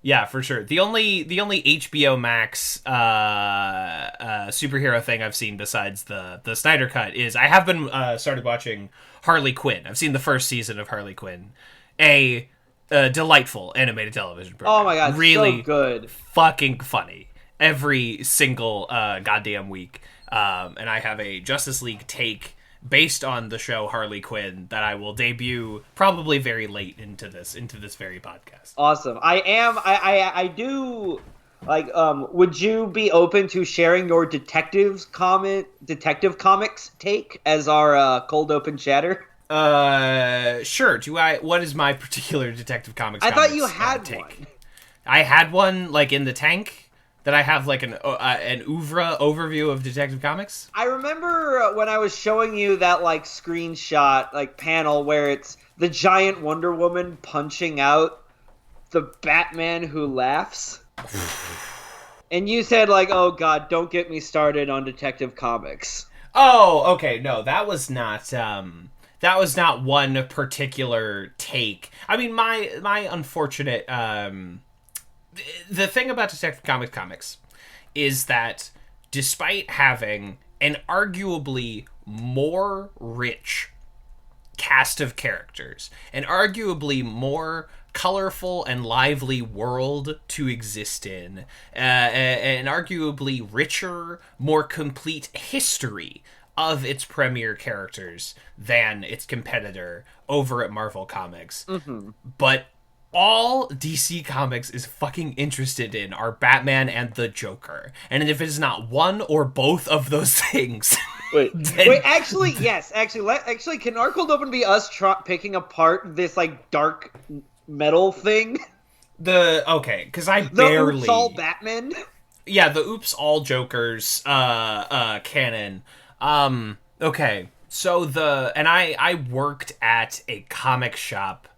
Yeah, for sure. The only HBO Max superhero thing I've seen besides the Snyder Cut is I have been started watching Harley Quinn. I've seen the first season of Harley Quinn, a delightful animated television program. Oh my god, so Really good. fucking funny every single goddamn week. And I have a Justice League take based on the show Harley Quinn that I will debut probably very late into this very podcast. Awesome. I do like would you be open to sharing your detective comics take as our cold open chatter? Sure. What is my particular Detective Comics? I thought you comics, had take? one. I had one like in the tank. That I have like an oeuvre overview of Detective Comics. I remember when I was showing you that like screenshot, like panel where it's the giant Wonder Woman punching out the Batman who laughs. And you said like, "Oh god, don't get me started on Detective Comics." Oh, okay. No, that was not one particular take. I mean, my unfortunate the thing about Detective Comics is that despite having an arguably more rich cast of characters, an arguably more colorful and lively world to exist in, an arguably richer, more complete history of its premier characters than its competitor over at Marvel Comics. Mm-hmm. But all DC Comics is fucking interested in are Batman and the Joker. And if it's not one or both of those things... Wait, actually, yes. Actually, can our cold open be us picking apart this, like, dark metal thing? Okay, because I barely... The Oops All Batman? Yeah, the Oops All Jokers canon. Okay, so and I worked at a comic shop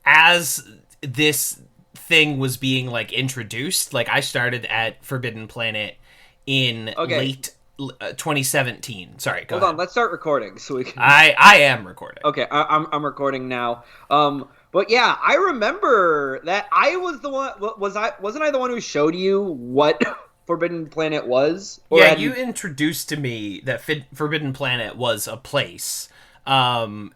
as this thing was being like introduced. Like I started at Forbidden Planet in late 2017. Sorry, go ahead. Hold on, let's start recording so we can. I am recording. Okay, I'm recording now. But yeah, I remember that I was the one. Wasn't I the one who showed you what Forbidden Planet was? Or yeah, you introduced to me that Forbidden Planet was a place. And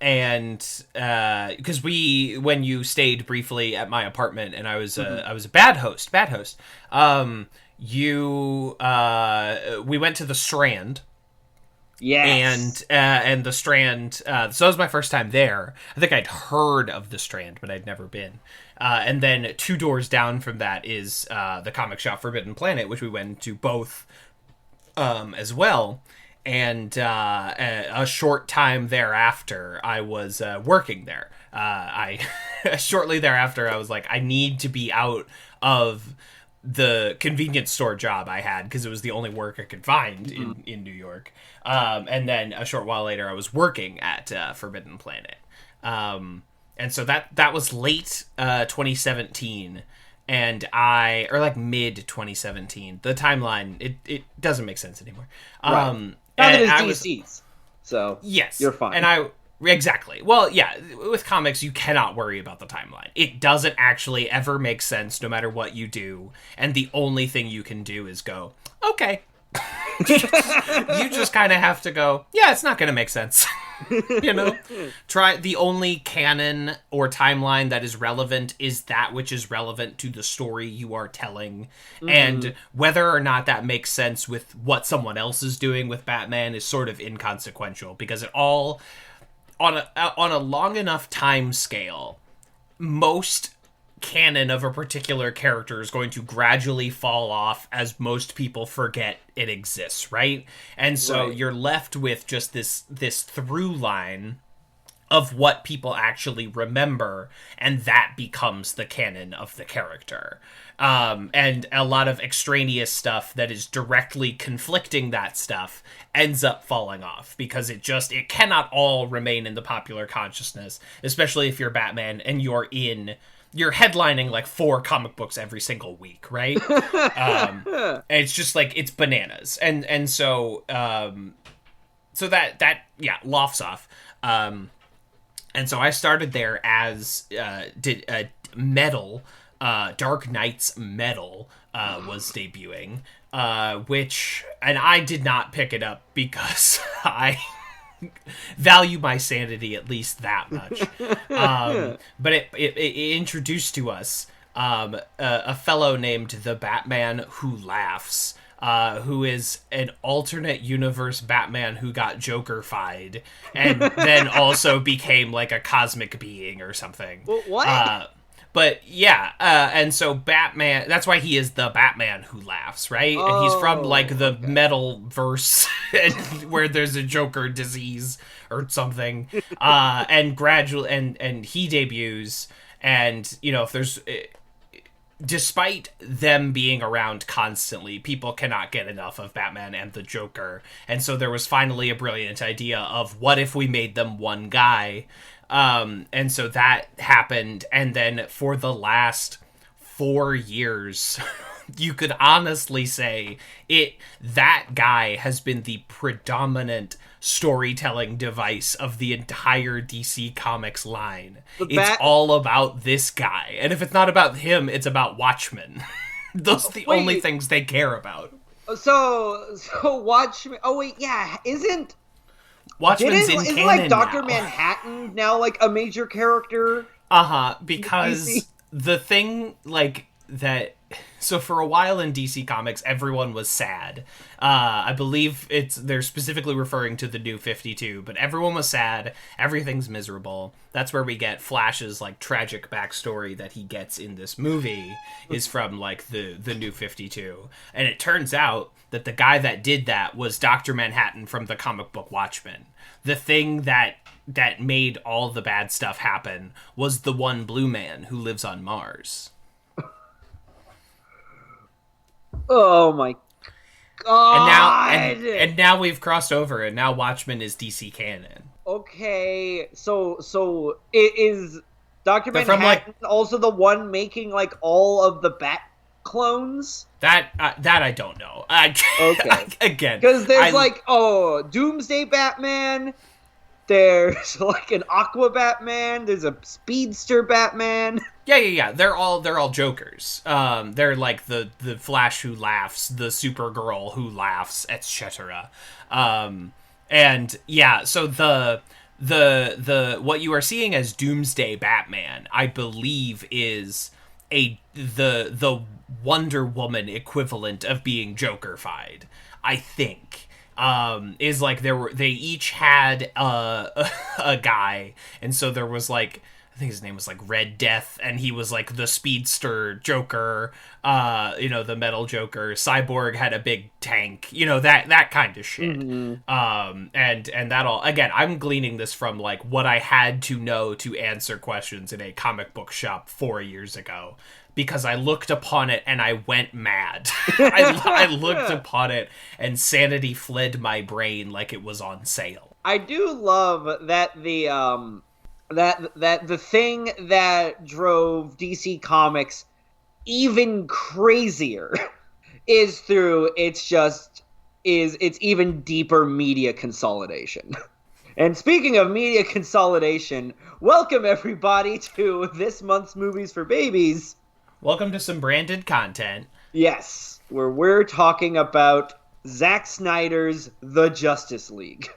because when you stayed briefly at my apartment and I was a bad host, we went to the Strand. Yes. And the Strand, so that was my first time there. I think I'd heard of the Strand, but I'd never been. And then 2 doors down from that is the comic shop Forbidden Planet, which we went to both as well. And a short time thereafter, I was working there. Shortly thereafter, I was like, I need to be out of the convenience store job I had because it was the only work I could find in New York. And then a short while later, I was working at Forbidden Planet. And so that was late 2017. And or like mid 2017. The timeline, it doesn't make sense anymore. Right. Now that it's DC's, so yes, you're fine. And exactly. Well, yeah, with comics, you cannot worry about the timeline. It doesn't actually ever make sense no matter what you do. And the only thing you can do is go, okay. You just kind of have to go, yeah, it's not going to make sense. Try the only canon or timeline that is relevant is that which is relevant to the story you are telling. And whether or not that makes sense with what someone else is doing with Batman is sort of inconsequential because it all on a long enough time scale, most canon of a particular character is going to gradually fall off as most people forget it exists, right? And so you're left with just this through line of what people actually remember, and that becomes the canon of the character. And a lot of extraneous stuff that is directly conflicting that stuff ends up falling off because it cannot all remain in the popular consciousness, especially if you're Batman and you're headlining like 4 comic books every single week, right? It's just like, it's bananas. And so, that lofts off. And so I started there as did Metal, Dark Knight's Metal was debuting, which, and I did not pick it up because I value my sanity at least that much. But it introduced to us a fellow named the Batman Who Laughs, who is an alternate universe Batman who got Joker-fied and then also became like a cosmic being or something. What? But yeah, and so Batman, that's why he is the Batman Who Laughs, right? And he's from like the metal verse where there's a Joker disease or something. And gradually, and he debuts, and you know, if there's, despite them being around constantly, people cannot get enough of Batman and the Joker. And so there was finally a brilliant idea of what if we made them one guy? And so that happened. And then for the last 4 years, you could honestly say that guy has been the predominant storytelling device of the entire DC Comics line. It's all about this guy. And if it's not about him, it's about Watchmen. Those are the only things they care about. So Watchmen... Oh, wait, yeah. Watchmen's in canon like Dr. now. Manhattan now like a major character? Because the thing like that, so for a while in DC Comics everyone was sad. I believe they're specifically referring to the New 52, but everyone was sad, everything's miserable. That's where we get Flash's like tragic backstory that he gets in this movie is from like the New 52. And it turns out that the guy that did that was Dr. Manhattan from the comic book Watchmen. The thing that made all the bad stuff happen was the one blue man who lives on Mars. Oh my god! And now we've crossed over, and now Watchmen is DC canon. Okay, so it is Dr. Manhattan like, also the one making like all of the Bat clones? That I don't know. Okay. Again, because there's Doomsday Batman. There's like an Aqua Batman. There's a Speedster Batman. Yeah. They're all Jokers. They're like the Flash who laughs, the Supergirl who laughs, etc. And yeah, so the what you are seeing as Doomsday Batman, I believe, is the Wonder Woman equivalent of being Joker-fied, I think. Is like they each had a guy, and so there was like, I think his name was like Red Death, and he was like the speedster Joker, the metal Joker. Cyborg had a big tank, that kind of shit. Mm-hmm. And that all, again, I'm gleaning this from like what I had to know to answer questions in a comic book shop 4 years ago. Because I looked upon it and I went mad. I looked upon it and sanity fled my brain like it was on sale. I do love that the thing that drove DC Comics even crazier is through it's even deeper media consolidation. And speaking of media consolidation, welcome everybody to this month's Movies for Babies. Welcome to some branded content. Yes, where we're talking about Zack Snyder's The Justice League.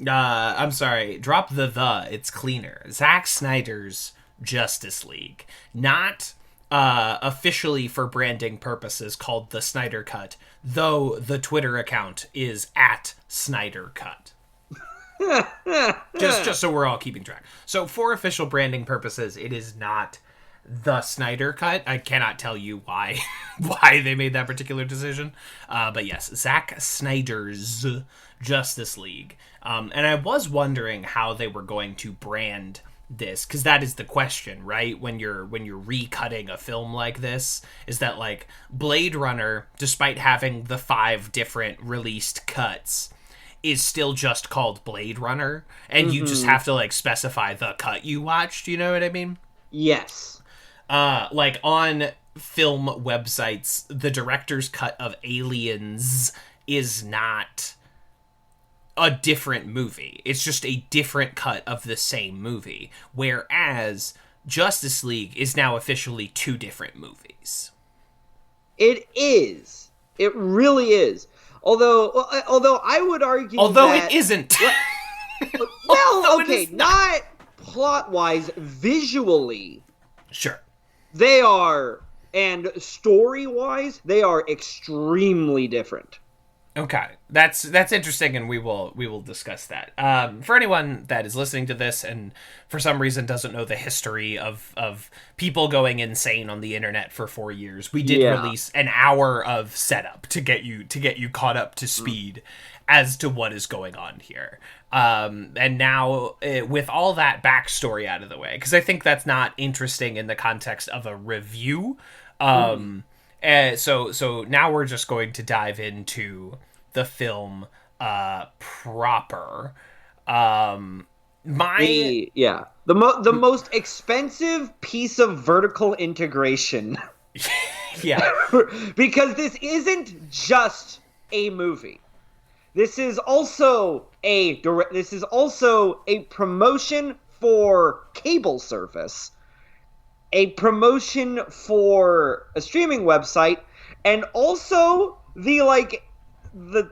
I'm sorry, drop the, it's cleaner. Zack Snyder's Justice League. Not officially for branding purposes called the Snyder Cut, though the Twitter account is at Snyder Cut. just so we're all keeping track. So for official branding purposes, it is not the Snyder Cut. I cannot tell you why they made that particular decision. But yes, Zack Snyder's Justice League. And I was wondering how they were going to brand this, because that is the question, right? When you're recutting a film like this, is that like Blade Runner, despite having the 5 different released cuts, is still just called Blade Runner, and you just have to like specify the cut you watched, you know what I mean? Yes. Like on film websites, the director's cut of Aliens is not a different movie. It's just a different cut of the same movie. Whereas Justice League is now officially 2 different movies. It is. It really is. Although I would argue it isn't. Well, okay, not plot-wise, visually. Sure. They are, and story-wise, they are extremely different. Okay, that's interesting, and we will discuss that. For anyone that is listening to this and for some reason doesn't know the history of people going insane on the internet for 4 years, we did release an hour of setup to get you caught up to speed as to what is going on here. And now with all that backstory out of the way, because I think that's not interesting in the context of a review. So now we're just going to dive into the film proper. The most expensive piece of vertical integration. Yeah. Because this isn't just a movie. This is also a promotion for cable service, a promotion for a streaming website, and also the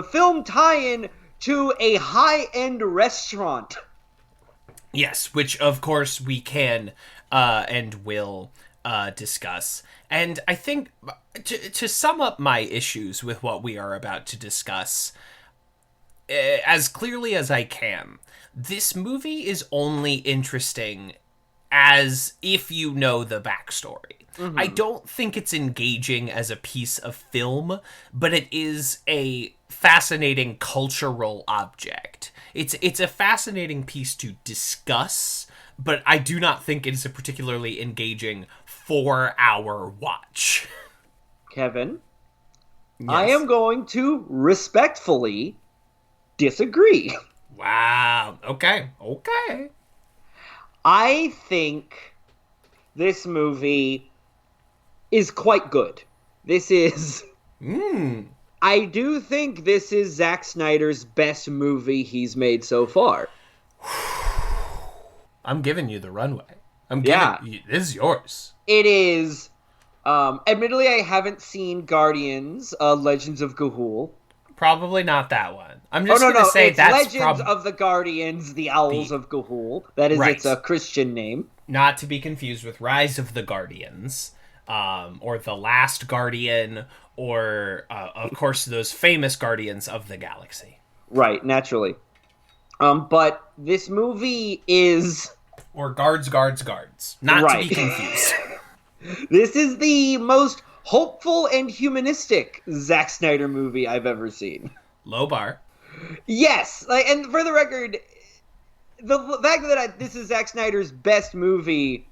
film tie-in to a high-end restaurant. Yes, which of course we can and will discuss. And I think to sum up my issues with what we are about to discuss as clearly as I can, this movie is only interesting as if you know the backstory. Mm-hmm. I don't think it's engaging as a piece of film, but it is a fascinating cultural object. It's a fascinating piece to discuss, but I do not think it is a particularly engaging 4-hour watch. Kevin, yes. I am going to respectfully disagree. Wow. Okay. I think this movie is quite good. This is... I do think this is Zack Snyder's best movie he's made so far. I'm giving you the runway. This is yours. It is. Admittedly, I haven't seen Guardians, Legends of Ga'Hoole. Probably not that one. I'm just going to say it's that's Legends of the Guardians, the Owls of Ga'Hoole. That is its Christian name. Not to be confused with Rise of the Guardians, or The Last Guardian, or, of course, those famous Guardians of the Galaxy. Right, naturally. But this movie is... Or Guards. Not to be confused. This is the most hopeful and humanistic Zack Snyder movie I've ever seen. Low bar. Yes, and for the record, the fact that this is Zack Snyder's best movie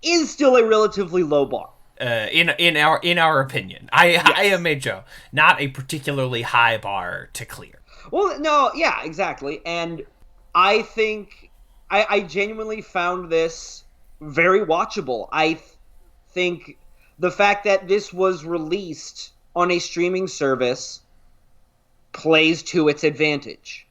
is still a relatively low bar. In our opinion, I am a Joe, not a particularly high bar to clear. Well, no, yeah, exactly, and I think I genuinely found this very watchable. I think the fact that this was released on a streaming service plays to its advantage.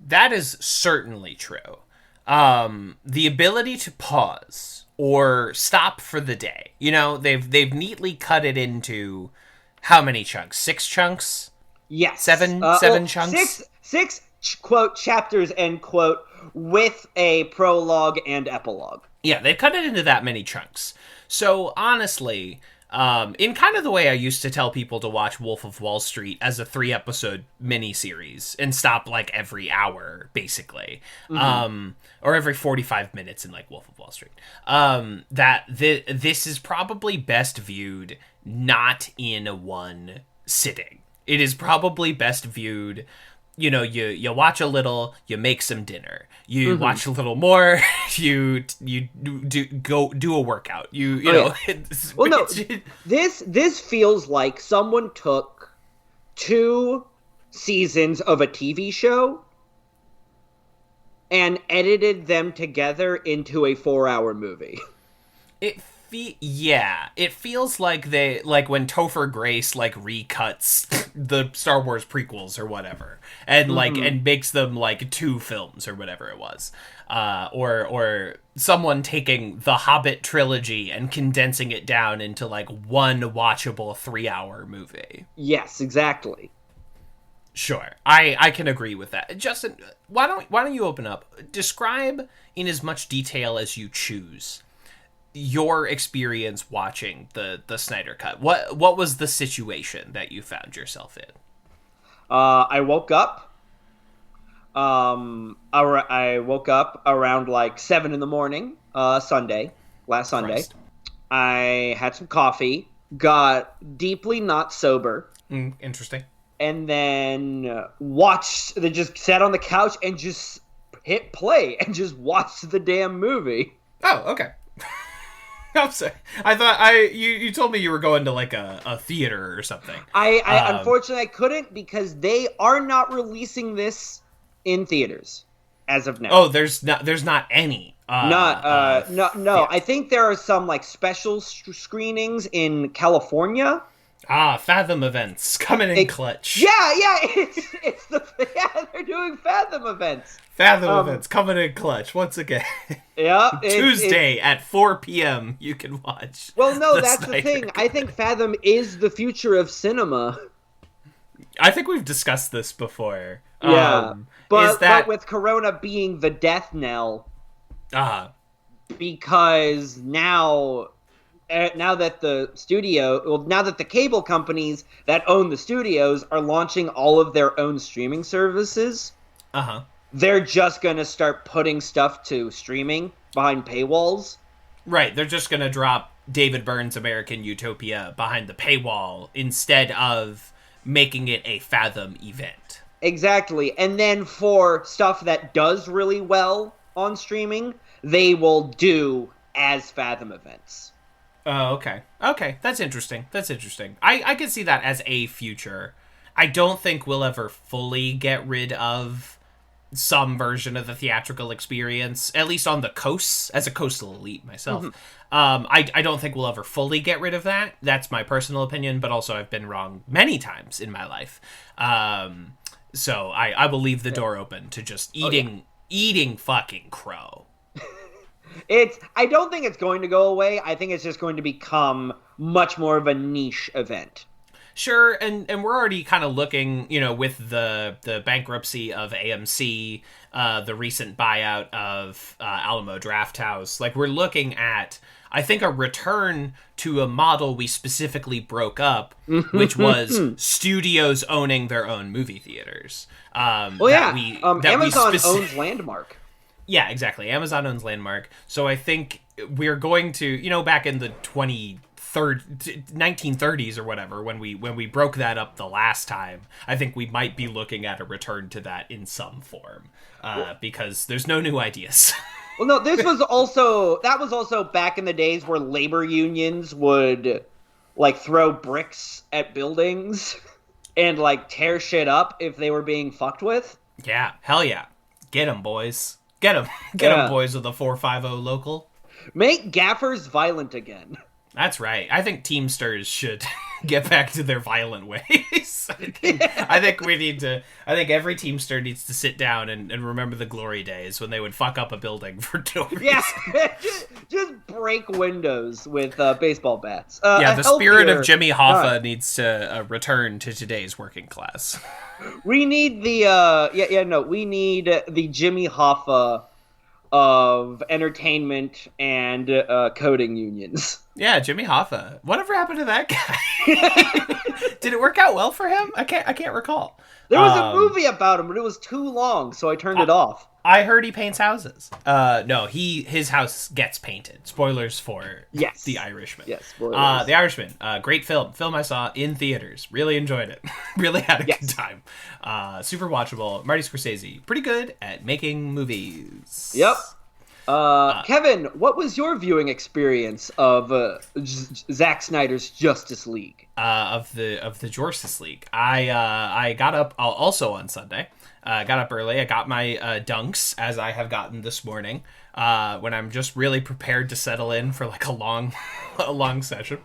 That is certainly true. The ability to pause or stop for the day. You know, they've neatly cut it into how many chunks? 6 chunks? Yes. Seven chunks? Six quote chapters, end quote, with a prologue and epilogue. Yeah, they cut it into that many chunks. So honestly, in kind of the way I used to tell people to watch Wolf of Wall Street as a 3-episode miniseries and stop like every hour, basically, or every 45 minutes in like Wolf of Wall Street, this is probably best viewed not in one sitting. It is probably best viewed, you know, you watch a little, you make some dinner, you watch a little more, you do a workout, you know. Yeah. Well, no, this feels like someone took 2 seasons of a TV show and edited them together into a 4-hour movie. It feels like when Topher Grace like recuts the Star Wars prequels or whatever, and and makes them like 2 films or whatever it was, or someone taking the Hobbit trilogy and condensing it down into like one watchable 3-hour movie. Yes, exactly. Sure, I can agree with that. Justin, why don't you open up? Describe in as much detail as you choose your experience watching the Snyder Cut. What was the situation that you found yourself in? I woke up. I woke up around like 7 in the morning. Last Sunday. Christ. I had some coffee. Got deeply not sober. Interesting. And then just sat on the couch and just hit play and just watched the damn movie. Oh, okay. I'm sorry. I thought you told me you were going to like a theater or something. I unfortunately I couldn't because they are not releasing this in theaters as of now. Oh, there's not any. No. I think there are some like special screenings in California. Fathom events coming in clutch. Yeah, they're doing Fathom events. Fathom events coming in clutch once again. Yeah, Tuesday at 4 p.m. you can watch. Well, no, that's the thing. I think Fathom is the future of cinema. I think we've discussed this before. Yeah, but with Corona being the death knell, because now that the cable companies that own the studios are launching all of their own streaming services, they're just going to start putting stuff to streaming behind paywalls. Right, they're just going to drop David Byrne's American Utopia behind the paywall instead of making it a Fathom event. Exactly, and then for stuff that does really well on streaming, they will do as Fathom events. Oh, okay. Okay, that's interesting. I can see that as a future. I don't think we'll ever fully get rid of some version of the theatrical experience, at least on the coasts, as a coastal elite myself. I don't think we'll ever fully get rid of that. That's my personal opinion, but also I've been wrong many times in my life. So I will leave the door open to just eating fucking crow. I don't think it's going to go away. I think it's just going to become much more of a niche event. Sure, and we're already kind of looking, with the bankruptcy of AMC, the recent buyout of Alamo Drafthouse. Like, we're looking at, I think, a return to a model we specifically broke up, which was studios owning their own movie theaters. Amazon owns Landmark. Yeah, exactly. Amazon owns Landmark. So I think we're going to, back in the 1930s or whatever, when we broke that up the last time, I think we might be looking at a return to that in some form, because there's no new ideas. Well, no, that was also back in the days where labor unions would like throw bricks at buildings and like tear shit up if they were being fucked with. Yeah, hell yeah. Get 'em, boys. Get 'em, boys with a 450 local. Make gaffers violent again. That's right. I think Teamsters should get back to their violent ways. I think every Teamster needs to sit down and remember the glory days when they would fuck up a building for no reason. Yeah, just break windows with baseball bats. The spirit of Jimmy Hoffa needs to return to today's working class. We need we need the Jimmy Hoffa of entertainment and coding unions. Yeah, Jimmy Hoffa. Whatever happened to that guy? Did it work out well for him? I can't recall. There was a movie about him, but it was too long, so I turned it off. I heard he paints houses. No, his house gets painted. Spoilers for The Irishman. Yes, spoilers. The Irishman, great film. Film I saw in theaters. Really enjoyed it. Really had a good time. Super watchable. Marty Scorsese, pretty good at making movies. Yep. Kevin, what was your viewing experience of Zack Snyder's Justice League? Of the Justice League. I got up also on Sunday. Got up early. I got my dunks, as I have gotten this morning, when I'm just really prepared to settle in for like a long session.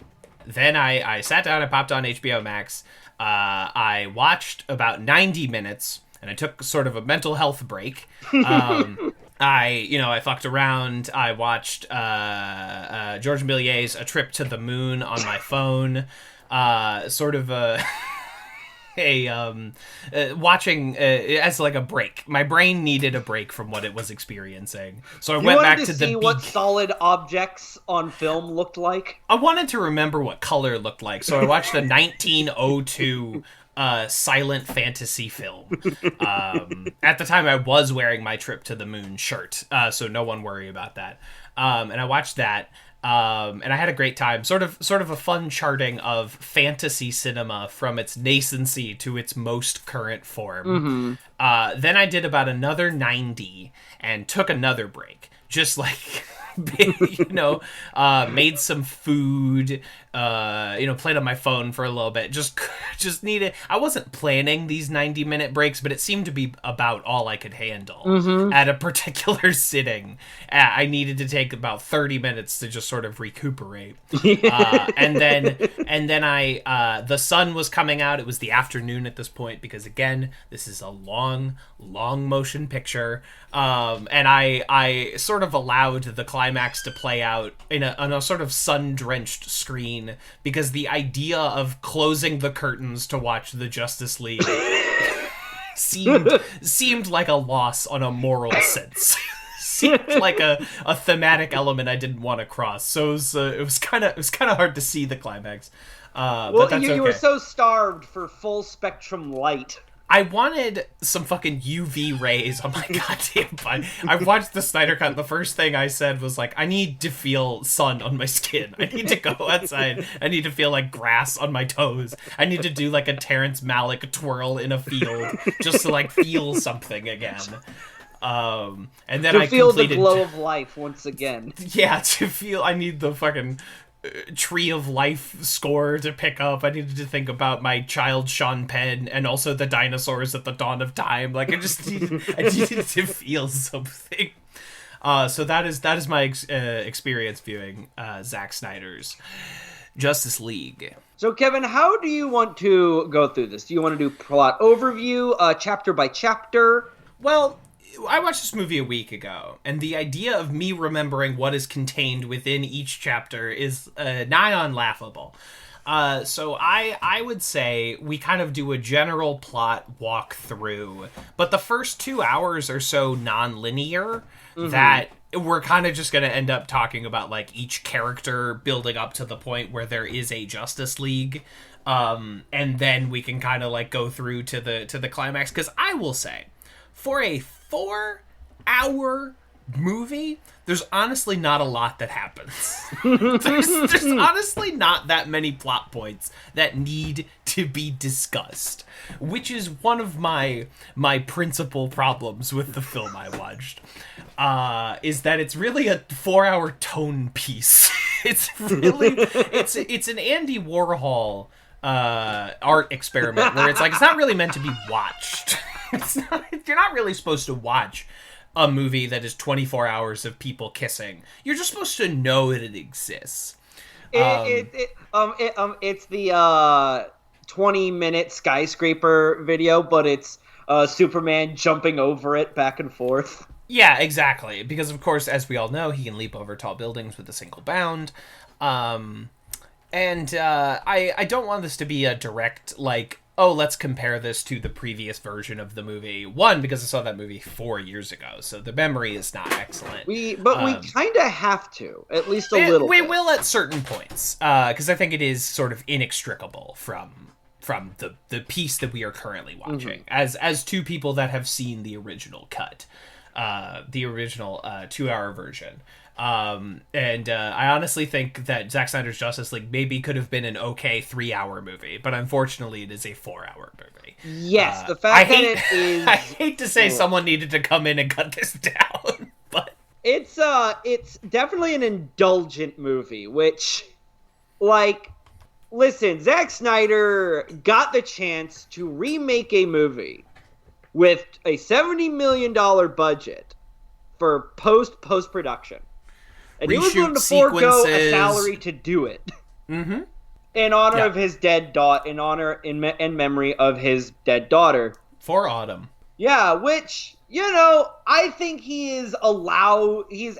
Then I sat down, I popped on HBO Max. I watched about 90 minutes, and I took sort of a mental health break. I fucked around. I watched George Méliès's A Trip to the Moon on my phone. Sort of watching as like a break. My brain needed a break from what it was experiencing, so I went back to see what solid objects on film looked like. I wanted to remember what color looked like, so I watched a 1902 silent fantasy film. At the time, I was wearing my Trip to the Moon shirt, so no one worry about that. And I watched that. And I had a great time. Sort of a fun charting of fantasy cinema from its nascency to its most current form. Then I did about another 90 and took another break. Just like, made some food, played on my phone for a little bit. Just needed. I wasn't planning these 90-minute breaks, but it seemed to be about all I could handle at a particular sitting. I needed to take about 30 minutes to just sort of recuperate. And then I the sun was coming out. It was the afternoon at this point because, again, this is a long motion picture. And I sort of allowed the climax to play out on a sort of sun-drenched screen because the idea of closing the curtains to watch the Justice League seemed like a loss on a moral sense. Seemed like a thematic element I didn't want to cross. So it was kind of hard to see the climax. But that's you were so starved for full spectrum light. I wanted some fucking UV rays on my goddamn body. I watched the Snyder Cut. The first thing I said was like, I need to feel sun on my skin. I need to go outside. I need to feel like grass on my toes. I need to do like a Terrence Malick twirl in a field just to like feel something again. And then I feel the glow of life once again. Yeah, I need the fucking Tree of Life score to pick up. I needed to think about my child Sean Penn and also the dinosaurs at the dawn of time. Like I needed to feel something. So that is my experience viewing Zack Snyder's Justice League. So Kevin, how do you want to go through this? Do you want to do plot overview, chapter by chapter? Well, I watched this movie a week ago, and the idea of me remembering what is contained within each chapter is nigh on laughable. So I would say we kind of do a general plot walkthrough, but the first 2 hours are so non-linear that we're kind of just going to end up talking about like each character building up to the point where there is a Justice League. And then we can kind of like go through to the climax. Because I will say, for a 4-hour movie, there's honestly not a lot that happens. there's honestly not that many plot points that need to be discussed, which is one of my principal problems with the film I watched. Is that it's really a 4-hour tone piece. It's really it's an Andy Warhol art experiment where it's like it's not really meant to be watched. You're not really supposed to watch a movie that is 24 hours of people kissing. You're just supposed to know that it exists. It's the 20-minute skyscraper video, but it's Superman jumping over it back and forth. Yeah, exactly. Because, of course, as we all know, he can leap over tall buildings with a single bound. I don't want this to be a direct, like, oh, let's compare this to the previous version of the movie. One, because I saw that movie 4 years ago, so the memory is not excellent. We kind of have to, at least a little bit. We will at certain points, because I think it is sort of inextricable from the piece that we are currently watching, as two people that have seen the original cut, the original 2-hour version. I honestly think that Zack Snyder's Justice League maybe could have been an okay 3-hour movie, but unfortunately it is a 4-hour movie. Yes, the fact that it is... I hate to say someone needed to come in and cut this down, but... It's definitely an indulgent movie, which, like, listen, Zack Snyder got the chance to remake a movie with a $70 million budget for post-production. And he was willing to forego a salary to do it. Mm-hmm. in honor Yeah. of his dead daughter, in memory of his dead daughter. For Autumn. Yeah, which, I think he's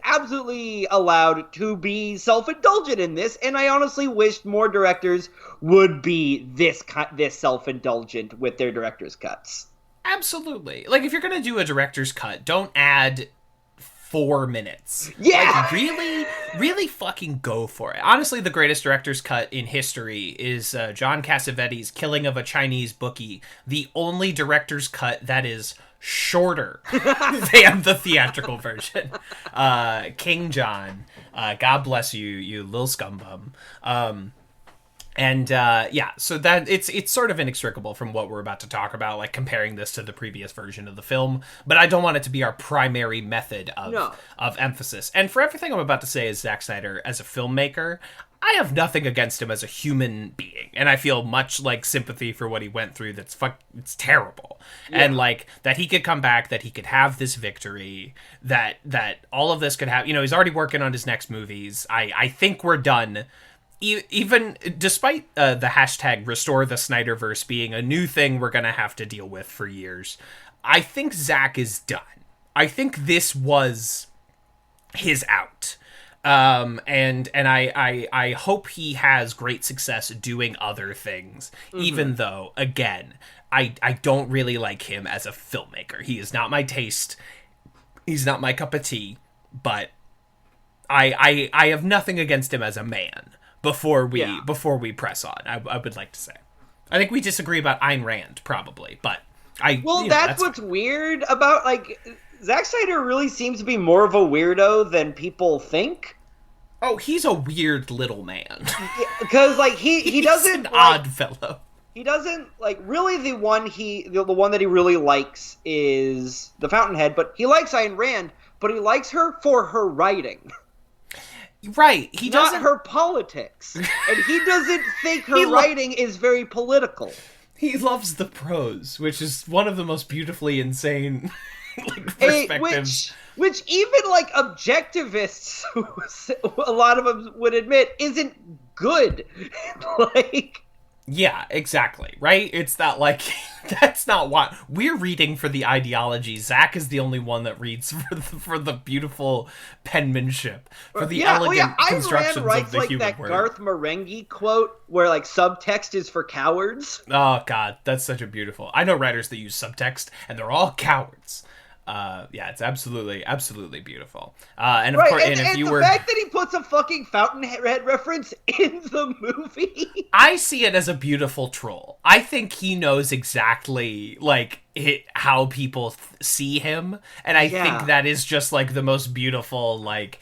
absolutely allowed to be self-indulgent in this, and I honestly wished more directors would be this self-indulgent with their director's cuts. Absolutely. Like, if you're gonna do a director's cut, don't add 4 minutes. Yeah! Like, really fucking go for it. Honestly, the greatest director's cut in history is John Cassavetes' Killing of a Chinese Bookie, the only director's cut that is shorter than the theatrical version. King John, God bless you, you lil scumbum. So that it's sort of inextricable from what we're about to talk about, like comparing this to the previous version of the film. But I don't want it to be our primary method of emphasis. And for everything I'm about to say as Zack Snyder as a filmmaker, I have nothing against him as a human being, and I feel much like sympathy for what he went through. It's terrible, and like that he could come back, that he could have this victory, that all of this could happen. He's already working on his next movies. I think we're done. Even despite the hashtag Restore the Snyderverse being a new thing we're gonna have to deal with for years, I think Zack is done. I think this was his out. And I hope he has great success doing other things, even though, again, I don't really like him as a filmmaker. He is not my taste. He's not my cup of tea, but I have nothing against him as a man before we press on. I would like to say. I think we disagree about Ayn Rand, probably, but that's what's weird about, like, Zack Snyder really seems to be more of a weirdo than people think. Oh, he's a weird little man. Because, like, he doesn't... an odd fellow. He doesn't, like, really the one that he really likes is The Fountainhead, but he likes Ayn Rand, but he likes her for her writing. Right. He doesn't... Not her politics. And he doesn't think her writing is very political. He loves the prose, which is one of the most beautifully insane... perspectives. Which even, like, objectivists, a lot of them would admit, isn't good. Like... Yeah, exactly, right? It's that, like, that's not what... We're reading for the ideology. Zack is the only one that reads for the beautiful penmanship, for the elegant constructions of the human that word. Garth Marenghi quote where, like, subtext is for cowards. Oh, God, that's such a beautiful... I know writers that use subtext, and they're all cowards. It's absolutely beautiful. And of course, and if you were... the fact that he puts a fucking Fountainhead reference in the movie... I see it as a beautiful troll. I think he knows exactly, like, how people see him, and I think that is just, like, the most beautiful, like,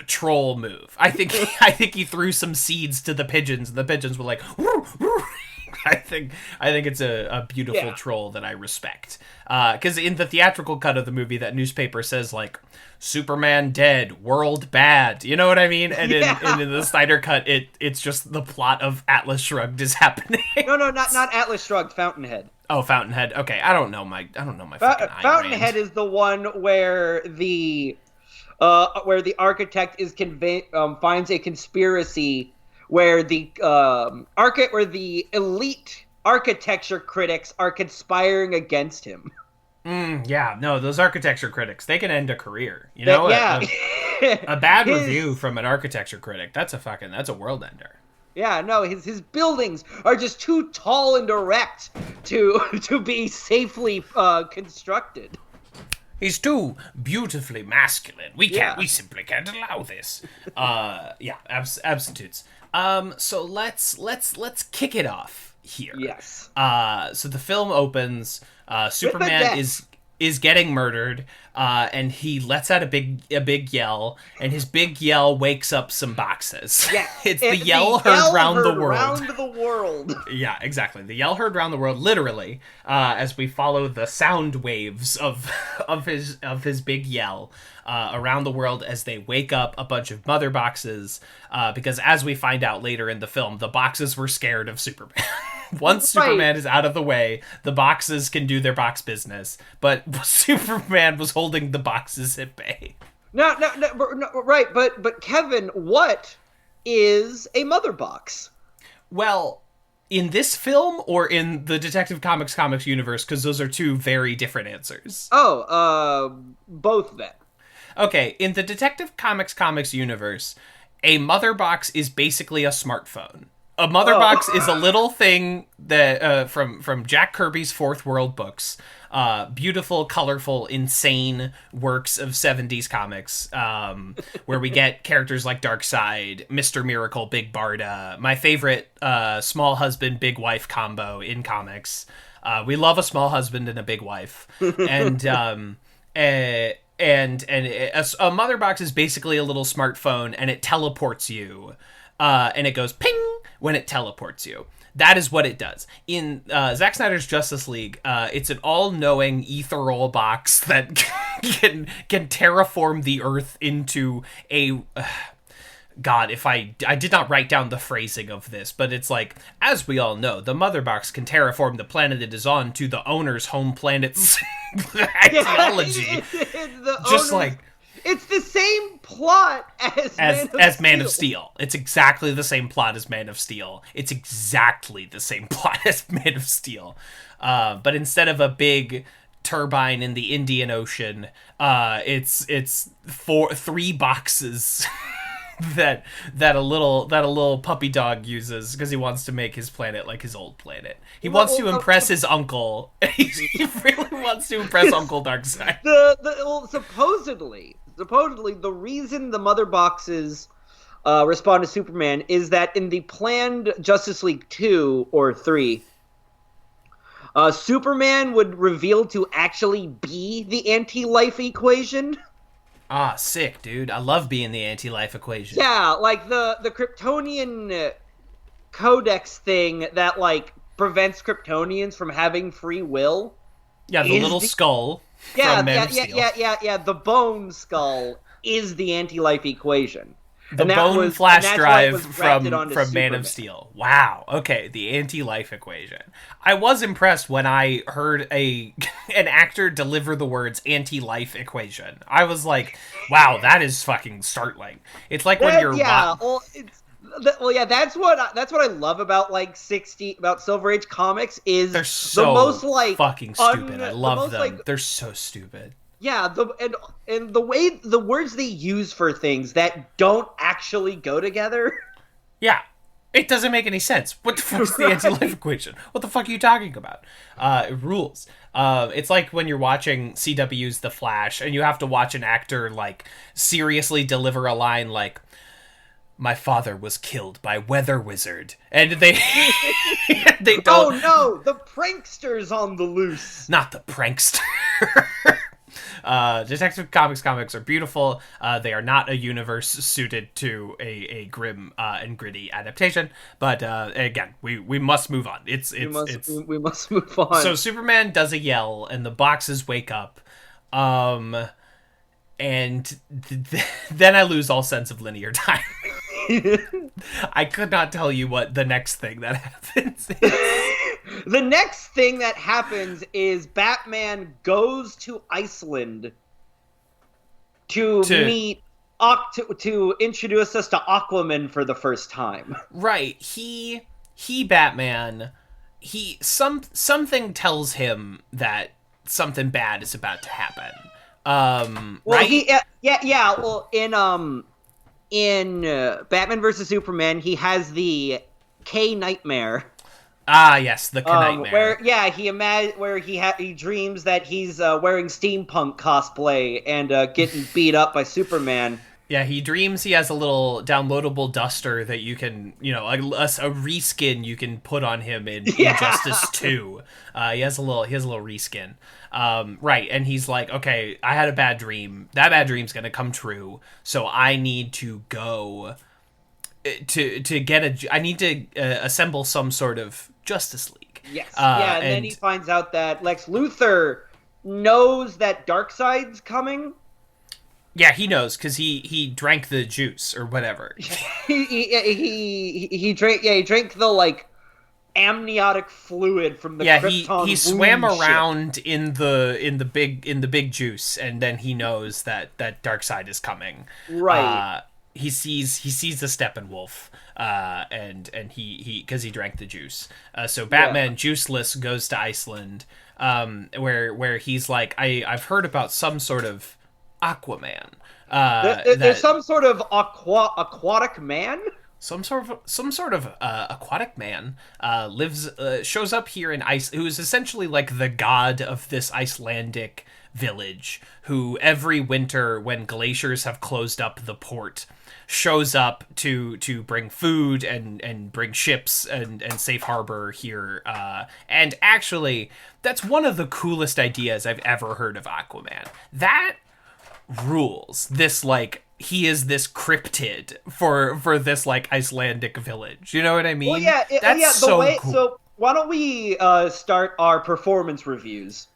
troll move. I think he threw some seeds to the pigeons, and the pigeons were like... Woo, woo. I think it's a beautiful troll that I respect. Because in the theatrical cut of the movie, that newspaper says, like, Superman dead, world bad. You know what I mean? And in the Snyder cut, it's just the plot of Atlas Shrugged is happening. No, not Atlas Shrugged, Fountainhead. Oh, Fountainhead. Okay, I don't know my fucking Fountainhead is the one where the architect is finds a conspiracy where the elite architecture critics are conspiring against him. Those architecture critics, they can end a career. You know, a bad review from an architecture critic, that's a world ender. Yeah, no, his buildings are just too tall and erect to be safely constructed. He's too beautifully masculine. We simply can't allow this. Absolutes. So let's kick it off here. Yes. So the film opens. Superman is getting murdered, and he lets out a big yell, and his big yell wakes up some boxes. Yeah, it's the yell heard round the world. Round the world. Yeah, exactly. The yell heard round the world, literally, as we follow the sound waves of his big yell around the world as they wake up a bunch of mother boxes, because as we find out later in the film, the boxes were scared of Superman. Once Superman is out of the way, the boxes can do their box business, but Superman was holding the boxes at bay. No, right, but Kevin, what is a mother box? Well, in this film or in the Detective Comics universe, because those are two very different answers. Both then. Okay, in the Detective Comics universe, a mother box is basically a smartphone. A mother box is a little thing that from Jack Kirby's Fourth World books. Beautiful, colorful, insane works of 70s comics, where we get characters like Darkseid, Mr. Miracle, Big Barda, my favorite small husband, big wife combo in comics. We love a small husband and a big wife. And a mother box is basically a little smartphone, and it teleports you. And it goes ping when it teleports you. That is what it does. In Zack Snyder's Justice League, it's an all-knowing ethereal box that can terraform the Earth into a... God, if I did not write down the phrasing of this, but it's like, as we all know, the mother box can terraform the planet it is on to the owner's home planet's ideology. Just like... It's the same plot as Man of Steel. It's exactly the same plot as Man of Steel. It's exactly the same plot as Man of Steel. But instead of a big turbine in the Indian Ocean, it's three boxes that a little puppy dog uses because he wants to make his planet like his old planet. He wants to impress his uncle. He really wants to impress Uncle Darkseid. Supposedly, the reason the mother boxes respond to Superman is that in the planned Justice League 2 or 3, Superman would reveal to actually be the anti-life equation. Ah, sick, dude. I love being the anti-life equation. Yeah, like the Kryptonian codex thing that, like, prevents Kryptonians from having free will. Yeah, the little skull. Yeah. The bone skull is the anti-life equation. The bone flash drive from Man of Steel. Wow. Okay, the anti-life equation. I was impressed when I heard an actor deliver the words anti-life equation. I was like, wow, that is fucking startling. It's like when you're that's what I love about about Silver Age comics is they're so the most like fucking stupid. I love them. They're so stupid. Yeah, and the way the words they use for things that don't actually go together. Yeah, it doesn't make any sense. What the fuck's the anti-life equation? What the fuck are you talking about? It rules. It's like when you're watching CW's The Flash and you have to watch an actor like seriously deliver a line like, "My father was killed by Weather Wizard," and they don't. Oh no, the prankster's on the loose. Not the prankster. Detective Comics are beautiful. They are not a universe suited to a grim and gritty adaptation. But again, we must move on. We must move on. So Superman does a yell, and the boxes wake up. And then I lose all sense of linear time. I could not tell you what the next thing that happens is. The next thing that happens is Batman goes to Iceland to introduce us to Aquaman for the first time. Right. Batman, something tells him that something bad is about to happen. Right? Well, in Batman vs. Superman, he has the K Nightmare. Ah, yes, the Nightmare. Where he dreams that he's wearing steampunk cosplay and getting beat up by Superman. Yeah, he dreams he has a little downloadable duster that you can, a reskin you can put on him in Injustice 2. He has a little reskin. Right, and he's like, okay, I had a bad dream. That bad dream's gonna come true, so I need to go I need to assemble some sort of Justice League. Yes. And then he finds out that Lex Luthor knows that Darkseid's coming. Yeah, he knows because he drank the juice or whatever. he drank the like amniotic fluid from the Krypton he swam around in the big juice, and then he knows that Darkseid is coming. Right. he sees the Steppenwolf, and he because he drank the juice. So Batman, juiceless, goes to Iceland, where he's like, I've heard about some sort of Aquaman. There's some sort of aquatic man. Some sort of aquatic man shows up here in Ice, who is essentially like the god of this Icelandic village, who every winter, when glaciers have closed up the port, shows up to bring food and bring ships and safe harbor here. And actually, that's one of the coolest ideas I've ever heard of Aquaman. That rules. This, like, he is this cryptid for this, like, Icelandic village. You know what I mean? Well, yeah, that's so cool. So why don't we start our performance reviews?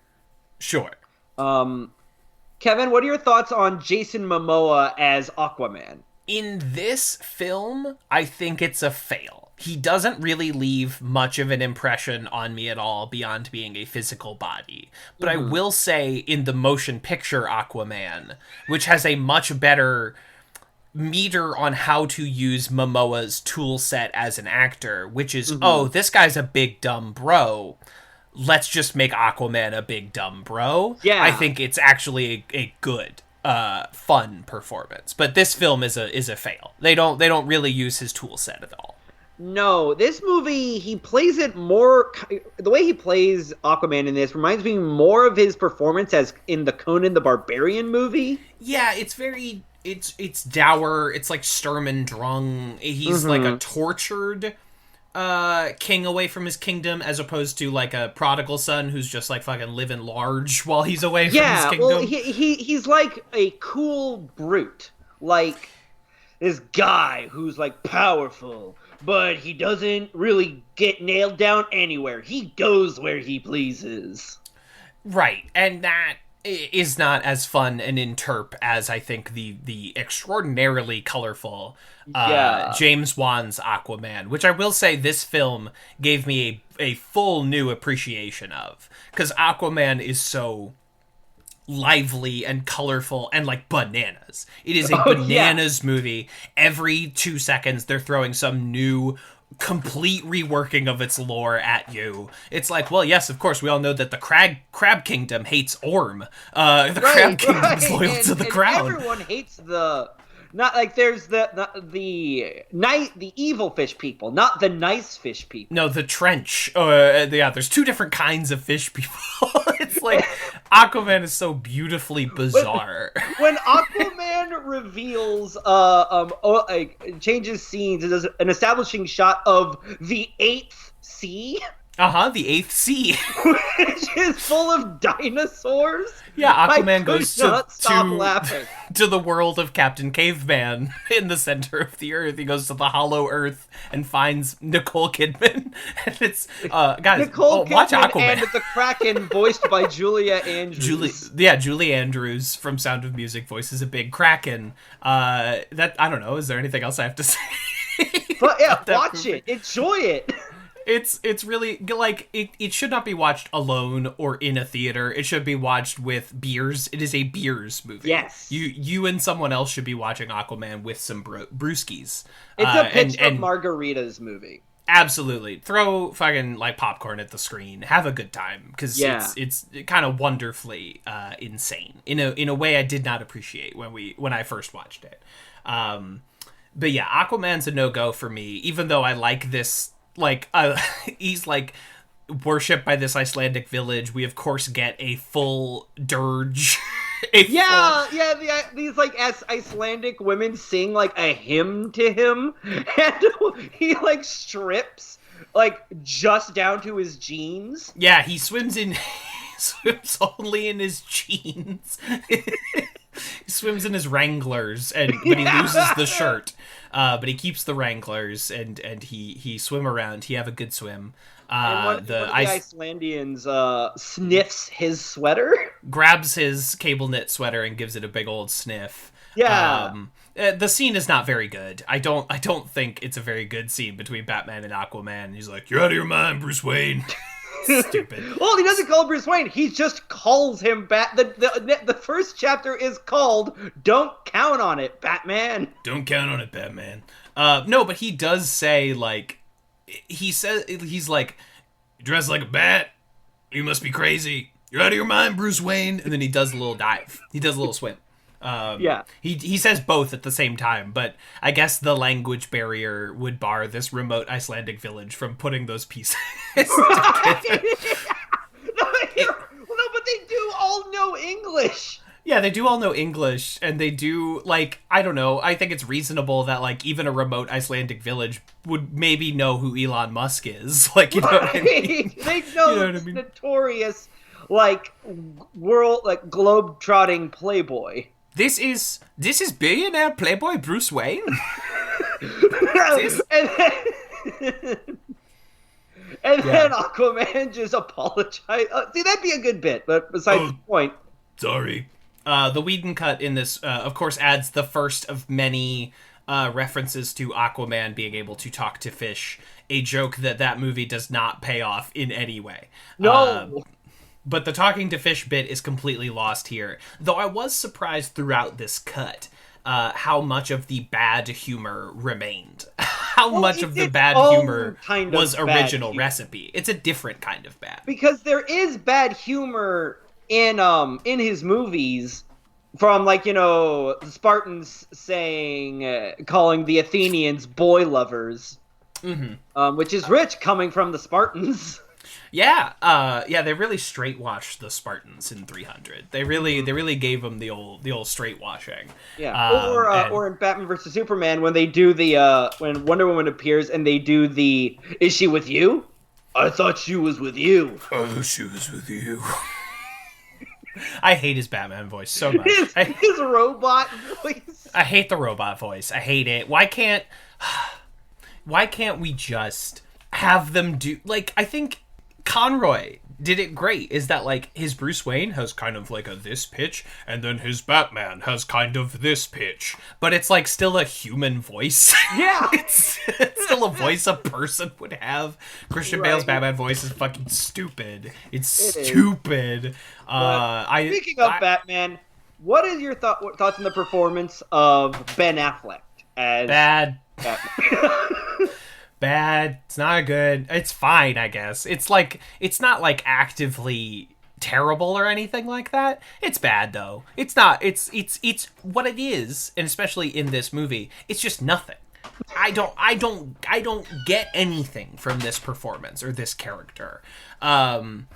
Sure. Kevin, what are your thoughts on Jason Momoa as Aquaman? In this film, I think it's a fail. He doesn't really leave much of an impression on me at all beyond being a physical body. But I will say, in the motion picture Aquaman, which has a much better meter on how to use Momoa's tool set as an actor, which is, oh, this guy's a big dumb bro, let's just make Aquaman a big dumb bro. Yeah. I think it's actually a good fun performance. But this film is a fail. They don't really use his tool set at all. No, this movie, he plays it more... The way he plays Aquaman in this reminds me more of his performance as in the Conan the Barbarian movie. Yeah, it's very... It's dour. It's like Sturm und Drang. He's like a tortured king away from his kingdom, as opposed to like a prodigal son who's just like fucking living large while he's away from his kingdom. Well, he's like a cool brute. Like this guy who's like powerful, but he doesn't really get nailed down anywhere. He goes where he pleases. Right, and that is not as fun and interp as I think the extraordinarily colorful James Wan's Aquaman, which I will say this film gave me a full new appreciation of, because Aquaman is so lively and colorful and like bananas. It is a bananas movie. Every 2 seconds they're throwing some new complete reworking of its lore at you. It's like, well, yes, of course, we all know that the crab kingdom hates Orm. Crab kingdom is loyal to the crown. Everyone hates the... Not like there's the evil fish people, not the nice fish people. No, the trench. There's two different kinds of fish people. It's like Aquaman is so beautifully bizarre. When Aquaman reveals, changes scenes, it does an establishing shot of the 8th sea. The 8th sea. Which is full of dinosaurs. Yeah, Aquaman goes laughing. To the world of Captain Caveman in the center of the earth. He goes to the hollow earth and finds Nicole Kidman. And it's, guys, watch Aquaman. And the Kraken, voiced by Julia Andrews. Julie Andrews from Sound of Music voices a big Kraken. I don't know, is there anything else I have to say? But yeah, watch it. Enjoy it. It's really, like, it should not be watched alone or in a theater. It should be watched with beers. It is a beers movie. Yes. You and someone else should be watching Aquaman with some brewskis. It's a pitch of margaritas movie. Absolutely. Throw fucking, like, popcorn at the screen. Have a good time. Because it's kind of wonderfully insane. In a way I did not appreciate when I first watched it. But yeah, Aquaman's a no-go for me, even though I like this. Like, he's, like, worshipped by this Icelandic village. We, of course, get a full dirge. These, like, Icelandic women sing, like, a hymn to him. And he, like, strips, like, just down to his jeans. Yeah, he swims only in his jeans. He swims in his Wranglers, but he loses the shirt. But he keeps the Wranglers, and he swim around. He have a good swim. And one of the Icelandians sniffs his sweater, grabs his cable knit sweater, and gives it a big old sniff. Yeah. The scene is not very good. I don't think it's a very good scene between Batman and Aquaman. He's like, "You're out of your mind, Bruce Wayne." Stupid. Well, he doesn't call him Bruce Wayne. He just calls him The first chapter is called "Don't Count on It, Batman." Don't count on it, Batman. No, but he does say, like, he's like, dressed like a bat. You must be crazy. You're out of your mind, Bruce Wayne. And then he does a little dive. He does a little swim. Yeah. He says both at the same time, but I guess the language barrier would bar this remote Icelandic village from putting those pieces together. No, but they do all know English. Yeah, they do all know English, and they do, like, I don't know, I think it's reasonable that, like, even a remote Icelandic village would maybe know who Elon Musk is. Like, you know what I mean? They know, You know what I mean? notorious, like, world, like, globe-trotting playboy. This is billionaire playboy Bruce Wayne? And then Aquaman just apologized. See, that'd be a good bit, but besides the point. Sorry. The Whedon cut in this, of course, adds the first of many references to Aquaman being able to talk to fish, a joke that movie does not pay off in any way. No! But the talking to fish bit is completely lost here. Though I was surprised throughout this cut how much of the bad humor remained. How much of the bad humor was original recipe. It's a different kind of bad. Because there is bad humor in his movies, from, like, you know, the Spartans calling the Athenians boy lovers, which is rich coming from the Spartans. Yeah, they really straight washed the Spartans in 300. They really gave them the old straight washing. Yeah, or in Batman vs Superman when they do when Wonder Woman appears and they do the "Is she with you? I thought she was with you." Oh, she was with you. I hate his Batman voice so much. His robot voice. I hate the robot voice. I hate it. Why can't we just have them do, like, I think Conroy did it great, is that, like, his Bruce Wayne has kind of like a this pitch, and then his Batman has kind of this pitch, but it's, like, still a human voice. Yeah. it's still a voice a person would have. Christian Bale's Batman voice is fucking stupid. It's stupid. Speaking of Batman, what is your thoughts on the performance of Ben Affleck as bad Batman? Bad. It's not good. It's fine, I guess. It's not like actively terrible or anything like that. It's bad though. It's not. It's what it is, and especially in this movie, it's just nothing. I don't get anything from this performance or this character. And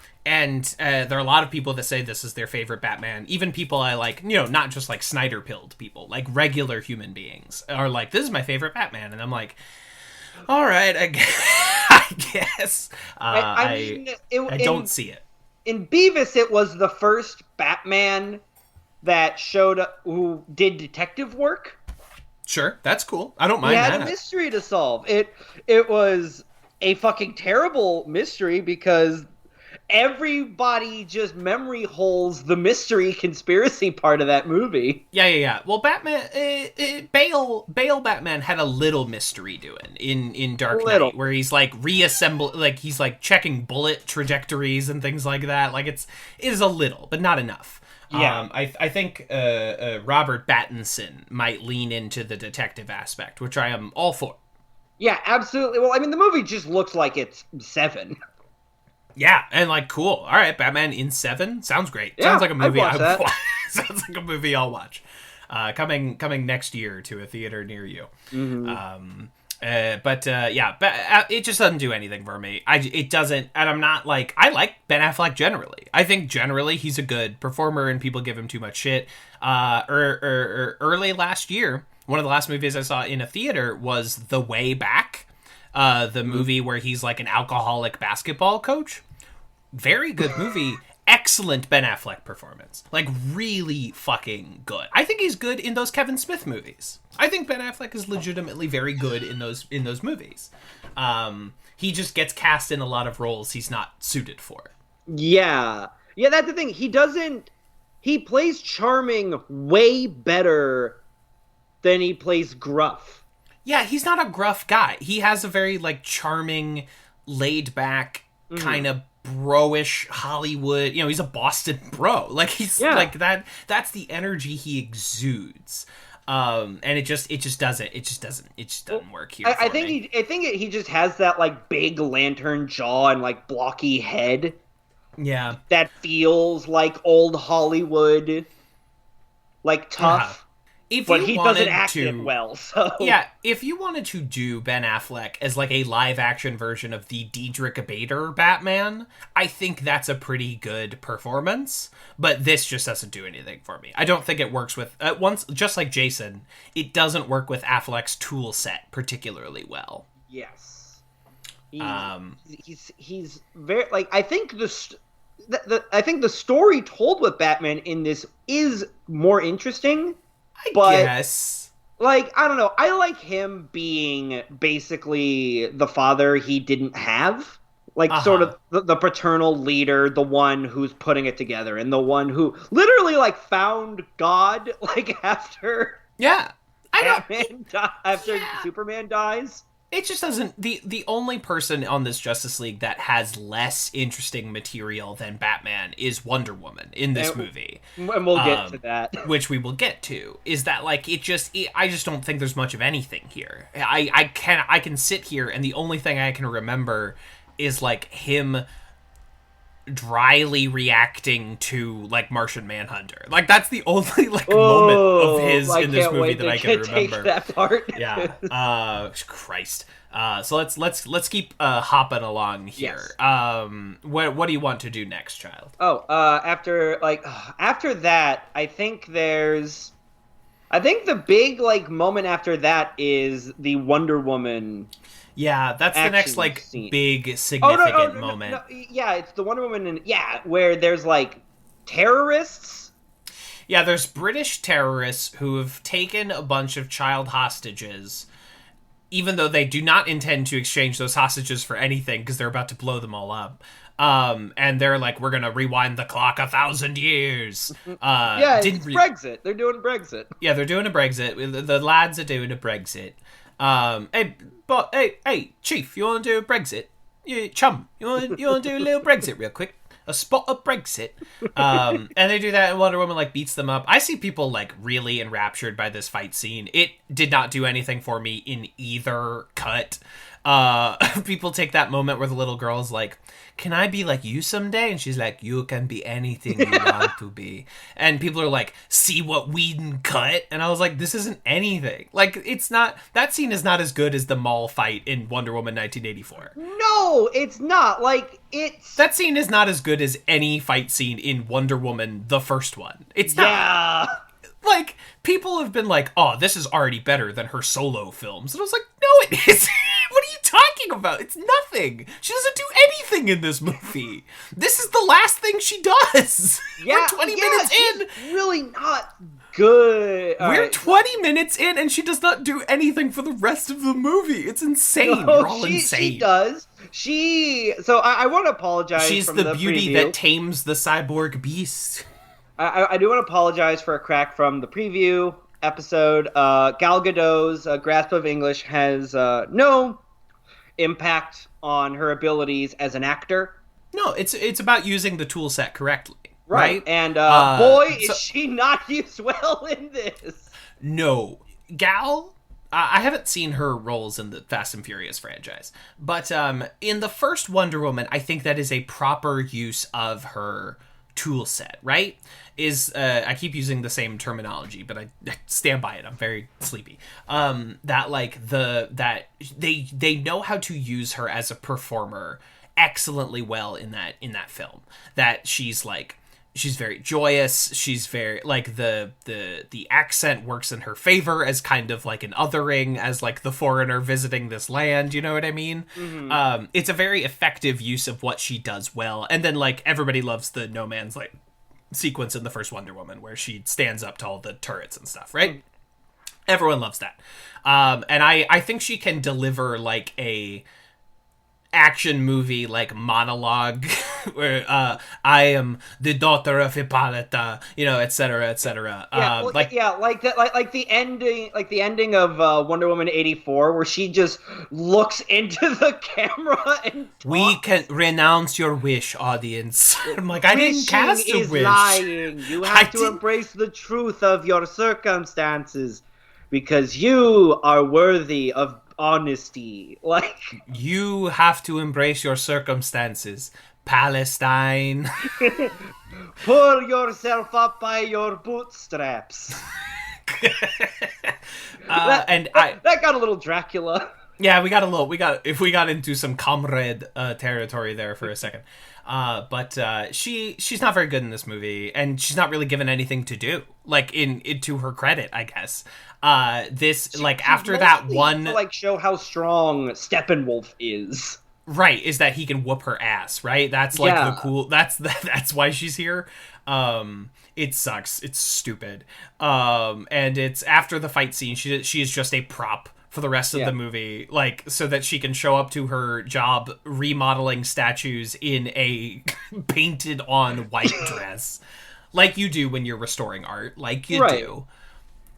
there are a lot of people that say this is their favorite Batman. Even people I like, you know, not just like Snyder pilled people, like regular human beings are like, this is my favorite Batman, and I'm like, all right, I guess. I don't see it. In Beavis, it was the first Batman that showed up who did detective work. Sure, that's cool. I don't mind that. He had a mystery to solve. It was a fucking terrible mystery because everybody just memory holes the mystery conspiracy part of that movie. Yeah. Well, Batman, Bale Batman had a little mystery doing in Dark Knight, where he's like he's like checking bullet trajectories and things like that. Like it is a little, but not enough. Yeah. I think Robert Pattinson might lean into the detective aspect, which I am all for. Yeah, absolutely. Well, I mean, the movie just looks like it's Seven. Yeah, and like, cool. All right, Batman in 7 sounds great. Yeah, sounds like a movie I'd watch that. Sounds like a movie I'll watch. Coming next year to a theater near you. Mm-hmm. But it just doesn't do anything for me. It doesn't, and I'm not like, I like Ben Affleck generally. I think generally he's a good performer, and people give him too much shit. Early last year, one of the last movies I saw in a theater was The Way Back. The movie where he's like an alcoholic basketball coach. Very good movie. Excellent Ben Affleck performance. Like, really fucking good. I think he's good in those Kevin Smith movies. I think Ben Affleck is legitimately very good in those movies. He just gets cast in a lot of roles he's not suited for. Yeah, that's the thing. He plays charming way better than he plays gruff. Yeah, he's not a gruff guy. He has a very, like, charming, laid-back kind of bro-ish Hollywood, you know, he's a Boston bro. Like he's like that's the energy he exudes. And it just doesn't work here. I think he just has that like big lantern jaw and like blocky head. Yeah. That feels like old Hollywood, like tough. But he doesn't act it well, so... Yeah, if you wanted to do Ben Affleck as, like, a live-action version of the Diedrich Bader Batman, I think that's a pretty good performance, but this just doesn't do anything for me. I don't think it works with... just like Jason, it doesn't work with Affleck's tool set particularly well. Yes. He's very... Like, I think I think the story told with Batman in this is more interesting... I guess. Like, I don't know. I like him being basically the father he didn't have. Like, sort of the paternal leader, the one who's putting it together, and the one who literally, like, found God, like, after... Yeah. After Superman dies. It just doesn't... The only person on this Justice League that has less interesting material than Batman is Wonder Woman in this movie. And we'll get to that. Which we will get to. Is that, like, I just don't think there's much of anything here. I can sit here, and the only thing I can remember is, like, him dryly reacting to, like, Martian Manhunter. Like, that's the only, like, moment of his in this movie that I can remember. That part. Yeah. Christ. So let's keep hopping along here. Yes. What do you want to do next, child? After that, I think the big, like, moment after that is the Wonder Woman. Yeah, that's the next, like, scene. Big, significant moment. No, yeah, it's the Wonder Woman, where there's, like, terrorists. Yeah, there's British terrorists who have taken a bunch of child hostages, even though they do not intend to exchange those hostages for anything, because they're about to blow them all up. And they're like, we're gonna rewind the clock 1,000 years. It's Brexit. They're doing Brexit. Yeah, they're doing a Brexit. The lads are doing a Brexit. Hey, Chief, you want to do a Brexit? Chum, you want to do a little Brexit real quick? A spot of Brexit. And they do that, and Wonder Woman, like, beats them up. I see people, like, really enraptured by this fight scene. It did not do anything for me in either cut. People take that moment where the little girl's like, can I be like you someday? And she's like, you can be anything you want to be. And people are like, see what Whedon cut? And I was like, this isn't anything. Like, it's not, that scene is not as good as the mall fight in Wonder Woman 1984. No, it's not. Like, that scene is not as good as any fight scene in Wonder Woman, the first one. It's not. Yeah. Like, people have been like, oh, this is already better than her solo films. And I was like, no, it isn't. What are you talking about? It's nothing. She doesn't do anything in this movie. This is the last thing she does. Yeah, We're 20 minutes in. Really not good. We're 20 minutes in, and she does not do anything for the rest of the movie. It's insane. No, You're all insane. She does. So I want to apologize. She's from the beauty that tames the cyborg beast. I do want to apologize for a crack from the preview episode. Gal Gadot's grasp of English has no impact on her abilities as an actor. No, it's about using the tool set correctly. Right? And boy, is she not used well in this. No. Gal, I haven't seen her roles in the Fast and Furious franchise, but in the first Wonder Woman, I think that is a proper use of her tool set, right? I keep using the same terminology, but I stand by it. I'm very sleepy. That like that they know how to use her as a performer excellently well in that film. That she's very joyous. She's very like the accent works in her favor as kind of like an othering, as like the foreigner visiting this land. You know what I mean? Mm-hmm. It's a very effective use of what she does well. And then like everybody loves the no man's like sequence in the first Wonder Woman where she stands up to all the turrets and stuff, right? Mm-hmm. Everyone loves that. And I think she can deliver like a action movie like monologue where I am the daughter of Hippolyta, etc., etc. Like that, like the ending of Wonder Woman 84, where she just looks into the camera and talks. We can renounce your wish, audience. I'm like, I didn't cast a wish. Lying. You have to embrace the truth of your circumstances because you are worthy of honesty. Like, you have to embrace your circumstances, Palestine. Pull yourself up by your bootstraps. That got a little Dracula. Yeah, we got into some comrade territory there for a second. But she's not very good in this movie, and she's not really given anything to do. Like to her credit, I guess. After that one, to show how strong Steppenwolf is. Right, is that he can whoop her ass, right? That's the cool. That's why she's here. It sucks. It's stupid. And it's after the fight scene. She is just a prop for the rest of the movie, so that she can show up to her job remodeling statues in a painted on white dress, like you do when you're restoring art, like you do.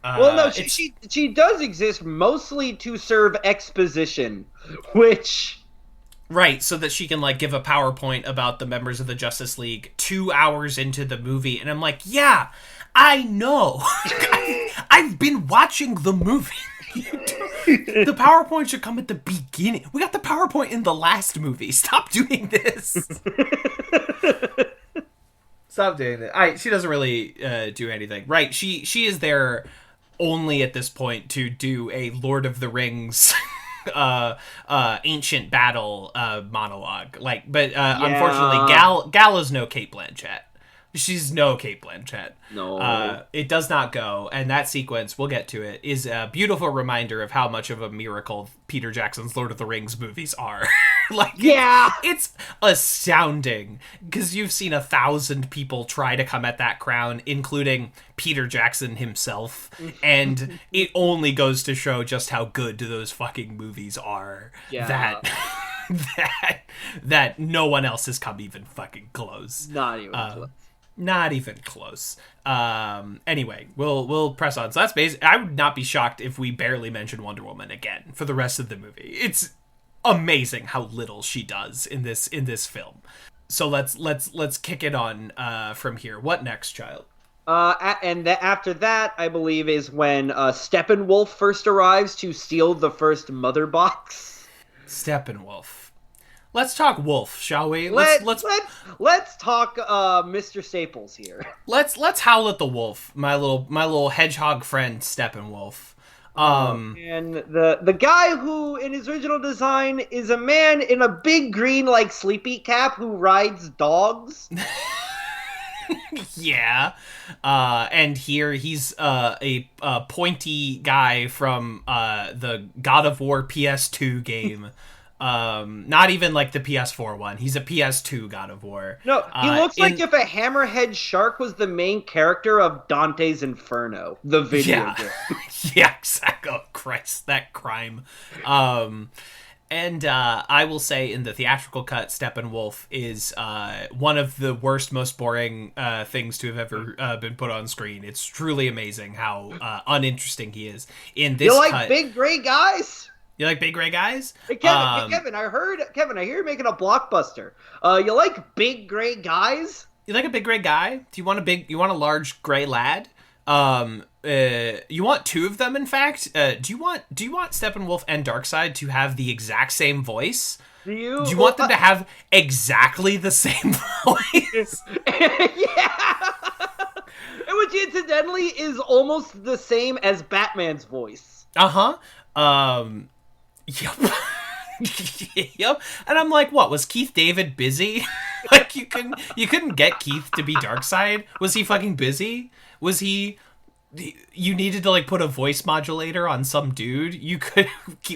Well, no, she does exist mostly to serve exposition, which. Right, so that she can give a PowerPoint about the members of the Justice League 2 hours into the movie, and I'm like, yeah, I know. I've been watching the movie. The PowerPoint should come at the beginning. We got the PowerPoint in the last movie. Stop doing this. Stop doing it. She doesn't really do anything. Right, she is there only at this point to do a Lord of the Rings ancient battle monologue. Unfortunately, Gal is no Cate Blanchett. She's no Cate Blanchett. No. It does not go. And that sequence, we'll get to it, is a beautiful reminder of how much of a miracle Peter Jackson's Lord of the Rings movies are. It's astounding. Because you've seen 1,000 people try to come at that crown, including Peter Jackson himself. And it only goes to show just how good those fucking movies are. Yeah. That no one else has come even fucking close. Not even close. Not even close. Anyway, we'll press on. So that's basically. I would not be shocked if we barely mention Wonder Woman again for the rest of the movie. It's amazing how little she does in this film. So let's kick it on from here. What next, child? After that, I believe, is when Steppenwolf first arrives to steal the first mother box. Steppenwolf. Let's talk Wolf, shall we? Let's talk Mr. Staples here. Let's howl at the wolf, my little hedgehog friend Steppenwolf. And the guy who in his original design is a man in a big green sleepy cap who rides dogs. Yeah. And here he's a pointy guy from the God of War PS2 game. Not even the PS4 one. He's a PS2 God of War. No, he looks like if a hammerhead shark was the main character of Dante's Inferno, the video game. Yeah, exactly. Oh, Christ, that crime. And I will say in the theatrical cut, Steppenwolf is one of the worst, most boring things to have ever been put on screen. It's truly amazing how uninteresting he is in this cut. You like big gray guys? You like big gray guys? Hey, Kevin, I hear you're making a blockbuster. You like big gray guys? You like a big gray guy? Do you want a large gray lad? You want two of them, in fact? Do you want Steppenwolf and Darkseid to have the exact same voice? Do you want them to have exactly the same voice? Yeah! Which incidentally is almost the same as Batman's voice. Uh-huh. Yep. Yep. And I'm like, what, was Keith David busy? You couldn't get Keith to be Darkseid? Was he fucking busy? Was he... You needed to put a voice modulator on some dude? You could...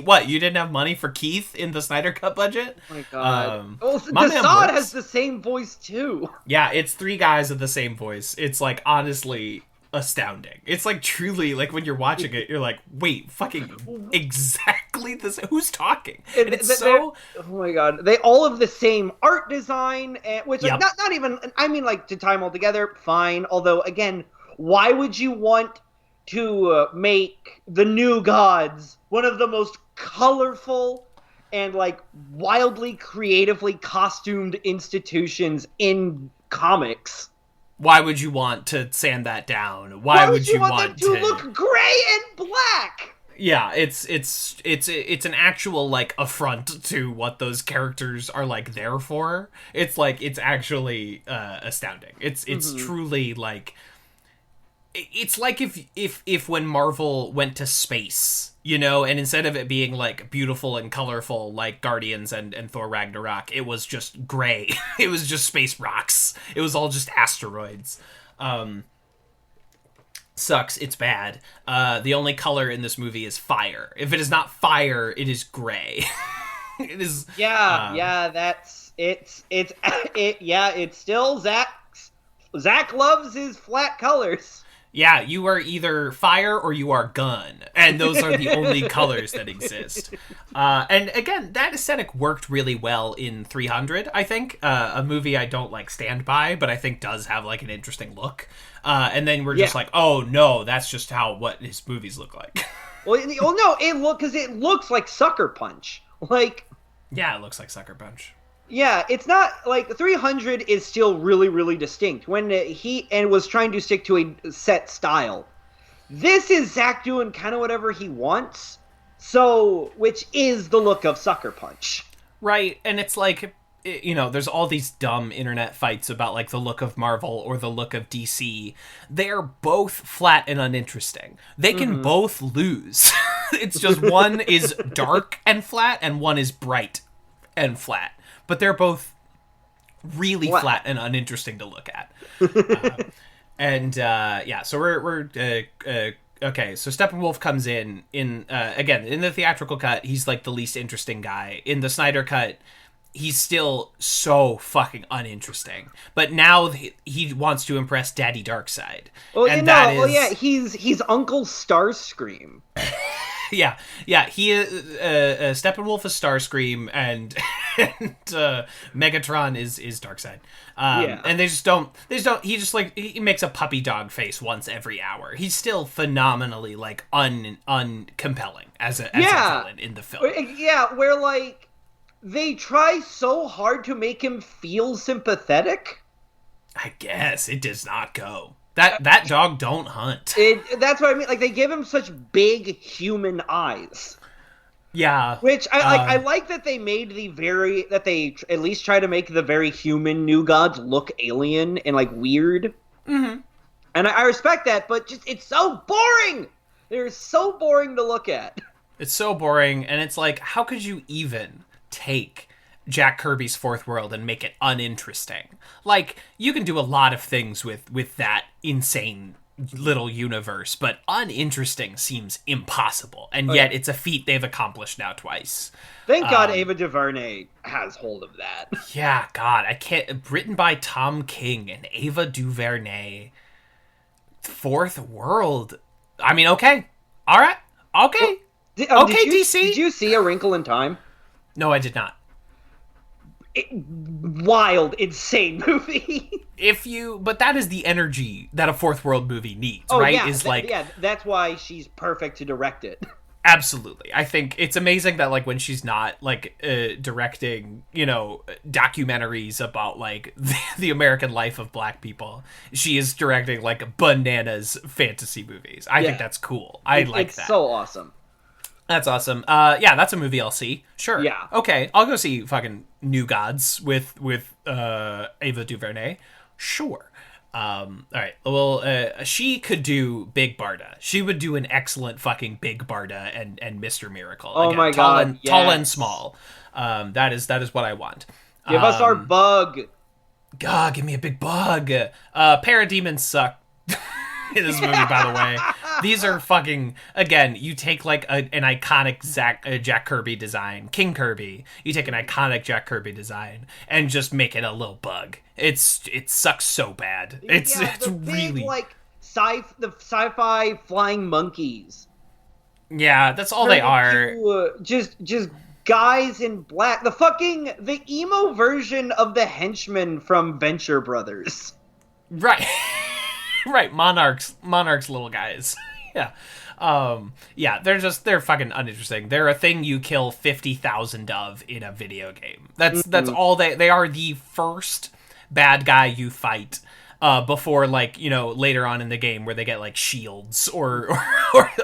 What, you didn't have money for Keith in the Snyder Cut budget? Oh my god. Desaad has the same voice too. Yeah, it's 3 guys with the same voice. It's honestly... astounding. It's truly when you're watching it, you're like, wait, fucking exactly exactly the same. Who's talking? And And it's so... oh my god, they all have the same art design, which Yep. not even, I mean, like, to tie them all together, fine. Although, again, why would you want to make the New Gods one of the most colorful and, like, wildly creatively costumed institutions in comics? Why would you want to sand that down? Why would you want them to look gray and black? Yeah, it's an actual, like, affront to what those characters are, like, there for. It's like, it's actually astounding. It's truly, like, it's like if when Marvel went to space, you know, and instead of it being, like, beautiful and colorful like Guardians and Thor Ragnarok, it was just gray. It was just space rocks. It was all just asteroids. Sucks. It's bad. The only color in this movie is fire. If it is not fire, it is gray. It is. Yeah, that's it's still Zack's. Zack loves his flat colors. Yeah, you are either fire or you are gun, and those are the only colors that exist. And again, that aesthetic worked really well in 300, I think. A movie I don't, like, stand by, but I think does have, like, an interesting look. And then we're just like, oh no, that's just what his movies look like. Well, no, it looks like Sucker Punch. Like, yeah, it looks like Sucker Punch. Yeah, it's not, like, 300 is still really, really distinct when he was trying to stick to a set style. This is Zack doing kind of whatever he wants, which is the look of Sucker Punch. Right, and it's like, you know, there's all these dumb internet fights about, like, the look of Marvel or the look of DC. They're both flat and uninteresting. They can both lose. It's just one is dark and flat and one is bright and flat. But they're both really flat and uninteresting to look at. So we're okay, so Steppenwolf comes in again, in the theatrical cut, he's, like, the least interesting guy. In the Snyder cut, he's still so fucking uninteresting. But now he wants to impress Daddy Darkseid. He's Uncle Starscream. Yeah, he Steppenwolf is Starscream and Megatron is Darkseid. And they just don't he just, like, he makes a puppy dog face once every hour. He's still phenomenally, like, uncompelling as a villain in the film. Yeah, where, like, they try so hard to make him feel sympathetic. I guess it does not go. That dog don't hunt. That's what I mean. Like, they give him such big human eyes. Yeah. Which I like that they made that they at least try to make the very human New Gods look alien and, like, weird. Mm-hmm. And I respect that, but just, it's so boring. They're so boring to look at. It's so boring, and it's like, how could you even take Jack Kirby's Fourth World and make it uninteresting? Like, you can do a lot of things with that insane little universe, but uninteresting seems impossible, and yet it's a feat they've accomplished now twice. Thank God Ava DuVernay has hold of that. Yeah, God, I can't. Written by Tom King and Ava DuVernay. Fourth World. I mean, okay, all right, okay, DC. Did you see A Wrinkle in Time? No, I did not. Wild, insane movie. But that is the energy that a Fourth World movie needs, right? Yeah, that's why she's perfect to direct it. Absolutely. I think it's amazing that, like, when she's not, like, directing, you know, documentaries about, like, the American life of black people, she is directing, like, bananas fantasy movies. I think that's cool. I like that. It's so awesome. That's awesome. That's a movie I'll see. Sure. Yeah. Okay, I'll go see fucking New Gods with Ava DuVernay. Sure. All right. Well, she could do Big Barda. She would do an excellent fucking Big Barda and Mr. Miracle. Oh, again, my God, tall and small. That is what I want. Give us our bug. God, give me a big bug. Parademons suck. In this movie, by the way, these are fucking, again, you take, like, an iconic Jack Kirby design, King Kirby, you take an iconic Jack Kirby design and just make it a little bug. It sucks so bad. It's big, really, like, the sci-fi flying monkeys. Yeah, that's all they are. Just guys in black. The emo version of the henchmen from Venture Brothers. Right. Right, Monarch's little guys. Yeah. Yeah, they're fucking uninteresting. They're a thing you kill 50,000 of in a video game. That's all they are. The first bad guy you fight before, like, you know, later on in the game where they get like shields or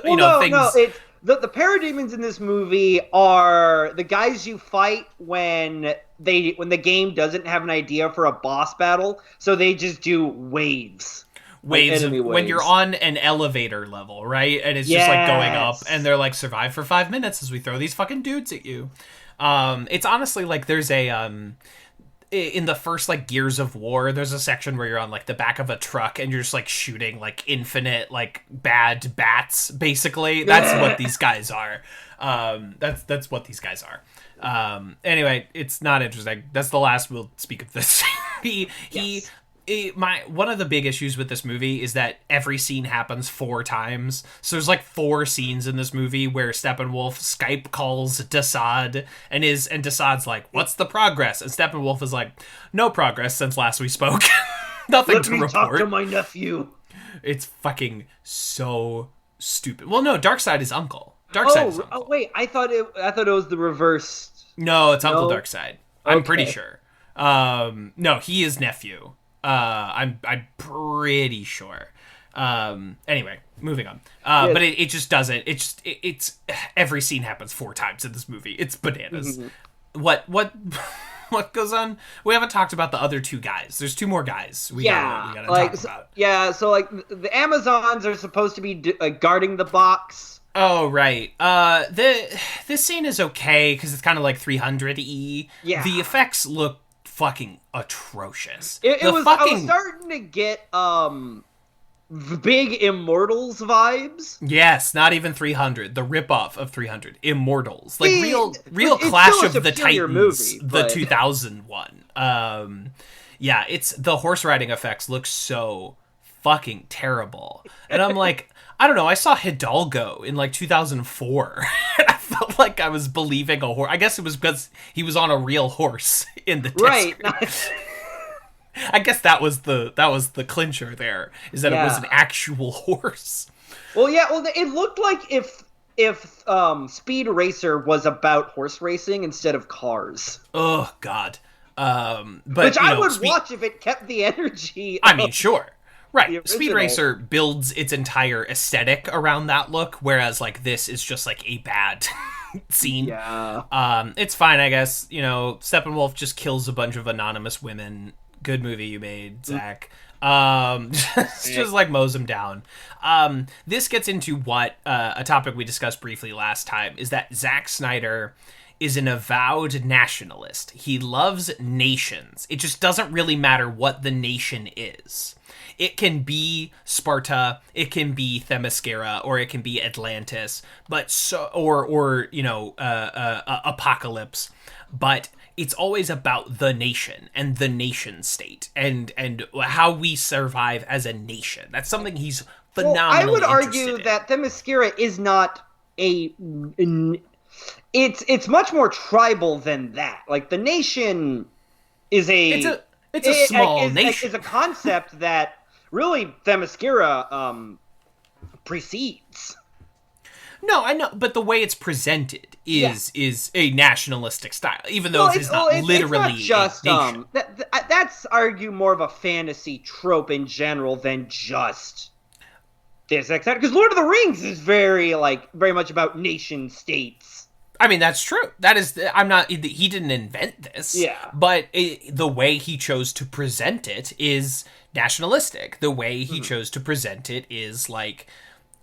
you know, things. No, it's the parademons in this movie are the guys you fight when the game doesn't have an idea for a boss battle, so they just do waves. Waves when you're on an elevator level, right? And it's just like going up, and they're like, survive for 5 minutes as we throw these fucking dudes at you. It's honestly like there's a in the first like Gears of War, there's a section where you're on like the back of a truck and you're just like shooting like infinite like bad bats. Basically, that's what these guys are. That's what these guys are. Anyway, it's not interesting. That's the last we'll speak of this. One of the big issues with this movie is that every scene happens 4 times. So there's like 4 scenes in this movie where Steppenwolf Skype calls Desaad and Desaad's like, "What's the progress?" And Steppenwolf is like, "No progress since last we spoke." Nothing to report. Let me talk to my nephew. It's fucking so stupid. Well, no, Darkseid is uncle. Darkseid is uncle. Oh wait, I thought it was the reverse. No, it's Uncle Darkseid. I'm pretty sure. No, he is nephew. I'm pretty sure. Anyway, moving on. But it just doesn't. It's every scene happens 4 times in this movie. It's bananas. Mm-hmm. What goes on? We haven't talked about the other 2 guys. There's 2 more guys. We gotta talk about. Yeah. So like the Amazons are supposed to be guarding the box. Oh right. This scene is okay because it's kind of like 300-y. Yeah. The effects look fucking atrocious. I was starting to get big Immortals vibes. Yes, not even 300. The ripoff of 300. Immortals. Like real Clash of the Titans movie, the 2001. Yeah, it's the horse riding effects look so fucking terrible. And I'm like, I don't know, I saw Hidalgo in like 2004. I felt like I was believing a horse. I guess it was because he was on a real horse in the disc. Right. I guess that was the clincher there, is that it was an actual horse. Well, yeah, it looked like if Speed Racer was about horse racing instead of cars. Oh God. But which I would watch if it kept the energy. I mean, sure. Right. Speed Racer builds its entire aesthetic around that look, whereas like this is just like a bad scene. Yeah. It's fine, I guess. You know, Steppenwolf just kills a bunch of anonymous women. Good movie you made, Zack. Just like mows them down. This gets into what a topic we discussed briefly last time, is that Zack Snyder is an avowed nationalist. He loves nations. It just doesn't really matter what the nation is. It can be Sparta, it can be Themyscira, or it can be Atlantis, or you know, Apocalypse. But it's always about the nation and the nation state and how we survive as a nation. That's something he's phenomenally I would argue that Themyscira is not it's much more tribal than that. Like the nation is it's a small nation. It's a concept that really Themyscira precedes. No, I know, but the way it's presented is a nationalistic style, even though it's not literally it's not just, a nation. That's argue more of a fantasy trope in general than just this. Because Lord of the Rings is very much about nation states. I mean, that's true. That is, he didn't invent this. Yeah. But the way he chose to present it is nationalistic. The way he chose to present it is like,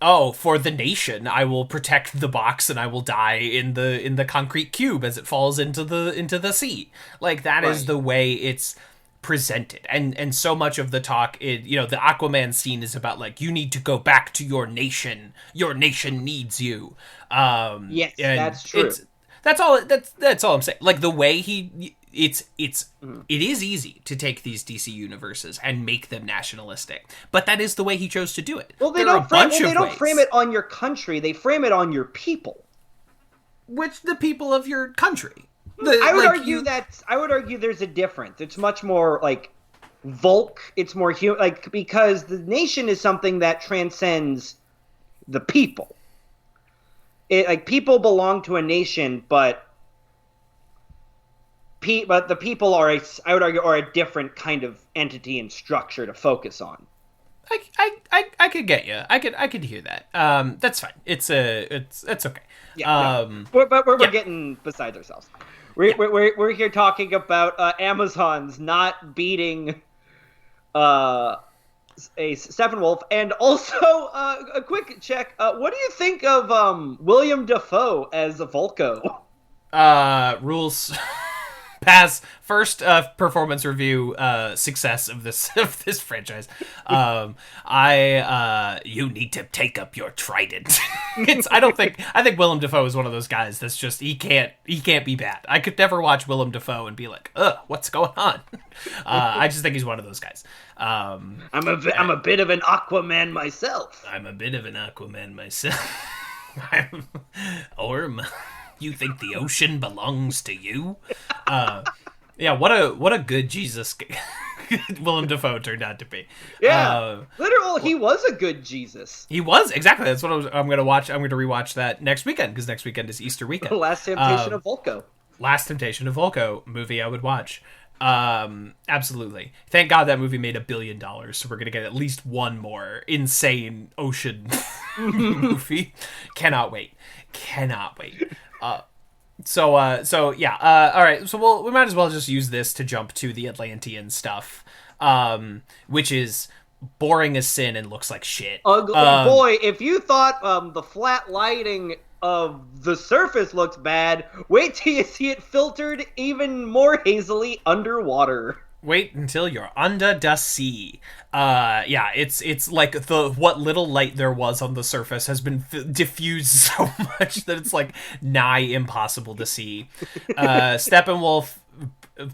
oh, for the nation, I will protect the box and I will die in the concrete cube as it falls into the sea. Like that is the way it's presented. And so much of the talk, the Aquaman scene is about like, you need to go back to your nation. Your nation needs you. Yes, that's true. That's all. That's all I'm saying. Like the way it is easy to take these DC universes and make them nationalistic, but that is the way he chose to do it. Well, they don't frame it on your country; they frame it on your people. Which the people of your country. I would argue there's a difference. It's much more like Volk. It's more like because the nation is something that transcends the people. Like people belong to a nation, but the people are I would argue are a different kind of entity and structure to focus on. I could get you. I could hear that. That's fine. It's okay. Yeah, but we're getting besides ourselves. We're here talking about Amazon's not beating a Steppenwolf, and also a quick check. What do you think of William Dafoe as Volko? Rules. Pass. First performance review success of this franchise. You need to take up your trident. I think Willem Dafoe is one of those guys that's just he can't be bad. I could never watch Willem Dafoe and be like, what's going on? I just think he's one of those guys. I'm a bit of an Aquaman myself. You think the ocean belongs to you? Yeah, what a good Jesus Willem Dafoe turned out to be. Yeah, literally, he was a good Jesus. He was, exactly. That's what I'm going to watch. I'm going to rewatch that next weekend, because next weekend is Easter weekend. The Last Temptation of Volko. Last Temptation of Volko movie I would watch. Absolutely. Thank God that movie made $1 billion, so we're going to get at least one more insane ocean movie. Cannot wait. So yeah. All right. So we might as well just use this to jump to the Atlantean stuff, which is boring as sin and looks like shit. Boy, if you thought the flat lighting of the surface looks bad, wait till you see it filtered even more hazily underwater. Wait until you're under the sea. Yeah, it's like what little light there was on the surface has been diffused so much that it's like nigh impossible to see. Steppenwolf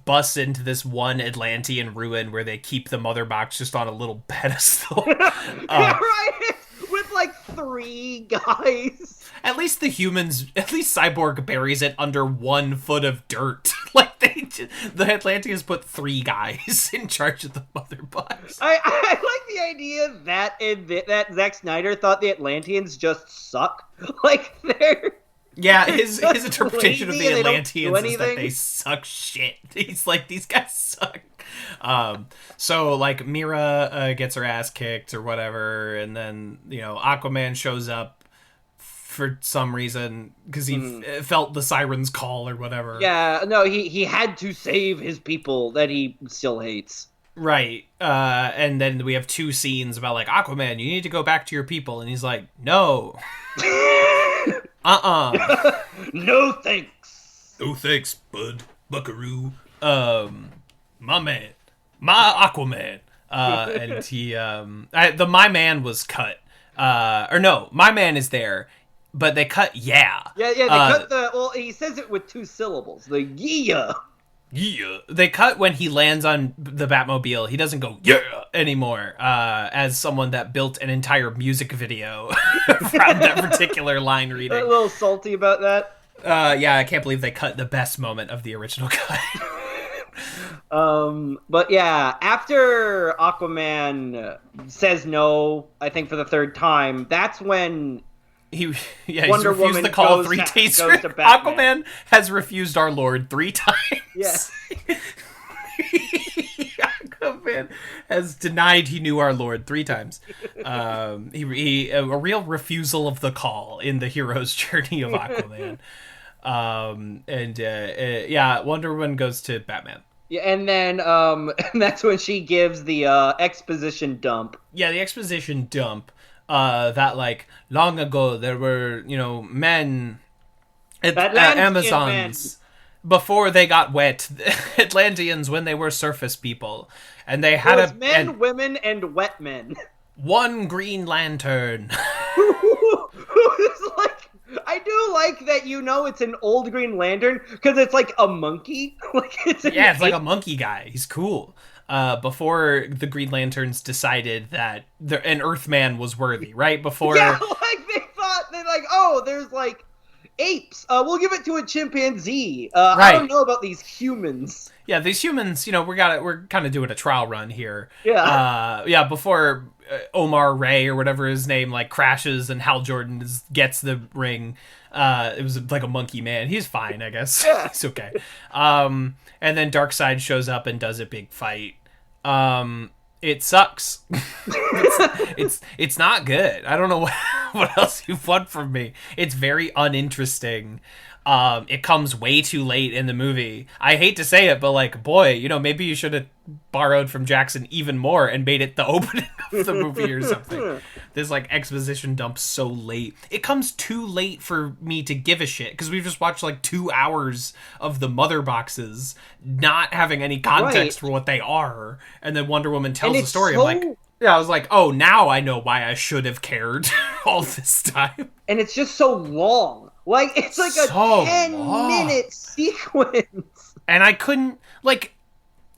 busts into this one Atlantean ruin where they keep the mother box just on a little pedestal. Yeah, right. With like 3 guys. At least Cyborg buries it under 1 foot of dirt. Like the Atlanteans put 3 guys in charge of the mother box. I like the idea that Zack Snyder thought the Atlanteans just suck. Like they're his interpretation of the Atlanteans is that they suck shit. He's like, these guys suck. So like Mira gets her ass kicked or whatever, and then Aquaman shows up for some reason because he felt the siren's call or whatever. Yeah, no, he had to save his people that he still hates. Right. And then we have 2 scenes about like, Aquaman, you need to go back to your people, and he's like, no. No thanks. No thanks, bud. Buckaroo. My man. My Aquaman. And he my man was cut. Or no, my man is there. But they cut Yeah, they cut he says it with 2 syllables. The yeah. Yeah. They cut when he lands on the Batmobile. He doesn't go yeah anymore. As someone that built an entire music video from that particular line reading. A little salty about that. Yeah, I can't believe they cut the best moment of the original cut. But yeah, after Aquaman says no, I think for the 3rd time, that's when he's refused the call 3 days. Aquaman has refused our Lord 3 times. Yes. Aquaman has denied he knew our Lord 3 times. He a real refusal of the call in the hero's journey of Aquaman. Wonder Woman goes to Batman. Yeah, and then and that's when she gives the exposition dump. Yeah, the exposition dump. That like long ago there were men Amazons before they got wet, Atlanteans when they were surface people, and they had women and wet men. One Green Lantern. Who's like I do like that it's an old Green Lantern because it's like a monkey. It's like a monkey guy. He's cool. Before the Green Lanterns decided that an Earthman was worthy, right? Before they thought there's apes. We'll give it to a chimpanzee. Right. I don't know about these humans. Yeah, these humans. We're kind of doing a trial run here. Yeah. Before Omar Ray or whatever his name crashes and Hal Jordan gets the ring. It was like a monkey man. He's fine, I guess. Yeah. He's okay. And then Darkseid shows up and does a big fight. It sucks. it's not good. I don't know what else you want from me. It's very uninteresting. It comes way too late in the movie. I hate to say it, but boy, maybe you should have borrowed from Jackson even more and made it the opening of the movie or something. This exposition dump so late. It comes too late for me to give a shit because we've just watched 2 hours of the mother boxes, not having any context for what they are, and then Wonder Woman tells the story. I was like, oh, now I know why I should have cared all this time. And it's just so long. It's a 10-minute sequence. And I couldn't,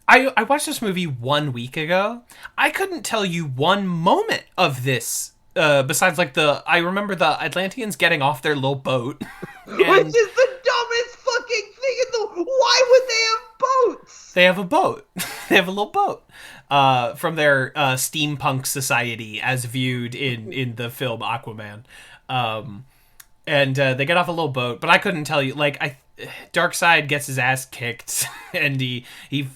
I watched this movie 1 week ago. I couldn't tell you one moment of this, besides, I remember the Atlanteans getting off their little boat. Which is the dumbest fucking thing why would they have boats? They have a boat. They have a little boat. From their steampunk society as viewed in the film Aquaman. And they get off a little boat, but I couldn't tell you. Darkseid gets his ass kicked, and he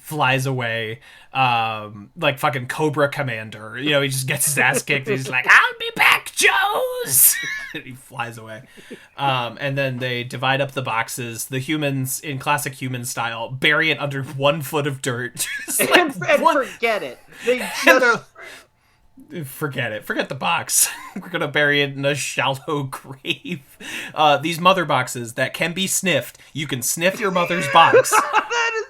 flies away, fucking Cobra Commander. He just gets his ass kicked. And he's like, "I'll be back, Joes." And he flies away. And then they divide up the boxes. The humans, in classic human style, bury it under 1 foot of dirt. And forget it. They just. Forget it. Forget the box. We're going to bury it in a shallow grave. These mother boxes that can be sniffed. You can sniff your mother's box. That is...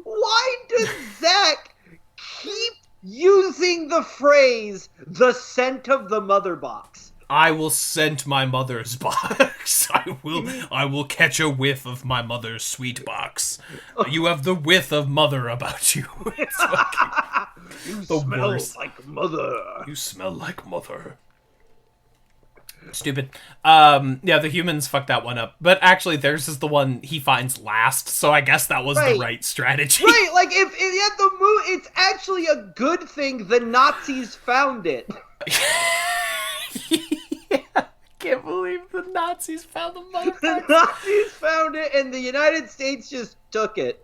Why does Zack keep using the phrase, the scent of the mother box? I will scent my mother's box. I will catch a whiff of my mother's sweet box. You have the whiff of mother about you. It's you smell like mother. You smell like mother. Stupid. The humans fucked that one up. But actually, theirs is the one he finds last, so I guess that was the right strategy. Right, it's actually a good thing the Nazis found it. I can't believe the Nazis found the motherfucker. The Nazis found it, and the United States just took it.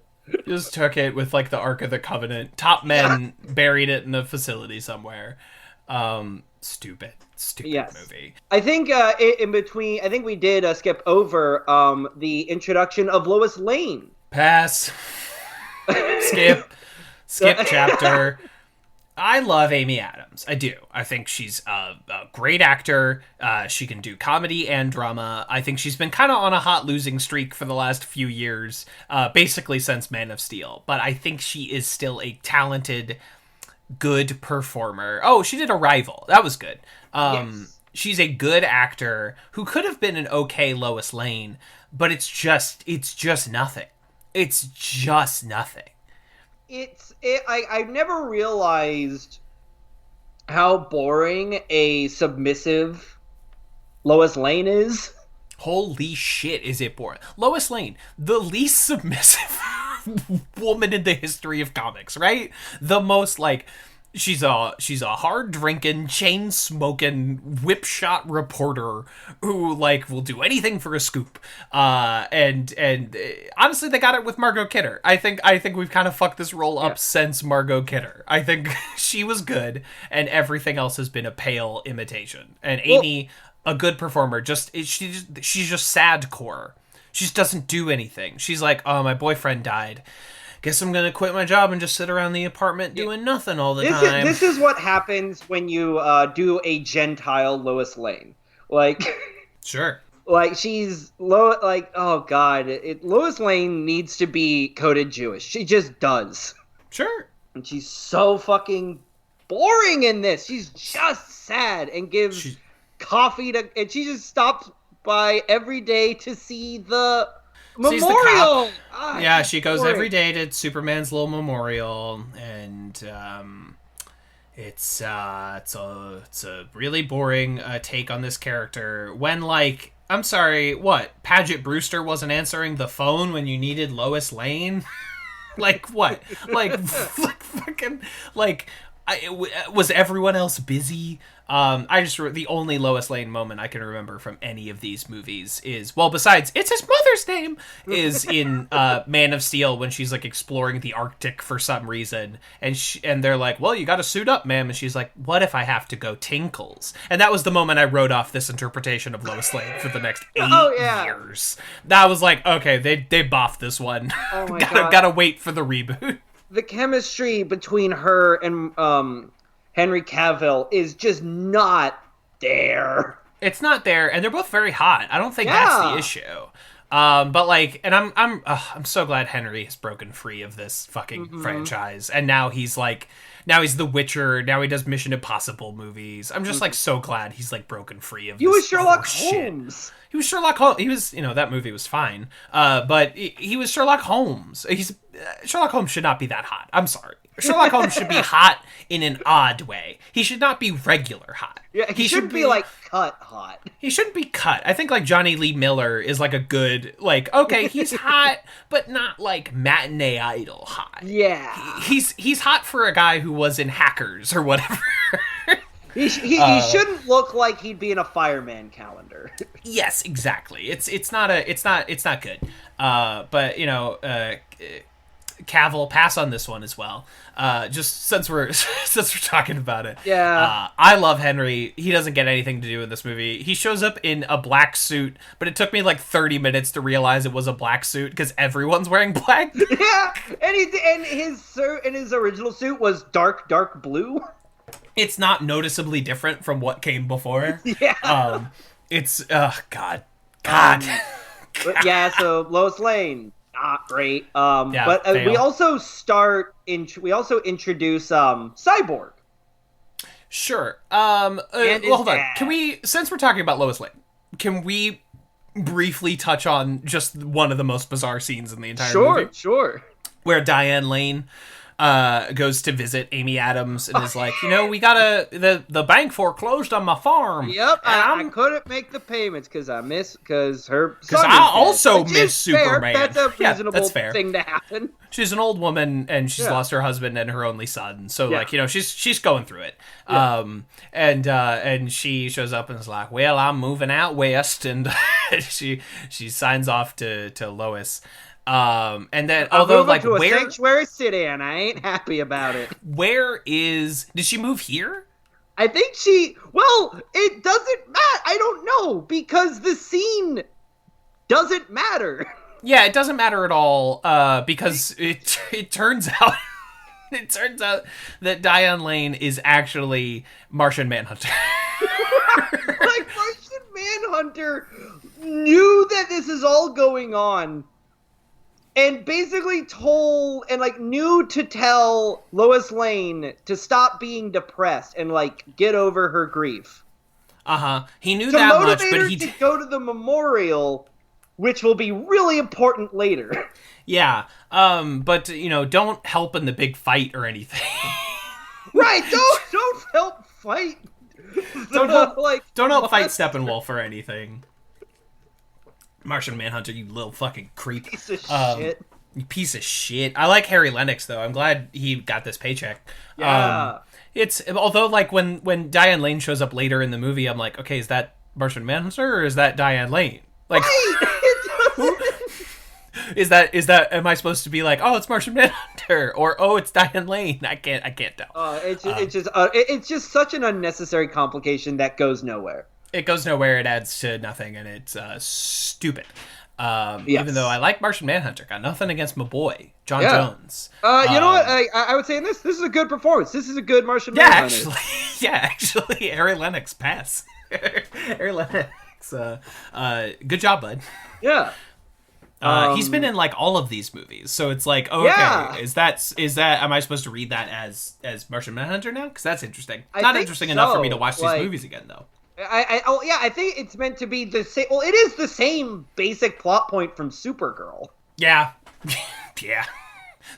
Just took it with the Ark of the Covenant. Top men buried it in a facility somewhere. Stupid movie. I think in between, I think we did skip over the introduction of Lois Lane. Pass. Skip chapter. I love Amy Adams. I do. I think she's a great actor. She can do comedy and drama. I think she's been kind of on a hot losing streak for the last few years, basically since Man of Steel. But I think she is still a talented, good performer. Oh, she did Arrival. That was good. Yes. She's a good actor who could have been an okay Lois Lane, but it's just nothing. It's just nothing. I never realized how boring a submissive Lois Lane is. Holy shit, is it boring. Lois Lane, the least submissive woman in the history of comics, right? The most, she's a hard drinking, chain smoking, whip shot reporter who will do anything for a scoop. And honestly, they got it with Margot Kidder. I think we've kind of fucked this role up since Margot Kidder. I think she was good, and everything else has been a pale imitation. And Amy, a good performer, she's just sad core. She just doesn't do anything. She's like, oh, my boyfriend died. Guess I'm gonna quit my job and just sit around the apartment doing nothing all the time. This is what happens when you do a Gentile Lois Lane. Sure. She's oh god, Lois Lane needs to be coded Jewish. She just does. Sure. And she's so fucking boring in this. She's just sad and gives coffee to, and she just stops by every day to see the Sees the memorial. cop. Ah, Yeah, she goes boring. every day to Superman's little memorial, and it's a really boring take on this character. When, like, I'm sorry, what? Paget Brewster wasn't answering the phone when you needed Lois Lane? Like, what? Like fucking, like, was everyone else busy? The only Lois Lane moment I can remember from any of these movies is, well, besides it's his mother's name, is in Man of Steel, when she's like exploring the Arctic for some reason, and they're like, well, you got to suit up, ma'am, and she's like, what if I have to go tinkles? And that was the moment I wrote off this interpretation of Lois Lane for the next 8 years. That was like, okay, they boffed this one. Oh my gotta wait for the reboot. The chemistry between her and Henry Cavill is just not there. It's not there, and they're both very hot. I don't think that's the issue. But like, and I'm so glad Henry has broken free of this fucking franchise, and now he's the Witcher. Now he does Mission Impossible movies. I'm just like so glad he's like broken free of. He this was Sherlock shit. Holmes. He was Sherlock Holmes. He was, that movie was fine. But he was Sherlock Holmes. Sherlock Holmes should not be that hot. I'm sorry. Sherlock Holmes should be hot in an odd way. He should not be regular hot. Yeah, he shouldn't be like cut hot. He shouldn't be cut. I think like Johnny Lee Miller is like a good, like, okay, he's hot, but not like matinee idol hot. Yeah. He's hot for a guy who was in Hackers or whatever. He shouldn't look like he'd be in a fireman calendar. Yes, exactly. It's not good. But Cavill, pass on this one as well. Just since we're talking about it. Yeah. I love Henry. He doesn't get anything to do in this movie. He shows up in a black suit, but it took me like 30 minutes to realize it was a black suit because everyone's wearing black. Yeah, and his original suit was dark blue. It's not noticeably different from what came before. Yeah. It's God. But yeah, so Lois Lane, not great. But we also introduce Cyborg. Sure. Well, hold on. Can we, since we're talking about Lois Lane, can we briefly touch on just one of the most bizarre scenes in the entire movie? Sure. Where Diane Lane goes to visit Amy Adams and is like, we gotta, the bank foreclosed on my farm. Yep, I couldn't make the payments because I miss Superman. That's a reasonable thing to happen. She's an old woman and she's lost her husband and her only son, so she's going through it. And she shows up and is like, well, I'm moving out west, and she signs off to Lois. And then, although, like, to a sanctuary city, and I ain't happy about it. Did she move here? I think it doesn't matter. I don't know, because the scene doesn't matter. Yeah, it doesn't matter at all, because it turns out, that Diane Lane is actually Martian Manhunter. Like, Martian Manhunter knew that this is all going on, and basically knew to tell Lois Lane to stop being depressed and, like, get over her grief. He knew that much, but he to go to the memorial, which will be really important later. Yeah, but, don't help in the big fight or anything. Right, don't help fight. Don't help fight Steppenwolf or anything. Martian Manhunter, you little fucking creep. Piece of shit. You piece of shit. I like Harry Lennox, though. I'm glad he got this paycheck. Yeah. Although, like, when Diane Lane shows up later in the movie, I'm like, okay, is that Martian Manhunter or is that Diane Lane? Like, is that, am I supposed to be like, oh, it's Martian Manhunter, or, oh, it's Diane Lane? I can't tell. It's just such an unnecessary complication that goes nowhere. It goes nowhere, it adds to nothing, and it's stupid. Even though I like Martian Manhunter. Got nothing against my boy, John Jones. You know what? I would say in this is a good performance. This is a good Martian Manhunter. Actually, Harry Lennox, pass. Harry Lennox, good job, bud. Yeah. He's been in, like, all of these movies, so it's like, oh, okay, is that, am I supposed to read that as Martian Manhunter now? Because that's interesting. Not interesting enough for me to watch these movies again, though. I think it's meant to be the same. Well, it is the same basic plot point from Supergirl. Yeah. Yeah.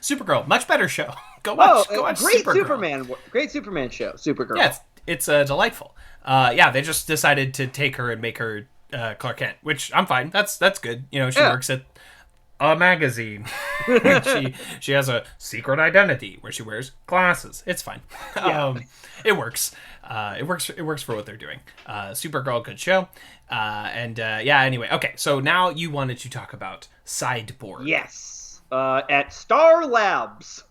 Supergirl, much better show. Go watch great Supergirl. Great Superman show, Supergirl. Yeah, it's delightful. Yeah, they just decided to take her and make her Clark Kent, which I'm fine. That's good. You know, she works at a magazine. she has a secret identity where she wears glasses. It's fine. Yeah. It works. It works for what they're doing. Supergirl, good show. Anyway, okay. So now you wanted to talk about Cyborg. Yes. At Star Labs.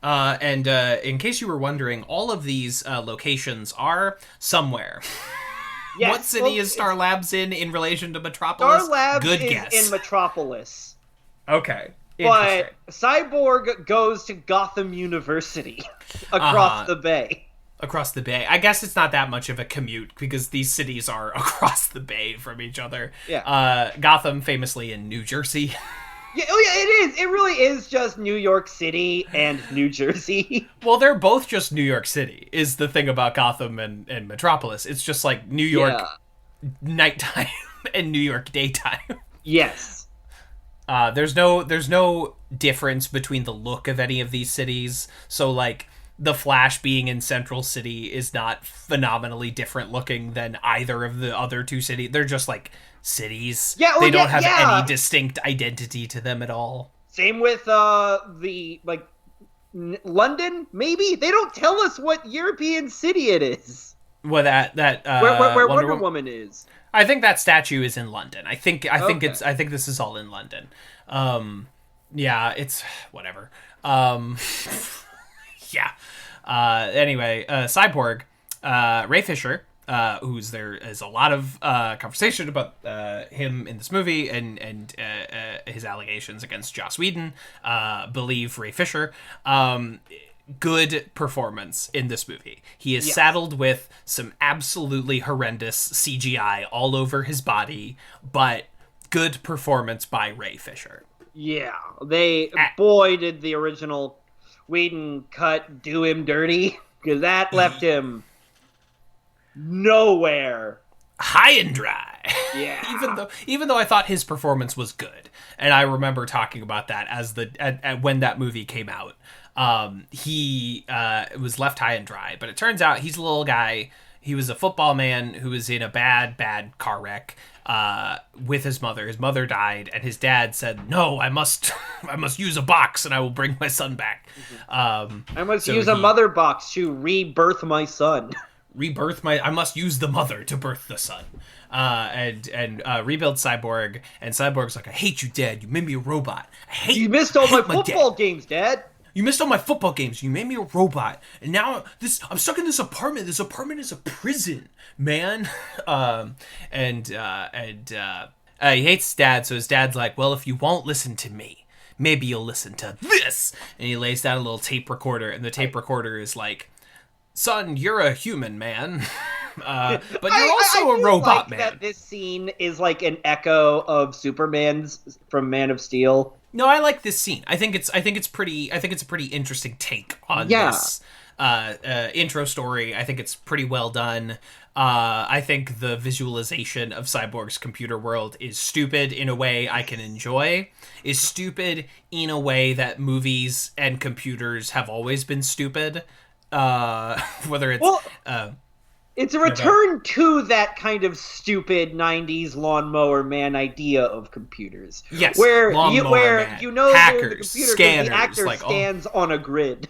In case you were wondering, all of these locations are somewhere. Yes, what city is Star Labs in relation to Metropolis? Star Labs Good is guess. in Metropolis. Okay. But Cyborg goes to Gotham University across the bay. Across the bay. I guess it's not that much of a commute because these cities are across the bay from each other. Yeah. Gotham famously in New Jersey. Yeah, it is. It really is just New York City and New Jersey. Well, they're both just New York City, is the thing about Gotham and Metropolis. It's just like New York nighttime and New York daytime. Yes. There's no difference between the look of any of these cities. So, like, the Flash being in Central City is not phenomenally different looking than either of the other two cities. They're just, like, cities. They don't have any distinct identity to them at all. Same with London, maybe? They don't tell us what European city it is. Well, where Wonder Woman is. I think that statue is in London. I think this is all in London. Yeah, it's whatever. Yeah. Anyway, Cyborg, Ray Fisher, who's there is a lot of conversation about him in this movie and his allegations against Joss Whedon. Believe Ray Fisher. Good performance in this movie. He is saddled with some absolutely horrendous CGI all over his body, but good performance by Ray Fisher. Yeah, boy did the original Whedon cut do him dirty, because that left him nowhere. High and dry. Yeah. even though I thought his performance was good, and I remember talking about that as when that movie came out. He was left high and dry, but it turns out he's a little guy. He was a football man who was in a bad car wreck with his mother. His mother died, and his dad said, "No, I must use a box, and I will bring my son back." I must use a mother box to rebirth my son. I must use the mother to birth the son. And rebuild Cyborg, and Cyborg's like, "I hate you, Dad. You made me a robot. You missed all my football games, Dad. You missed all my football games. You made me a robot, and now I'm stuck in this apartment. This apartment is a prison, man." He hates his dad, so his dad's like, "Well, if you won't listen to me, maybe you'll listen to this." And he lays down a little tape recorder, and the tape recorder is like, "Son, you're a human, man." But you're also a robot, man. That this scene is like an echo of Superman's from Man of Steel. No, I like this scene. I think it's a pretty interesting take on this intro story. I think it's pretty well done. I think the visualization of Cyborg's computer world is stupid in a way I can enjoy. Is stupid in a way that movies and computers have always been stupid. Whether it's it's a return to that kind of stupid 90s lawnmower man idea of computers. Yes, where man. you know hackers, the computer, scanners, the actor stands on a grid.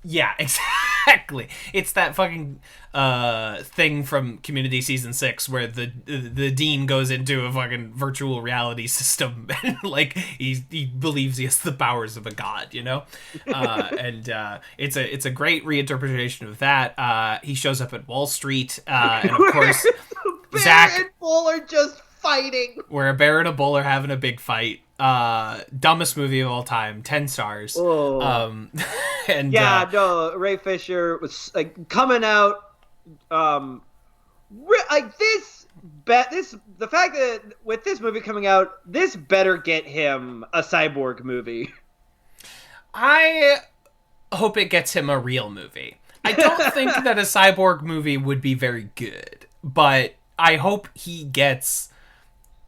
Yeah, exactly. It's that fucking thing from Community Season 6 where the dean goes into a fucking virtual reality system and like he believes he has the powers of a god, you know? It's a great reinterpretation of that. He shows up at Wall Street, and of course Zack and Bull are just fighting. Where a bear and a bull are having a big fight. Dumbest movie of all time, 10 stars. Oh. Ray Fisher was like coming out, the fact that with this movie coming out, this better get him a Cyborg movie. I hope it gets him a real movie. I don't think that a Cyborg movie would be very good. but I hope he gets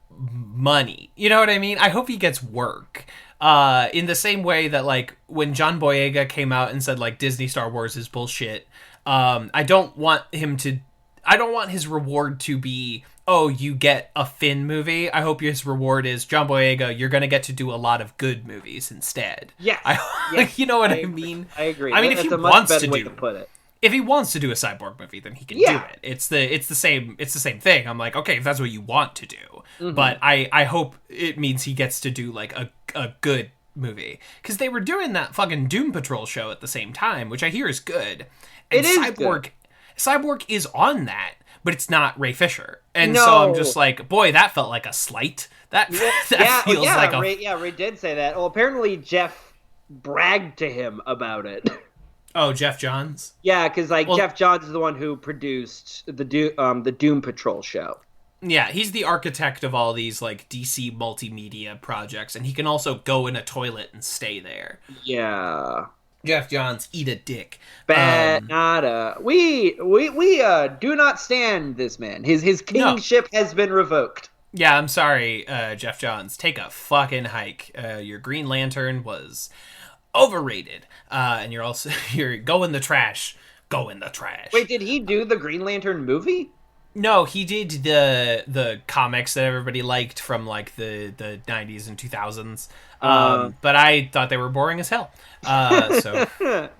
money. You know what I mean? I hope he gets work. In the same way that, like, when John Boyega came out and said, like, Disney Star Wars is bullshit, I don't want his reward to be, oh, you get a Finn movie. I hope his reward is, John Boyega, you're going to get to do a lot of good movies instead. Yes. Like, you know what I mean? I agree. I mean, That's if he a much wants better to way do, to put it. if he wants to do a Cyborg movie, then he can do it. It's the same thing. I'm like, okay, if that's what you want to do. Mm-hmm. But I hope it means he gets to do, like, a good movie. Because they were doing that fucking Doom Patrol show at the same time, which I hear is good. And it is Cyborg, good. Cyborg is on that, but it's not Ray Fisher. And so I'm just like, boy, that felt like a slight. That feels like a... Ray did say that. Well, apparently Jeff bragged to him about it. Oh, Jeff Johns? Yeah, because Jeff Johns is the one who produced the Doom Patrol show. Yeah, he's the architect of all these, like, DC multimedia projects, and he can also go in a toilet and stay there. Yeah. Jeff Johns, eat a dick. Nada. We do not stand this man. His kingship has been revoked. Yeah, I'm sorry, Jeff Johns. Take a fucking hike. Your Green Lantern was overrated. And you're go in the trash. Go in the trash. Wait, did he do the Green Lantern movie? No, he did the comics that everybody liked from, like, the 90s and 2000s. But I thought they were boring as hell. So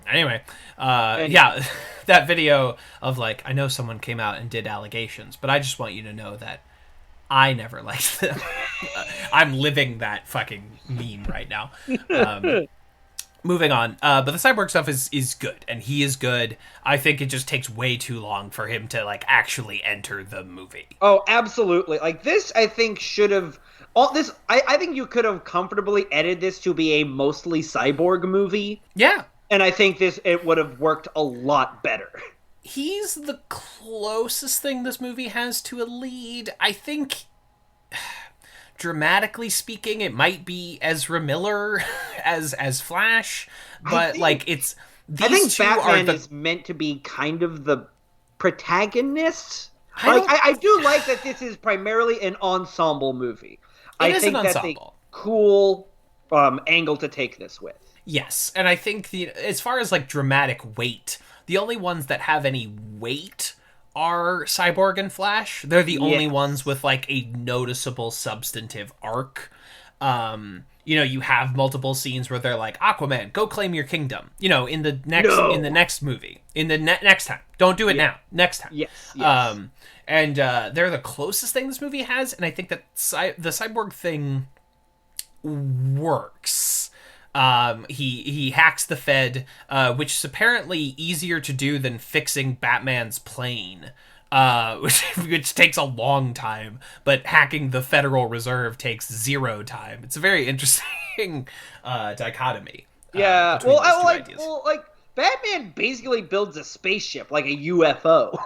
anyway, yeah, that video of, like, I know someone came out and did allegations, but I just want you to know that I never liked them. I'm living that fucking meme right now. Moving on, but the Cyborg stuff is good, and he is good. I think it just takes way too long for him to, like, actually enter the movie. Oh, absolutely. Like, this, I think, should have... I think you could have comfortably edited this to be a mostly Cyborg movie. Yeah. And I think it would have worked a lot better. He's the closest thing this movie has to a lead. I think... dramatically speaking, it might be Ezra Miller as Flash, but it's these I think two Batman are is meant to be kind of the protagonist. I do like that this is primarily an ensemble movie. I think that's a cool angle to take this with. Yes, and I think as far as, like, dramatic weight, the only ones that have any weight are Cyborg and Flash. They're the only ones with, like, a noticeable substantive arc. You have multiple scenes where they're like, Aquaman, go claim your kingdom. In the next movie. In the next time. Don't do it now. Next time. Yes. And they're the closest thing this movie has, and I think that the Cyborg thing works. He hacks the Fed, which is apparently easier to do than fixing Batman's plane, which takes a long time, but hacking the Federal Reserve takes 0 time. It's a very interesting dichotomy. Yeah, Batman basically builds a spaceship, like a UFO.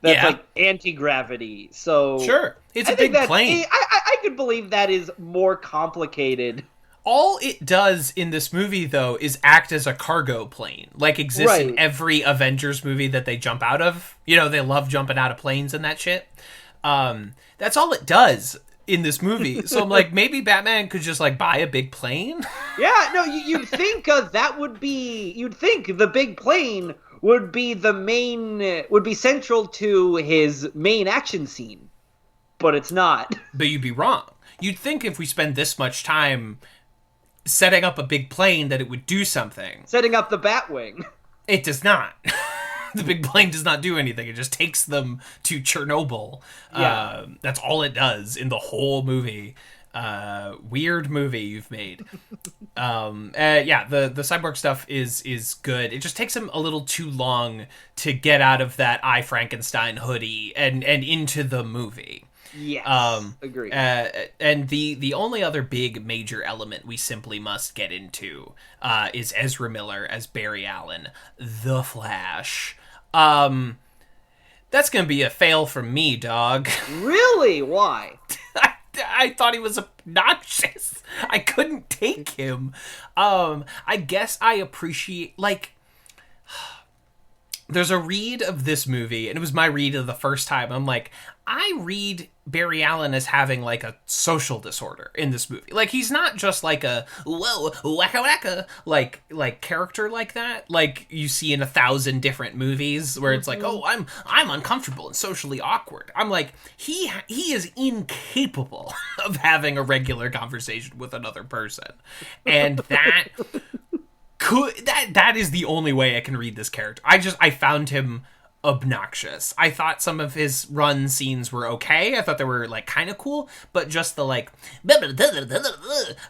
That's like anti-gravity, so... Sure, it's a big plane. I could believe that is more complicated. All it does in this movie, though, is act as a cargo plane. Like, exists in every Avengers movie that they jump out of. They love jumping out of planes and that shit. That's all it does in this movie. So I'm like, maybe Batman could just, like, buy a big plane? Yeah, no, you'd think you'd think the big plane would be central to his main action scene. But it's not. But you'd be wrong. You'd think if we spend this much time setting up a big plane that it would do something. Setting up the Batwing. It does not. The big plane does not do anything. It just takes them to Chernobyl. Yeah. That's all it does in the whole movie. Weird movie you've made. The Cyborg stuff is good. It just takes him a little too long to get out of that I, Frankenstein hoodie and into the movie. Yes, agree. And the only other big major element we simply must get into is Ezra Miller as Barry Allen, the Flash. That's gonna be a fail from me, dog. Really? Why? I thought he was obnoxious. I couldn't take him. I guess I appreciate, like... there's a read of this movie, and it was my read of the first time. I'm like, I read Barry Allen as having like a social disorder in this movie. Like, he's not just like a whoa wacka wacka like character like that, like you see in 1,000 different movies where it's like, oh, I'm uncomfortable and socially awkward. I'm like, he is incapable of having a regular conversation with another person, and that is the only way I can read this character. I found him obnoxious. I thought some of his run scenes were okay. I thought they were like kind of cool, but just the like maybe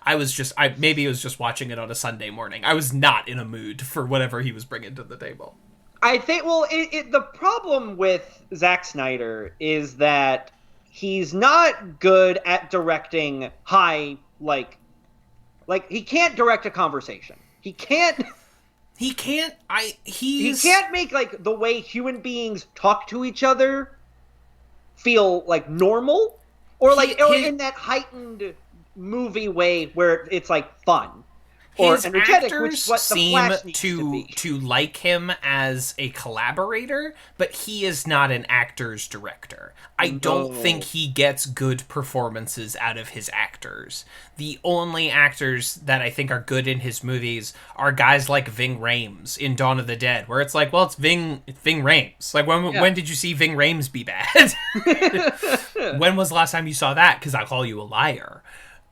I was just watching it on a Sunday morning. I was not in a mood for whatever he was bringing to the table. I think, well, the problem with Zack Snyder is that he's not good at directing he can't direct a conversation. He can't make like the way human beings talk to each other feel like normal, or in that heightened movie way where it's like fun or energetic, which is what the Flash needs to be. To like him as a collaborator, but he is not an actor's director. I don't think he gets good performances out of his actors. The only actors that I think are good in his movies are guys like Ving Rhames in Dawn of the Dead, where it's like, well, it's Ving Rhames. Like, when did you see Ving Rhames be bad? When was the last time you saw that? Because I'll call you a liar.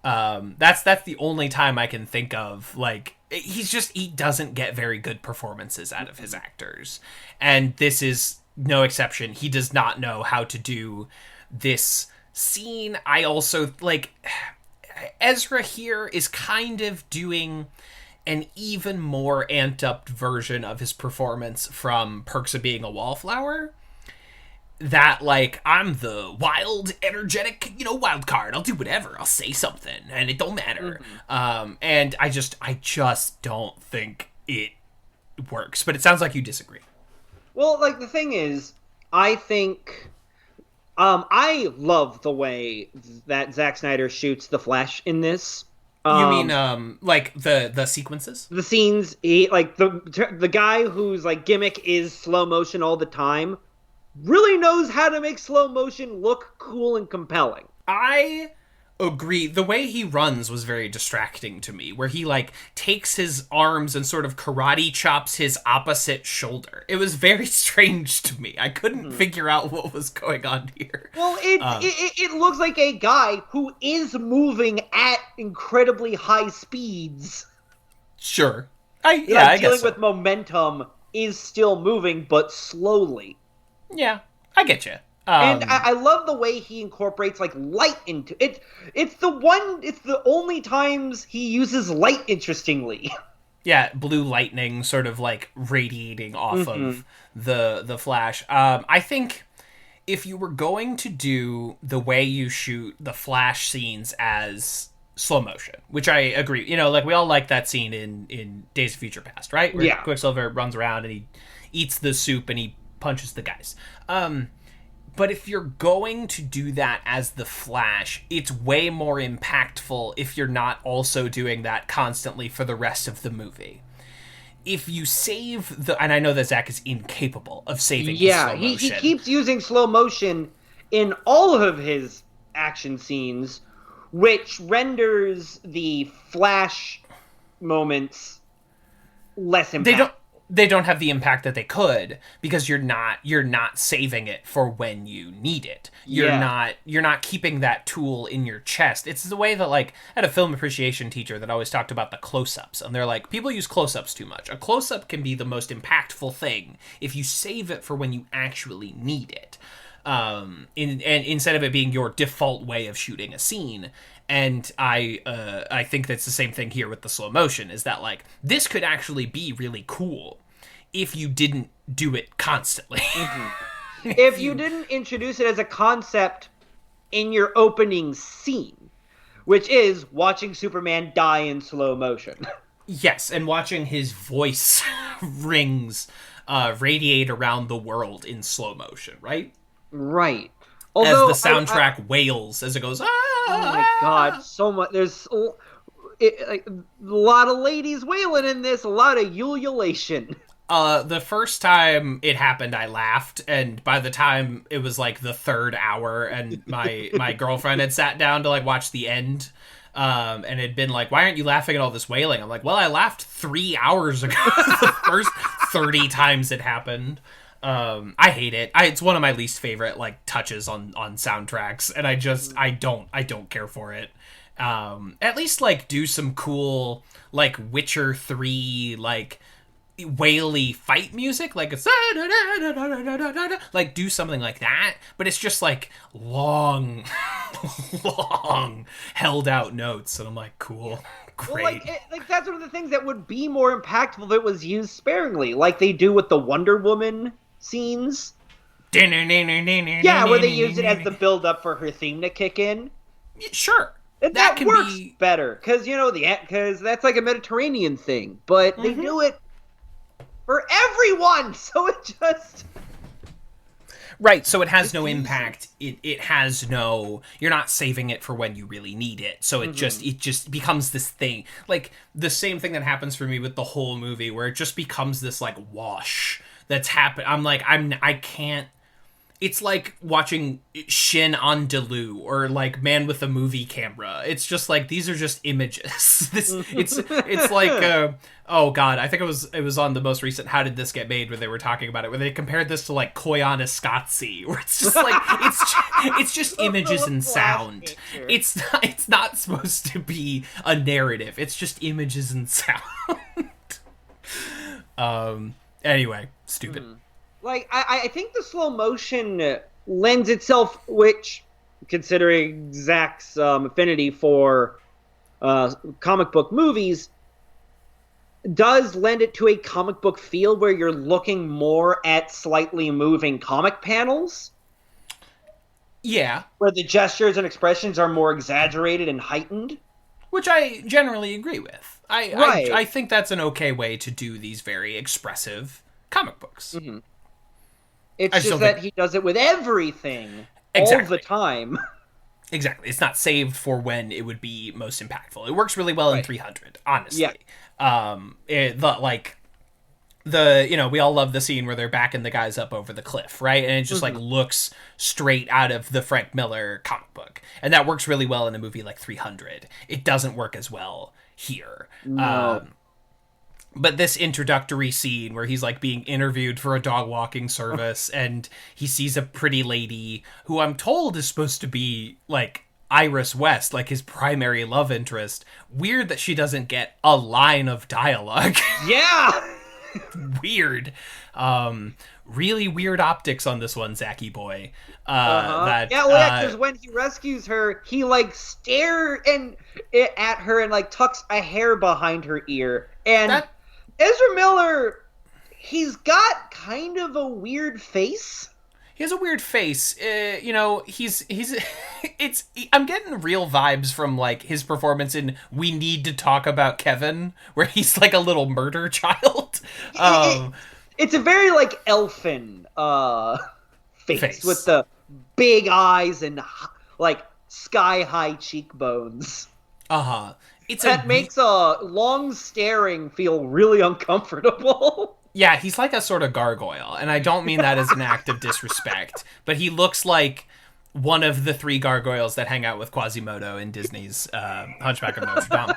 That's the only time I can think of. Like, he doesn't get very good performances out of his actors, and this is no exception. He does not know how to do this scene. I also like Ezra here is kind of doing an even more amped up version of his performance from Perks of Being a Wallflower. That, like, I'm the wild, energetic, wild card. I'll do whatever. I'll say something, and it don't matter. And I just don't think it works. But it sounds like you disagree. Well, like, the thing is, I think... I love the way that Zack Snyder shoots the Flash in this. You mean, like, the sequences? The scenes, the guy whose, like, gimmick is slow motion all the time really knows how to make slow motion look cool and compelling. I agree. The way he runs was very distracting to me, where he, like, takes his arms and sort of karate chops his opposite shoulder. It was very strange to me. I couldn't figure out what was going on here. Well, it looks like a guy who is moving at incredibly high speeds. Sure. I guess dealing so. with momentum is still moving, but slowly. Yeah, I get you. And I love the way he incorporates, like, light into it. It's the only times he uses light, interestingly. Yeah, blue lightning sort of, like, radiating off of the Flash. I think if you were going to do the way you shoot the Flash scenes as slow motion, which I agree, like, we all like that scene in Days of Future Past, right? Where Quicksilver runs around and he eats the soup and he punches the guys. But if you're going to do that as the Flash, it's way more impactful if you're not also doing that constantly for the rest of the movie. If you save and I know that Zack is incapable of saving his slow motion. He keeps using slow motion in all of his action scenes, which renders the Flash moments less impactful. They don't have the impact that they could, because you're not saving it for when you need it. You're not keeping that tool in your chest. It's the way that, like, I had a film appreciation teacher that always talked about the close-ups, and they're like, people use close-ups too much. A close-up can be the most impactful thing if you save it for when you actually need it. And instead of it being your default way of shooting a scene. And I think that's the same thing here with the slow motion, is that, like, this could actually be really cool if you didn't do it constantly. If you didn't introduce it as a concept in your opening scene, which is watching Superman die in slow motion. Yes, and watching his voice rings radiate around the world in slow motion, right? Right. Although, as the soundtrack wails as it goes, ah! Oh my god, so much. There's a lot of ladies wailing in this, a lot of ululation. The first time it happened, I laughed, and by the time it was like the third hour, and my girlfriend had sat down to like watch the end, and had been like, "Why aren't you laughing at all this wailing?" I'm like, "Well, I laughed 3 hours ago." The first 30 times it happened. I hate it. It's one of my least favorite like touches on soundtracks, and I don't care for it. At least like do some cool like Witcher 3 like whaley fight music, like it's like do something like that, but it's just like long long held out notes, and I'm like, cool, great. Well, like that's one of the things that would be more impactful if it was used sparingly, like they do with the Wonder Woman scenes. Yeah, where they use it as the build up for her theme to kick in. Sure. And that works better because because that's like a Mediterranean thing, but they do it for everyone, so it just right. So it has no impact. It has no. You're not saving it for when you really need it. So it just becomes this thing, like the same thing that happens for me with the whole movie, where it just becomes this like wash that's happened. I'm like I can't. It's like watching Shin on Delu or like Man with a Movie Camera. It's just like these are just images. It's like oh god, I think it was on the most recent How Did This Get Made where they were talking about it, where they compared this to like Koyana Scotzi, where it's just like it's just images and sound. It's not supposed to be a narrative. It's just images and sound. Anyway, stupid. Like, I think the slow motion lends itself, which, considering Zack's affinity for comic book movies, does lend it to a comic book feel where you're looking more at slightly moving comic panels. Yeah. Where the gestures and expressions are more exaggerated and heightened. Which I generally agree with. I think that's an okay way to do these very expressive comic books. Mm-hmm. It's just that he does it with everything all the time. Exactly. It's not saved for when it would be most impactful. It works really well in 300, honestly. Yeah. We all love the scene where they're backing the guys up over the cliff, right? And it just like looks straight out of the Frank Miller comic book. And that works really well in a movie like 300. It doesn't work as well here. No. But this introductory scene where he's like being interviewed for a dog walking service and he sees a pretty lady who I'm told is supposed to be like Iris West, like his primary love interest. Weird that she doesn't get a line of dialogue. Yeah. Weird. Really weird optics on this one, Zacky boy. Because when he rescues her, he like stares at her and like tucks a hair behind her ear. And Ezra Miller, he's got kind of a weird face. He has a weird face. He's I'm getting real vibes from like his performance in We Need to Talk About Kevin, where he's like a little murder child. It's a very like elfin face with the big eyes and like sky high cheekbones. Makes a long staring feel really uncomfortable. Yeah, he's like a sort of gargoyle, and I don't mean that as an act of disrespect, but he looks like one of the 3 gargoyles that hang out with Quasimodo in Disney's Hunchback of Notre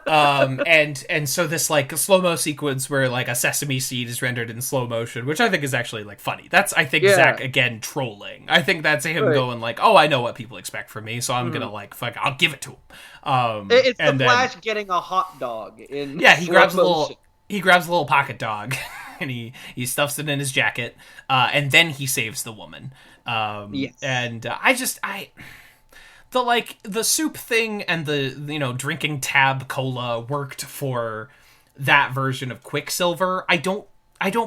Dame. And so this like slow-mo sequence where like a sesame seed is rendered in slow motion, which I think is actually like funny. That's, I think, Zack again trolling. I think that's him going like, oh, I know what people expect from me, so I'm gonna like I'll give it to him. It's the Flash getting a hot dog in he grabs a little pocket dog and he stuffs it in his jacket, and then he saves the woman. And the soup thing and the drinking tab cola worked for that version of Quicksilver. I don't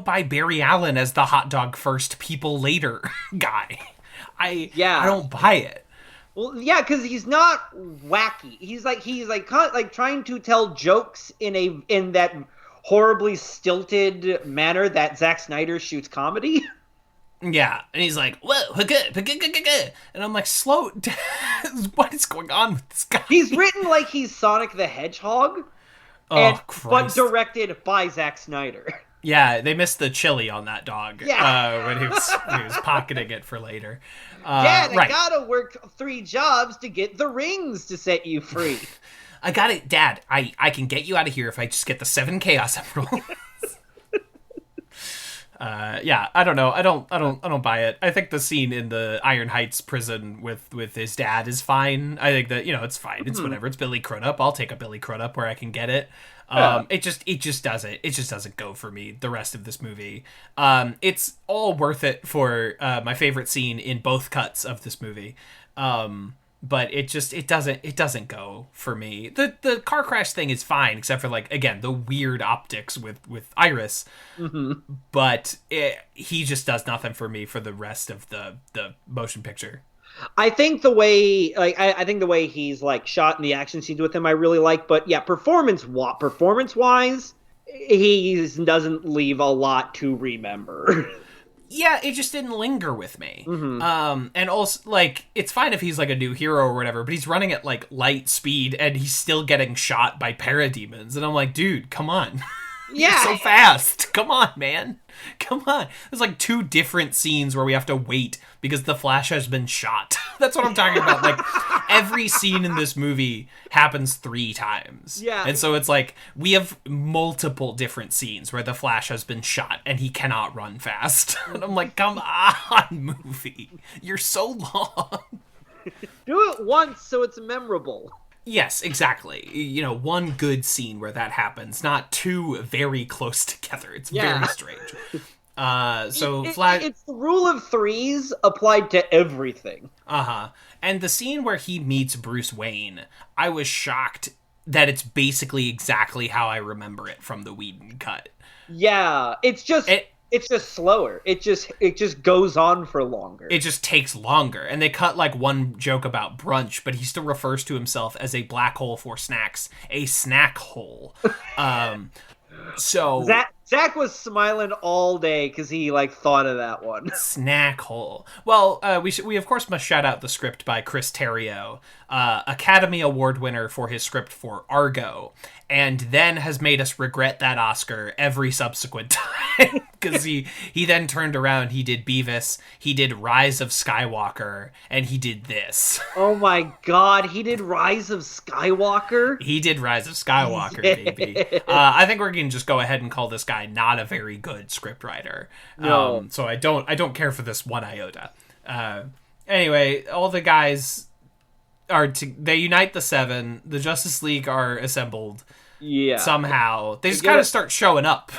buy Barry Allen as the hot dog first, people later guy. I don't buy it. Well, yeah, because he's not wacky. He's trying to tell jokes in that horribly stilted manner that Zack Snyder shoots comedy. Yeah, and he's like, whoa, and I'm like, slow down. What is going on with this guy? He's written like he's Sonic the Hedgehog, but directed by Zack Snyder. Yeah, they missed the chili on that dog when he was pocketing it for later. Dad, I gotta work 3 jobs to get the rings to set you free. I got it, Dad. I can get you out of here if I just get the 7 Chaos Emeralds. I don't know. I don't buy it. I think the scene in the Iron Heights prison with his dad is fine. I think that, it's fine. It's whatever. It's Billy Crudup. I'll take a Billy Crudup where I can get it. It just doesn't go for me, the rest of this movie. It's all worth it for my favorite scene in both cuts of this movie. But it doesn't go for me. The car crash thing is fine, except for, like, again, the weird optics with Iris. Mm-hmm. But he just does nothing for me for the rest of the motion picture. I think the way, I think the way he's, like, shot in the action scenes with him, I really like. But yeah, performance wise, he doesn't leave a lot to remember. Yeah, it just didn't linger with me. Mm-hmm. And also, like, it's fine if he's, like, a new hero or whatever, but he's running at, like, light speed, and he's still getting shot by parademons. And I'm like, dude, come on. Yeah. You're so fast. Come on, man. Come on. There's, like, 2 different scenes where we have to wait because the Flash has been shot. That's what I'm talking about. Like, every scene in this movie happens 3 times. Yeah. And so it's like, we have multiple different scenes where the Flash has been shot and he cannot run fast. And I'm like, come on, movie. You're so long. Do it once so it's memorable. Yes, exactly. One good scene where that happens, not 2 very close together. It's very strange. It's the rule of 3s applied to everything. And the scene where he meets Bruce Wayne, I was shocked that it's basically exactly how I remember it from the Whedon cut. Yeah, it's just slower. It just goes on for longer. It just takes longer. And they cut, like, one joke about brunch, but he still refers to himself as a black hole for snacks. A snack hole. So Zack was smiling all day because he, like, thought of that one. Snack hole. Well, we of course must shout out the script by Chris Terrio, Academy Award winner for his script for Argo, and then has made us regret that Oscar every subsequent time. Because he then turned around, he did Beavis, he did Rise of Skywalker, and he did this. Oh my god, he did Rise of Skywalker? He did Rise of Skywalker, baby. I think we're going to just go ahead and call this guy not a very good scriptwriter. No. So I don't care for this one iota. Anyway, all the guys they unite the 7. The Justice League are assembled. Yeah. Somehow. They just kind of start showing up.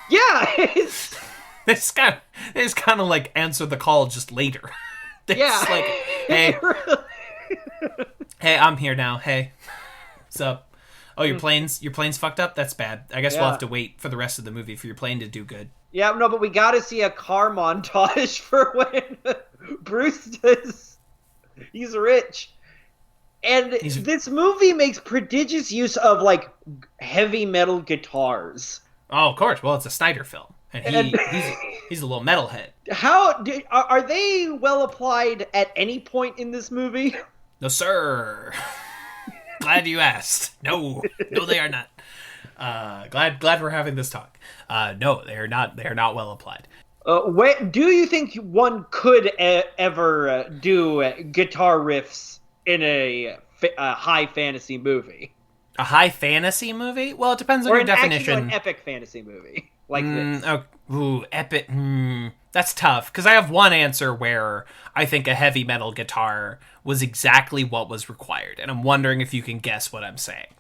Yeah. They just kind of like answer the call just later. Just like, hey, hey, I'm here now. Hey, what's up? Oh, your plane's fucked up? That's bad. I guess we'll have to wait for the rest of the movie for your plane to do good. Yeah, no, but we gotta see a car montage for when Bruce does. He's rich. And this movie makes prodigious use of, like, heavy metal guitars. Oh, of course. Well, it's a Snyder film. And he's a little metalhead. Are they well applied at any point in this movie? No, sir. Glad you asked. No, they are not. Glad we're having this talk. No, they are not. They are not well applied. Do you think one could ever do guitar riffs in a high fantasy movie? A high fantasy movie? Well, it depends on your definition. Or an epic fantasy movie like this. Epic. That's tough, because I have one answer where I think a heavy metal guitar was exactly what was required, and I'm wondering if you can guess what I'm saying.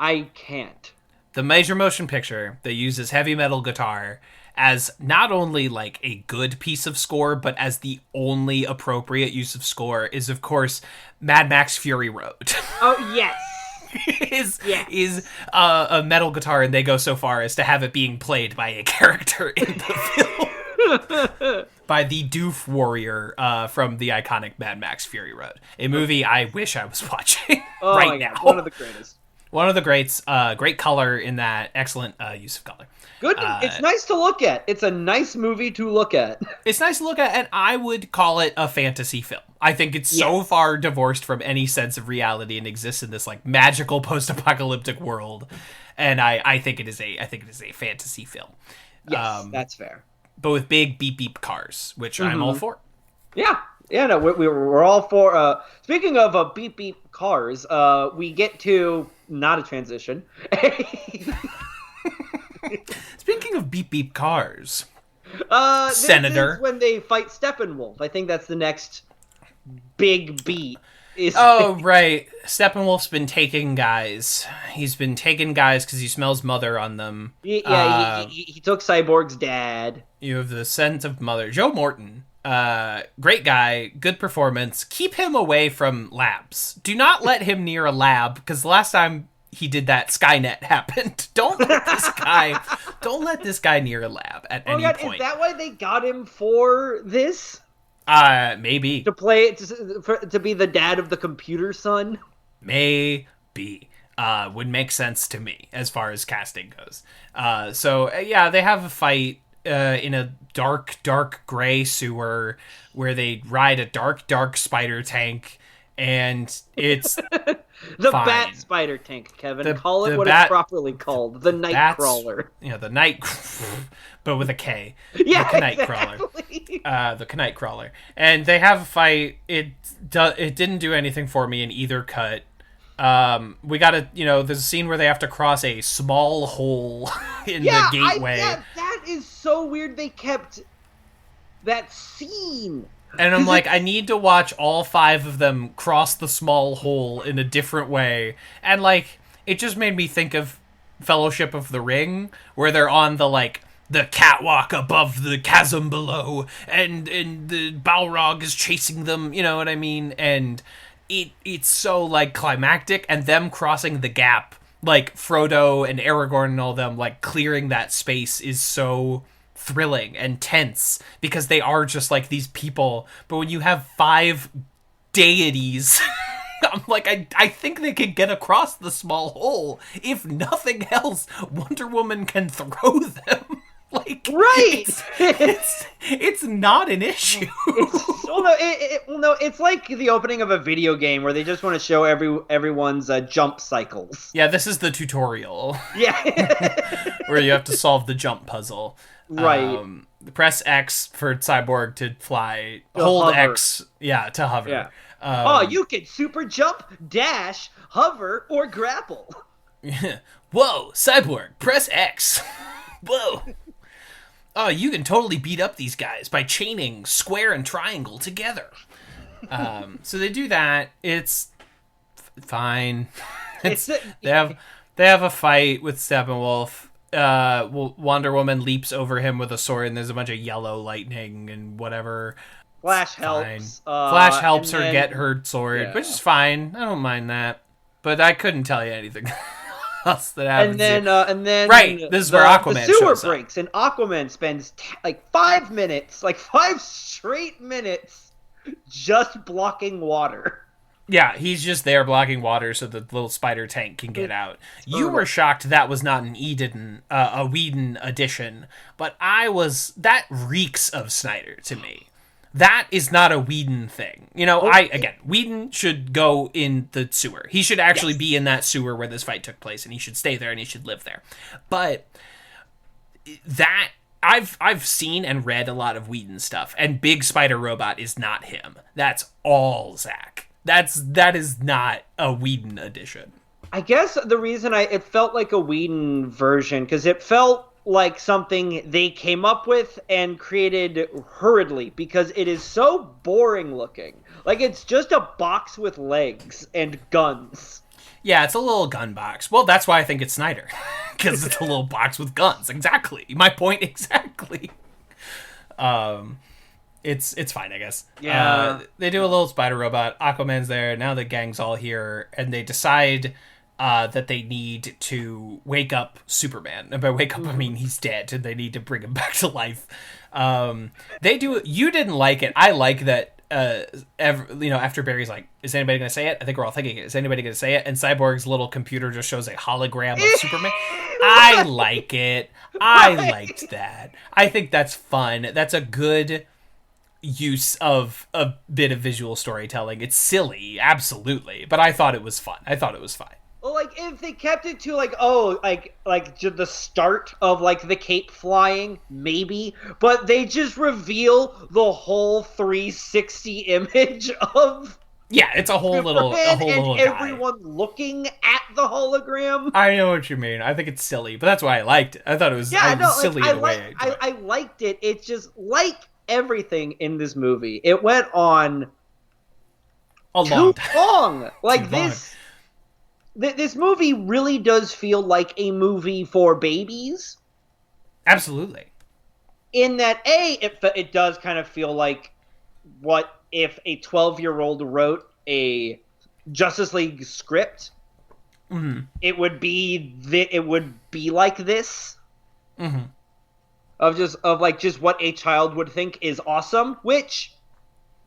I can't. The major motion picture that uses heavy metal guitar as not only, like, a good piece of score, but as the only appropriate use of score is, of course, Mad Max Fury Road. Oh, yes. is a metal guitar, and they go so far as to have it being played by a character in the film. By the Doof Warrior from the iconic Mad Max Fury Road. A movie I wish I was watching right now. One of the greatest. One of the greats. Great color in that. Excellent use of color. Good. It's nice to look at. It's a nice movie to look at. It's nice to look at, and I would call it a fantasy film. I think it's so far divorced from any sense of reality and exists in this like magical post-apocalyptic world. And I think it is a fantasy film. Yes, that's fair. But with big beep beep cars, which I'm all for. Yeah. Yeah, no, we're all for. Speaking of beep beep cars, we get to not a transition. Speaking of beep beep cars, Senator, this is when they fight Steppenwolf. I think that's the next big beat. Right. Steppenwolf's been taking guys. He's been taking guys because he smells mother on them. He took Cyborg's dad. You have the scent of mother. Joe Morton. Great guy, good performance. Keep him away from labs. Do not let him near a lab, because the last time he did that, Skynet happened. Don't let this guy near a lab at any point. Is that why they got him for this? Maybe. To play to be the dad of the computer son? Maybe. Would make sense to me as far as casting goes. They have a fight in a dark gray sewer where they ride a dark spider tank, and it's the fine. Bat spider tank, Kevin. Call it what it's properly called. The Nightcrawler. Yeah, the night, but with a K. Yeah, the Nightcrawler. The Nightcrawler. And they have a fight. It didn't do anything for me in either cut. We gotta, there's a scene where they have to cross a small hole in the gateway. That is so weird they kept that scene. And I'm like, I need to watch all 5 of them cross the small hole in a different way. And like, it just made me think of Fellowship of the Ring, where they're on the catwalk above the chasm below, and the Balrog is chasing them, you know what I mean? And it's so like climactic, and them crossing the gap, like Frodo and Aragorn and all them, like clearing that space is so thrilling and tense, because they are just like these people. But when you have 5 deities, I'm like, I think they can get across the small hole. If nothing else, Wonder Woman can throw them. Like, right, it's not an issue. It's like the opening of a video game where they just want to show everyone's jump cycles. Yeah, this is the tutorial. Yeah, where you have to solve the jump puzzle. Right. Press X for Cyborg to fly. Hold hover. X, to hover. Yeah. You can super jump, dash, hover, or grapple. Whoa, Cyborg, press X. Whoa. Oh, you can totally beat up these guys by chaining square and triangle together. So they do that. It's fine. They have a fight with Steppenwolf. Wonder Woman leaps over him with a sword, and there's a bunch of yellow lightning and whatever. Flash helps. Flash helps her get her sword, which is fine. I don't mind that. But I couldn't tell you anything else that happens. And then right, this is where Aquaman the sewer shows breaks, and Aquaman spends 5 minutes, 5 straight minutes, just blocking water. Yeah, he's just there blocking water so the little spider tank can get out. You were shocked that was not an a Whedon addition, but that reeks of Snyder to me. That is not a Whedon thing. Whedon should go in the sewer. He should actually be in that sewer where this fight took place, and he should stay there, and he should live there. But that I've seen and read a lot of Whedon stuff, and Big Spider Robot is not him. That's all Zack. That is not a Whedon edition. I guess the reason it felt like a Whedon version, because it felt like something they came up with and created hurriedly, because it is so boring looking. Like, it's just a box with legs and guns. Yeah, it's a little gun box. Well, that's why I think it's Snyder, because it's a little box with guns. Exactly. My point exactly. It's fine, I guess. Yeah. They do a little spider robot. Aquaman's there. Now the gang's all here, and they decide that they need to wake up Superman. And by wake up, I mean he's dead, and they need to bring him back to life. They do. You didn't like it. I like that after Barry's like, is anybody going to say it? I think we're all thinking it. Is anybody going to say it? And Cyborg's little computer just shows a hologram of Superman. I like it. I liked that. I think that's fun. That's a good use of a bit of visual storytelling. It's silly, absolutely, but I thought it was fun. Well, like, if they kept it to, like, just the start of, like, the cape flying, maybe, but they just reveal the whole 360 image of... Yeah, it's a whole little guy. Everyone looking at the hologram. I know what you mean. I think it's silly, but that's why I liked it. I thought it was silly in a way. I liked it. It's just, like everything in this movie, it went on too long. Like, this movie really does feel like a movie for babies. Absolutely. In that, it does kind of feel like what if a 12-year-old wrote a Justice League script. Mm-hmm. It would be like this. Mm-hmm. Of just what a child would think is awesome, which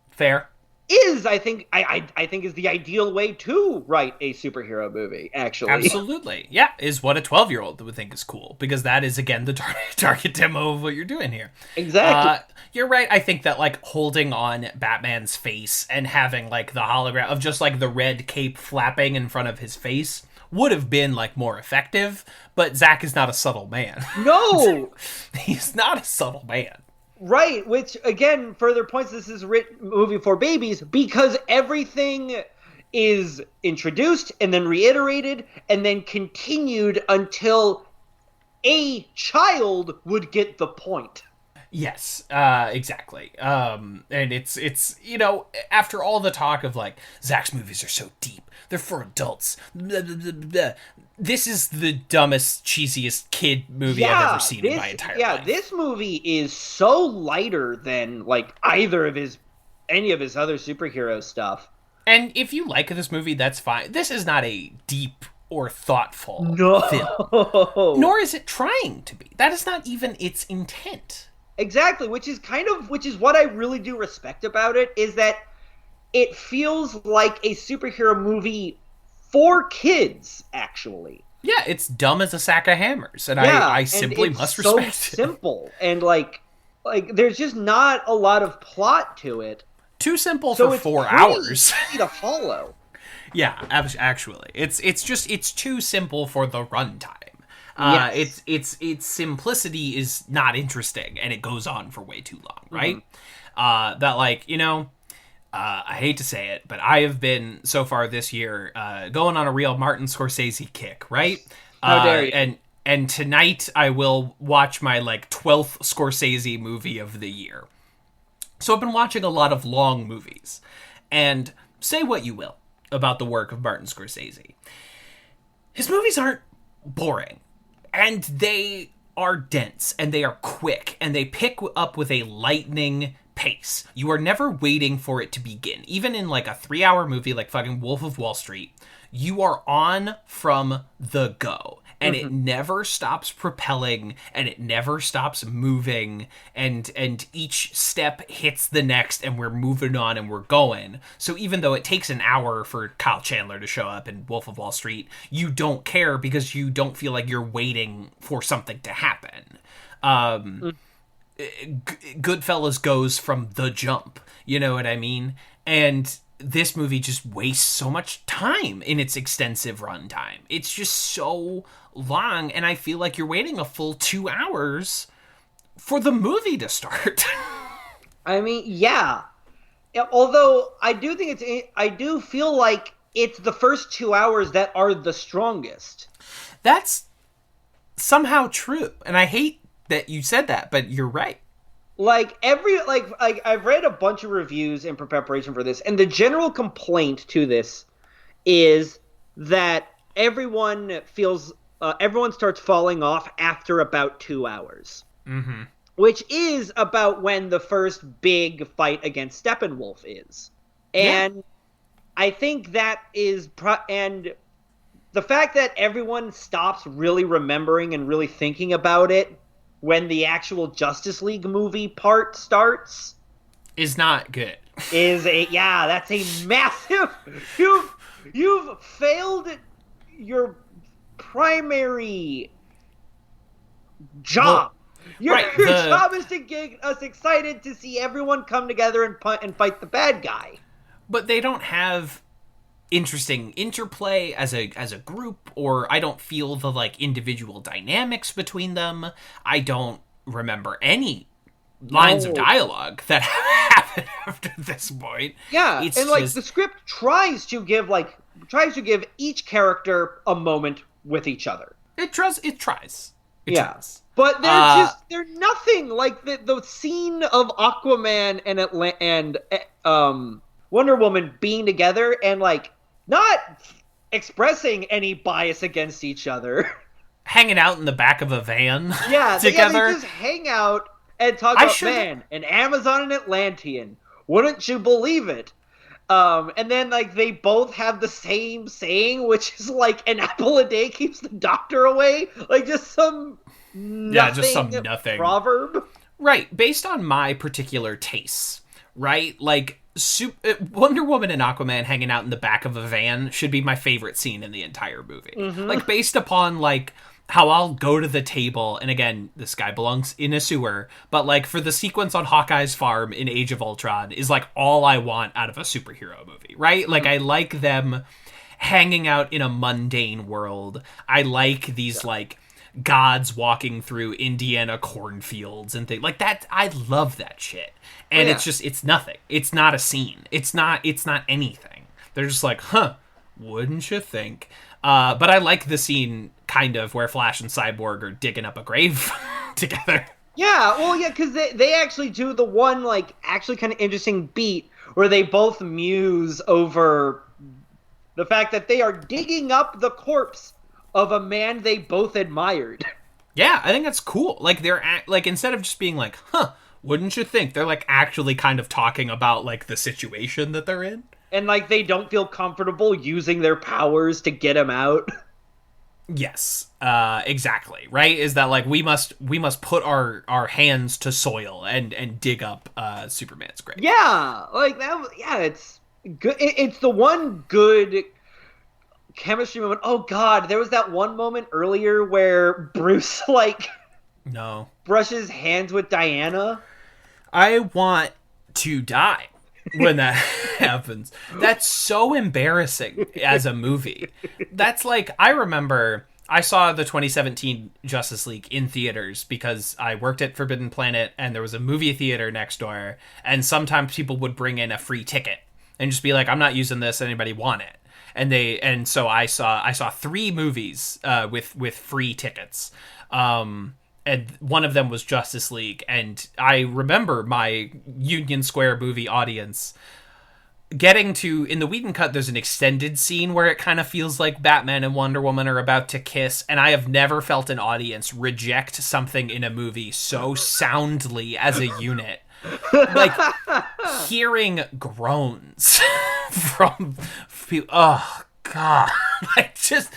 fair. Is I think is the ideal way to write a superhero movie, actually. Absolutely. Yeah, is what a 12-year-old would think is cool, because that is, again, the target demo of what you're doing here. Exactly. You're right. I think that, like, holding on Batman's face and having, like, the hologram of just, like, the red cape flapping in front of his face would have been, like, more effective, but Zack is not a subtle man. No! He's not a subtle man. Right, which, again, further points this is a movie for babies, because everything is introduced and then reiterated and then continued until a child would get the point. Yes, exactly. And it's after all the talk of, like, Zack's movies are so deep, they're for adults, blah, blah, blah, blah. This is the dumbest, cheesiest kid movie I've ever seen in my entire life. Yeah, this movie is so lighter than, like, any of his other superhero stuff. And if you like this movie, that's fine. This is not a deep or thoughtful film. Nor is it trying to be. That is not even its intent. Exactly, which is what I really do respect about it, is that it feels like a superhero movie for kids, actually. Yeah, it's dumb as a sack of hammers, and I simply must respect it. It's so simple, and like there's just not a lot of plot to it. Too simple for 4 hours. Easy to follow. Yeah, actually, it's too simple for the runtime. Yes. Its simplicity is not interesting, and it goes on for way too long, right? Mm-hmm. I hate to say it, but I have been, so far this year, going on a real Martin Scorsese kick, right? How dare you? And tonight I will watch my, 12th Scorsese movie of the year. So I've been watching a lot of long movies. And say what you will about the work of Martin Scorsese. His movies aren't boring. And they are dense, and they are quick, and they pick up with a lightning pace. You are never waiting for it to begin. Even in, a 3-hour movie like fucking Wolf of Wall Street, you are on from the go. And it never stops propelling, and it never stops moving, and each step hits the next, and we're moving on, and we're going. So even though it takes an hour for Kyle Chandler to show up in Wolf of Wall Street, you don't care because you don't feel like you're waiting for something to happen. Goodfellas goes from the jump, you know what I mean? And this movie just wastes so much time in its extensive runtime. It's just so long, and I feel like you're waiting a full 2 hours for the movie to start. I mean, yeah. Although I do feel like it's the first 2 hours that are the strongest. That's somehow true, and I hate that you said that, but you're right. I've read a bunch of reviews in preparation for this, and the general complaint to this is that everyone starts falling off after about 2 hours. Mm-hmm. Which is about when the first big fight against Steppenwolf is. And I think that is... and the fact that everyone stops really remembering and really thinking about it when the actual Justice League movie part starts... is not good. that's a massive. You've failed your primary job. Your job is to get us excited to see everyone come together and fight the bad guy. But they don't have interesting interplay as a group, or I don't feel the like individual dynamics between them. I don't remember any lines of dialogue that happen after this point. Yeah, it's and like just... the script tries to give each character a moment with each other. It tries. But they're nothing like the scene of Aquaman and Wonder Woman being together and like not expressing any bias against each other, hanging out in the back of a van. Together. They just hang out and talk about an Amazon and Atlantean. Wouldn't you believe it? And then like they both have the same saying, which is like an apple a day keeps the doctor away. Like just some nothing proverb. Right, based on my particular tastes, right? Like Wonder Woman and Aquaman hanging out in the back of a van should be my favorite scene in the entire movie. Mm-hmm. Like based upon like how I'll go to the table, and again, this guy belongs in a sewer, but like for the sequence on Hawkeye's farm in Age of Ultron is like all I want out of a superhero movie, right? Like I like them hanging out in a mundane world. I like these like gods walking through Indiana cornfields and things like that. I love that shit. And it's nothing. It's not a scene. It's not anything. They're just like, wouldn't you think? But I like the scene kind of where Flash and Cyborg are digging up a grave together. Yeah, well, yeah, because they actually do the one, like, actually kind of interesting beat where they both muse over the fact that they are digging up the corpse of a man they both admired. Yeah, I think that's cool. Like, they're, like, instead of just being like, wouldn't you think? They're, like, actually kind of talking about, like, the situation that they're in. And, like, they don't feel comfortable using their powers to get him out. Yes, exactly. Right? Is that, like, we must put our hands to soil and dig up Superman's grave. Yeah, like, it's good. It's the one good chemistry moment. Oh, God, there was that one moment earlier where Bruce, like... No. Brushes hands with Diana. I want to die when that happens. That's so embarrassing as a movie. That's like, I remember I saw the 2017 Justice League in theaters because I worked at Forbidden Planet and there was a movie theater next door, and sometimes people would bring in a free ticket and just be like, I'm not using this, anybody want it? And so I saw 3 movies with free tickets. And one of them was Justice League. And I remember my Union Square movie audience getting to, in the Whedon cut, there's an extended scene where it kind of feels like Batman and Wonder Woman are about to kiss. And I have never felt an audience reject something in a movie so soundly as a unit. Like, hearing groans from people. Oh, God. Like, just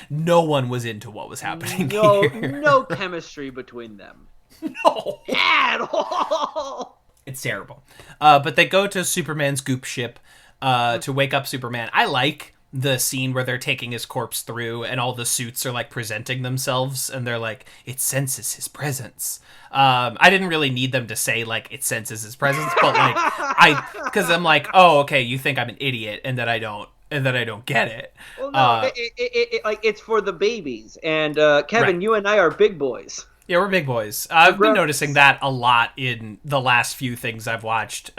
no one was into what was happening here. No chemistry between them. No. At all. It's terrible. But they go to Superman's goop ship to wake up Superman. I like the scene where they're taking his corpse through and all the suits are like presenting themselves and they're like, it senses his presence. I didn't really need them to say like it senses his presence, but like because I'm like, oh, okay, you think I'm an idiot and that I don't get it. Well, no, it's for the babies. And Kevin, right. You and I are big boys. Yeah, we're big boys. I've been noticing that a lot in the last few things I've watched,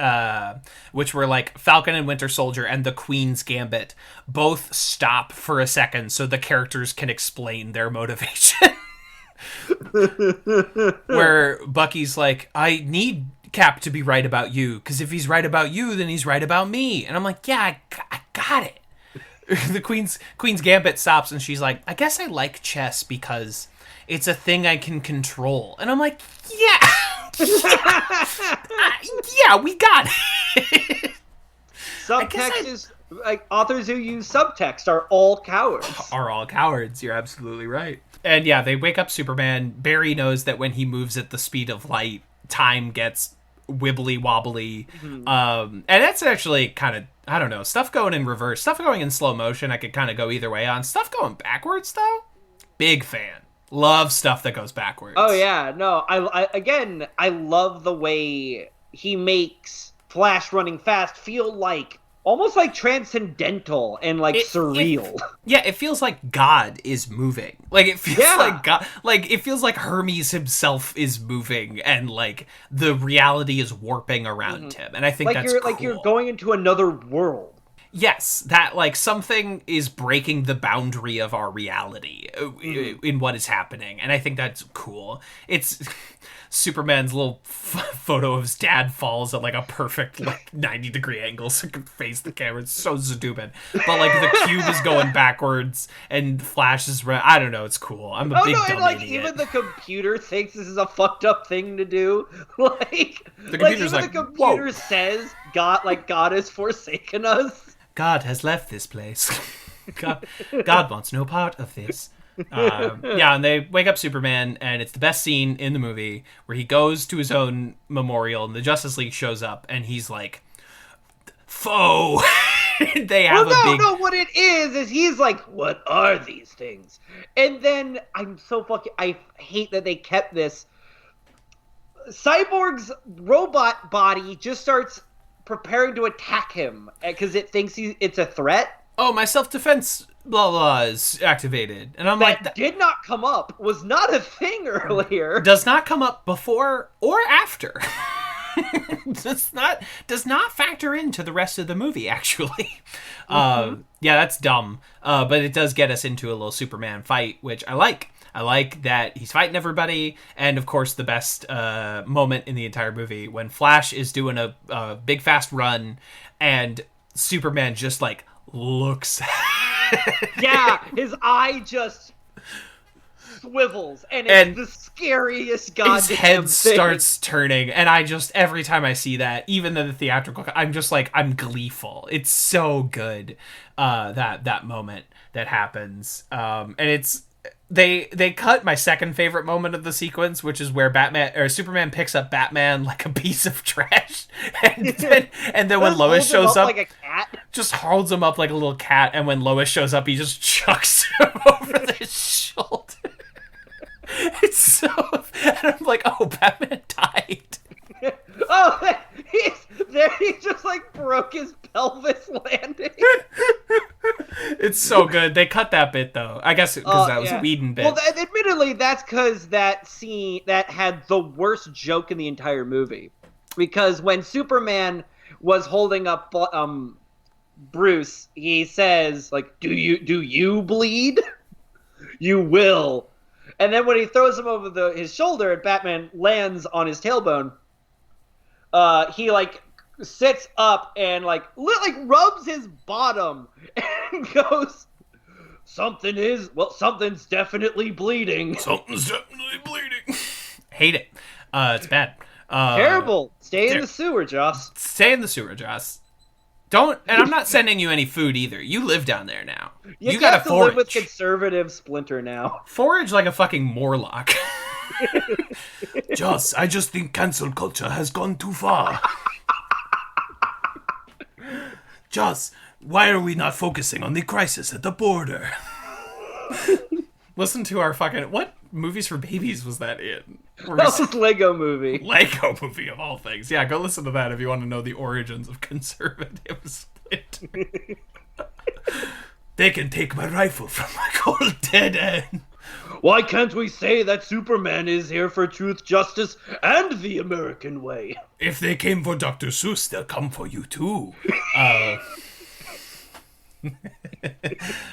which were like Falcon and Winter Soldier and The Queen's Gambit. Both stop for a second so the characters can explain their motivation. Where Bucky's like, I need Cap to be right about you, because if he's right about you, then he's right about me. And I'm like, yeah, I got it. The Queen's Gambit stops and she's like, I guess I like chess because it's a thing I can control. And I'm like, yeah, we got it. Subtext is like authors who use subtext are all cowards. You're absolutely right. And yeah, they wake up Superman. Barry knows that when he moves at the speed of light, time gets wibbly wobbly. And that's actually kind of, I don't know, stuff going in reverse, stuff going in slow motion. I could kind of go either way on. Stuff going backwards though, big fan. Love stuff that goes backwards. Oh yeah, no, I love the way he makes Flash running fast feel like almost like transcendental and like surreal. It feels like God is moving. Like it feels like God, like it feels like Hermes himself is moving, and like the reality is warping around him. And I think that's cool. Like you're going into another world. Yes, that like something is breaking the boundary of our reality in what is happening, and I think that's cool. It's Superman's little photo of his dad falls at like a perfect like 90-degree angle so he can face the camera. It's so stupid, but like the cube is going backwards and Flash is I don't know. It's cool. I'm a big dumb and like idiot. even the computer thinks this is a fucked up thing to do. Like the computer's the computer says God has forsaken us. God has left this place. God wants no part of this. And they wake up Superman, and it's the best scene in the movie where he goes to his own memorial, and the Justice League shows up, and he's like, foe. They have what it is he's like, what are these things? And then I hate that they kept this. Cyborg's robot body just starts preparing to attack him because it thinks it's a threat. Oh, my self-defense blah blah is activated, and I'm like, that did not come up. Was not a thing earlier. Does not come up before or after. does not factor into the rest of the movie actually. That's dumb. But it does get us into a little Superman fight, which I like. I like that he's fighting everybody, and of course the best moment in the entire movie when Flash is doing a big fast run, and Superman just like looks. Yeah, his eye just swivels, and it's the scariest goddamn his head thing. starts turning, and I just every time I see that, even in the theatrical, I'm just like I'm gleeful. It's so good that moment that happens, and it's. They cut my second favorite moment of the sequence, which is where Superman picks up Batman like a piece of trash, and then when Lois shows up, like a cat, just holds him up like a little cat, and when Lois shows up, he just chucks him over the shoulder. It's so, and I'm like, oh, Batman died. Oh, he just like broke his pelvis landing. It's so good. They cut that bit though. I guess because that was a Whedon bit. Well, admittedly, that's because that scene that had the worst joke in the entire movie. Because when Superman was holding up Bruce, he says like, "Do you bleed? You will." And then when he throws him over his shoulder and Batman lands on his tailbone, he like sits up and like rubs his bottom and goes, something's definitely bleeding. Something's definitely bleeding. Hate it. It's bad. Terrible. Stay in the sewer, Joss. Stay in the sewer, Joss. Don't, and I'm not sending you any food either. You live down there now. You gotta forage. Live with conservative Splinter now. Forage like a fucking Morlock. Joss, I just think cancel culture has gone too far. Joss, why are we not focusing on the crisis at the border? Listen to our fucking... What Movies for Babies was that in? That was Lego Movie. Lego Movie, of all things. Yeah, go listen to that if you want to know the origins of conservative Splinter. They can take my rifle from my cold dead end. Why can't we say that Superman is here for truth, justice, and the American way? If they came for Dr. Seuss, they'll come for you too.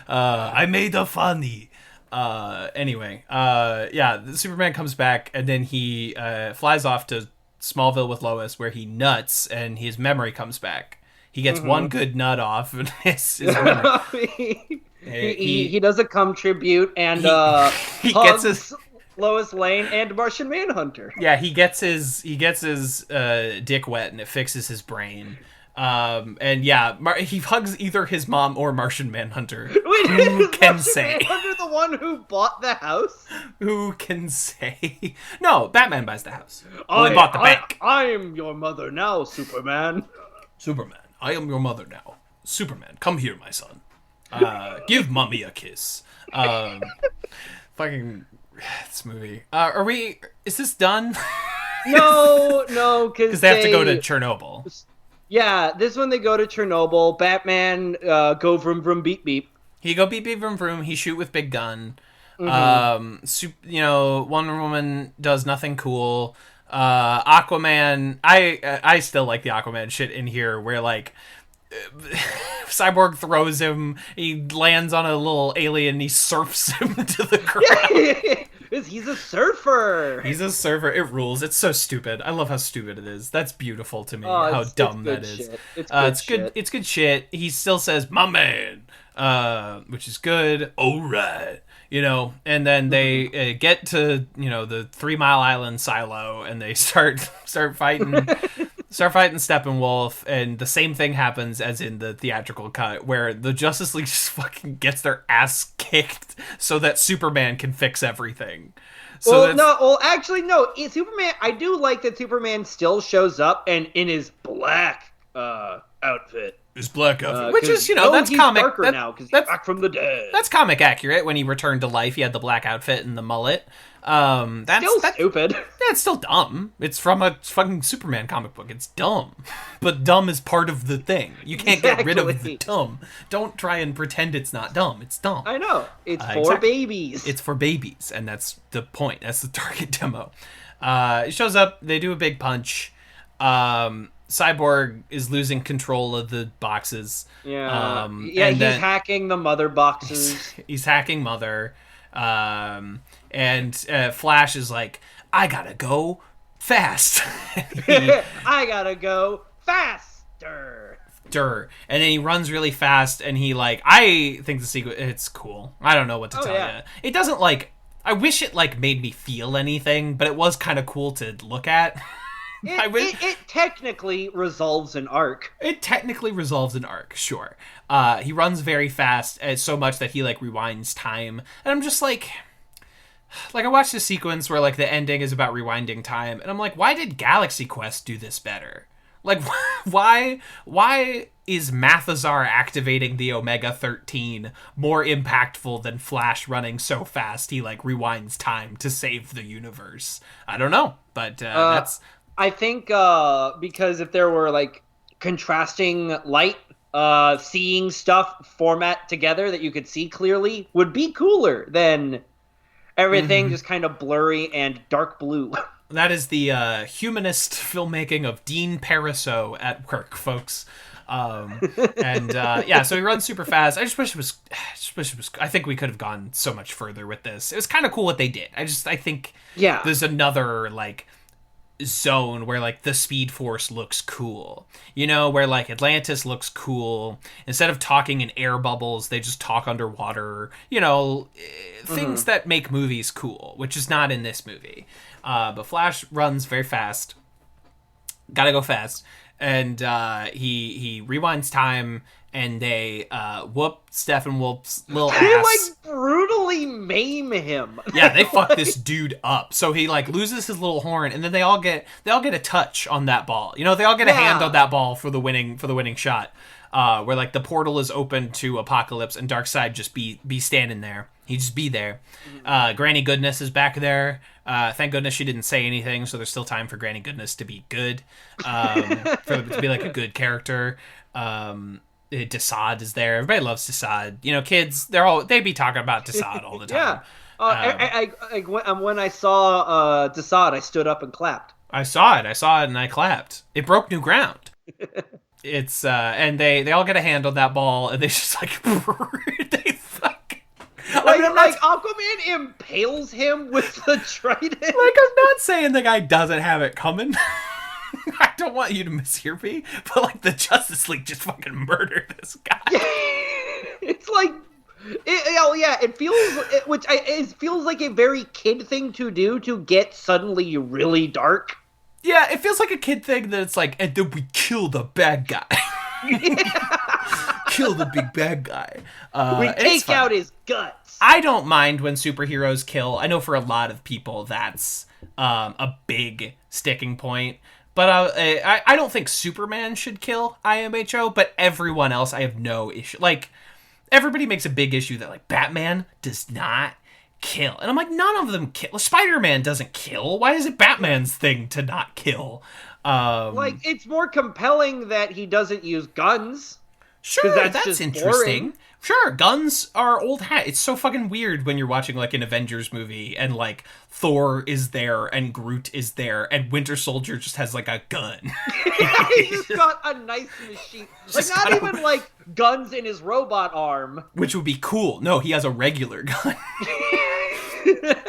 I made a funny. Anyway, the Superman comes back, and then he flies off to Smallville with Lois, where he nuts, and his memory comes back. He gets one good nut off, and his memory. He does a cum tribute, and he gets his Lois Lane and Martian Manhunter. Yeah, he gets his dick wet, and it fixes his brain. And yeah, he hugs either his mom or Martian Manhunter. Wait, Who can Martian say? Manhunter the one who bought the house? Who can say? No, Batman buys the house. Well, he bought the bank. I am your mother now, Superman. Superman, I am your mother now. Superman, come here, my son. Give mommy a kiss. Fucking this movie. Is this done? No, because they have to go to Chernobyl. Yeah, this one they go to Chernobyl. Batman go vroom vroom beep beep. He go beep beep vroom vroom. He shoot with big gun. Mm-hmm. Wonder Woman does nothing cool. Aquaman. I still like the Aquaman shit in here, where like Cyborg throws him. He lands on a little alien. He surfs him to the ground. He's a surfer. He's a surfer. It rules. It's so stupid. I love how stupid it is. That's beautiful to me. Oh, how dumb that is. Shit. It's good. It's good shit. He still says "my man," which is good. All right. And then they get to the 3 Mile Island silo, and they start fighting. Start fighting Steppenwolf, and the same thing happens as in the theatrical cut, where the Justice League just fucking gets their ass kicked so that Superman can fix everything. Actually, no. Superman. I do like that Superman still shows up and in his black outfit. His black outfit, which is that's he's comic. Darker now because he's back from the dead. That's comic accurate. When he returned to life, he had the black outfit and the mullet. That's stupid. That's still dumb. It's from a fucking Superman comic book. It's dumb, but dumb is part of the thing. You can't get rid of the dumb. Don't try and pretend it's not dumb. It's dumb. I know. It's for babies. It's for babies, and that's the point. That's the target demo. It shows up. They do a big punch. Cyborg is losing control of the boxes. Yeah. He's hacking the mother boxes. He's hacking Mother. And Flash is like, I gotta go fast. I gotta go faster. And then he runs really fast, and I think the sequence, it's cool. I don't know what to tell you. It doesn't I wish it made me feel anything, but it was kind of cool to look at. It technically resolves an arc. Sure. He runs very fast, so much that he rewinds time, and I'm just I watched a sequence where the ending is about rewinding time, and I'm like, why did Galaxy Quest do this better? Why is Mathazar activating the Omega 13 more impactful than Flash running so fast he rewinds time to save the universe? I don't know, but that's. I think because if there were contrasting light, seeing stuff format together that you could see clearly would be cooler than everything just kind of blurry and dark blue. That is the humanist filmmaking of Dean Pariseau at work, folks. So he runs super fast. I wish it was. I think we could have gone so much further with this. It was kind of cool what they did. I think there's another zone where the Speed Force looks cool, where Atlantis looks cool. Instead of talking in air bubbles, they just talk underwater, things that make movies cool, which is not in this movie. But Flash runs very fast, gotta go fast, and he rewinds time, and they whoop Steppenwolf's little ass. They brutally maim him. Yeah, they fuck this dude up. So he loses his little horn, and then they all get a touch on that ball. They all get a hand on that ball for the winning shot. Where the portal is open to Apocalypse, and Darkseid just be standing there. He just be there. Granny Goodness is back there. Thank goodness she didn't say anything, so there's still time for Granny Goodness to be good. To be a good character. Desaad is there. Everybody loves Desaad. Kids, they be talking about Desaad all the time. When I saw Desaad, I stood up and clapped. I saw it, and I clapped. It broke new ground. It's and they all get a hand on that ball, and they just they fuck. Aquaman impales him with the trident. I'm not saying the guy doesn't have it coming. I don't want you to mishear me, but the Justice League just fucking murdered this guy. It's it feels like a very kid thing to do to get suddenly really dark. Yeah, it feels like a kid thing that it's like, and then we kill the bad guy. Kill the big bad guy. We take out his guts. I don't mind when superheroes kill. I know for a lot of people that's a big sticking point. But I don't think Superman should kill IMHO, but everyone else I have no issue. Like, everybody makes a big issue that, like, Batman does not kill. And I'm like, none of them kill. Spider-Man doesn't kill. Why is it Batman's thing to not kill? Like, it's more compelling that he doesn't use guns. Sure, that's interesting. Boring. Sure, guns are old hat. It's so fucking weird when you're watching, like, an Avengers movie and, like, Thor is there and Groot is there and Winter Soldier just has, like, a gun. Yeah, he's got a nice machine. Like, not even, like, guns in his robot arm. Which would be cool. No, he has a regular gun.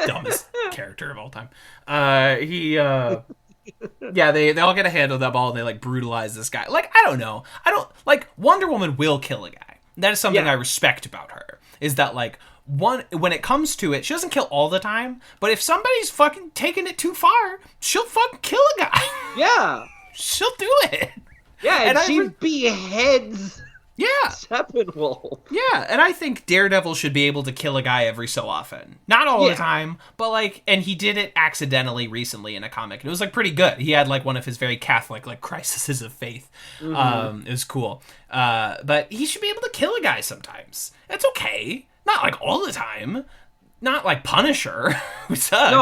Dumbest character of all time. Yeah, they all get a hand on that ball and they, like, brutalize this guy. Like, I don't know. Like, Wonder Woman will kill a guy. That is something I respect about her. Is that, like, when it comes to it, she doesn't kill all the time, but if somebody's fucking taking it too far, she'll fucking kill a guy. Yeah. She'll do it. Yeah, and she beheads Steppenwolf. Yeah, and I think Daredevil should be able to kill a guy every so often. Not all the time, but, like, and he did it accidentally recently in a comic, and it was, like, pretty good. He had, like, one of his very Catholic, like, crises of faith. Mm-hmm. It was cool. But he should be able to kill a guy sometimes. That's okay. Not, like, all the time. Not, like, Punisher, who sucks.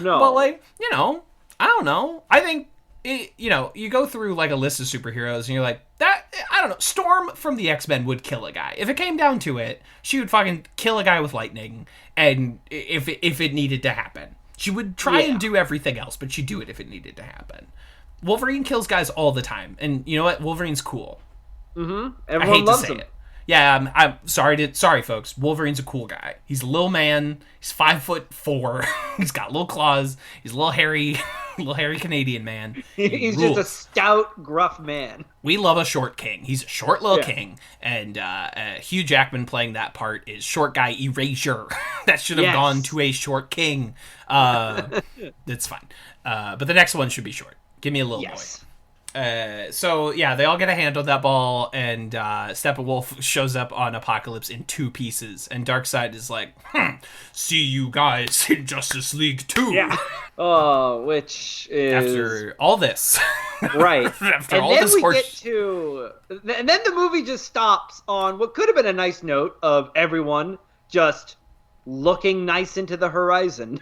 No. But, like, you know, I don't know. I think, you know, you go through, like, a list of superheroes, and you're like, I don't know, Storm from the X-Men would kill a guy. If it came down to it, she would fucking kill a guy with lightning, and if it needed to happen. She would try and do everything else, but she'd do it if it needed to happen. Wolverine kills guys all the time, and you know what? Wolverine's cool. Mm-hmm. Everyone loves him. It. Yeah, I'm sorry, folks. Wolverine's a cool guy. He's a little man. He's 5'4". He's got little claws. He's a little hairy Canadian man. He's just a stout, gruff man. We love a short king. He's a short little king, and Hugh Jackman playing that part is short guy erasure. That should have gone to a short king. That's fine. But the next one should be short. Give me a little boy. So, yeah, they all get a hand on that ball, and Steppenwolf shows up on Apocalypse in 2 pieces, and Darkseid is like, see you guys in Justice League 2. Yeah. Which is... After all this. Right. After all this and then the movie just stops on what could have been a nice note of everyone just looking nice into the horizon.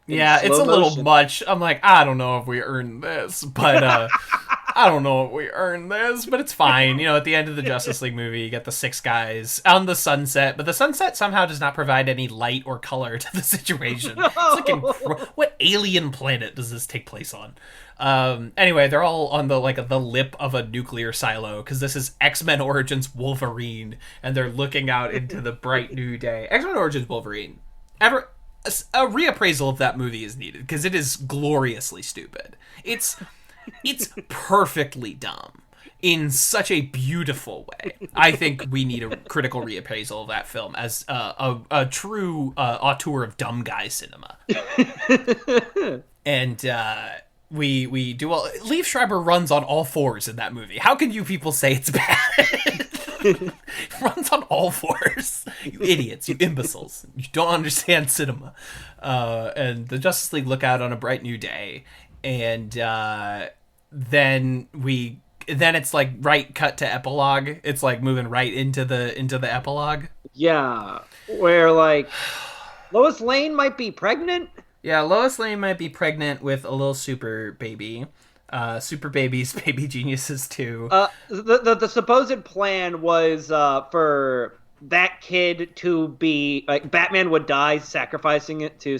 Yeah, it's a little much. I'm like, I don't know if we earned this, but... I don't know if we earned this, but it's fine. You know, at the end of the Justice League movie, you get the 6 guys on the sunset, but the sunset somehow does not provide any light or color to the situation. No. It's like, what alien planet does this take place on? Anyway, they're all on the lip of a nuclear silo, because this is X-Men Origins Wolverine, and they're looking out into the bright new day. X-Men Origins Wolverine. A reappraisal of that movie is needed, because it is gloriously stupid. It's perfectly dumb in such a beautiful way. I think we need a critical reappraisal of that film as a true auteur of dumb guy cinema. And we do all... Liev Schreiber runs on all 4s in that movie. How can you people say it's bad? Runs on all 4s. You idiots, you imbeciles. You don't understand cinema. And the Justice League look out on a bright new day, and then it's like cut to epilogue. It's like moving right into the epilogue. Yeah, where like Lois Lane might be pregnant. Yeah, Lois Lane might be pregnant with a little super baby. Super babies, baby geniuses too. The supposed plan was for that kid to be like Batman would die, sacrificing it to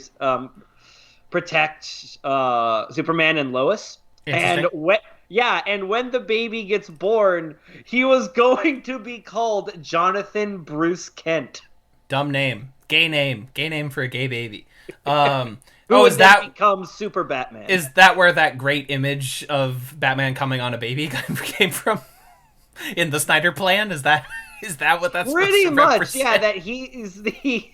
protect Superman and Lois. And when the baby gets born, he was going to be called Jonathan Bruce Kent. Dumb name, gay name for a gay baby. Is that becomes Super Batman? Is that where that great image of Batman coming on a baby came from? In the Snyder plan, is that what that's pretty much? Represent? Yeah, that he is the.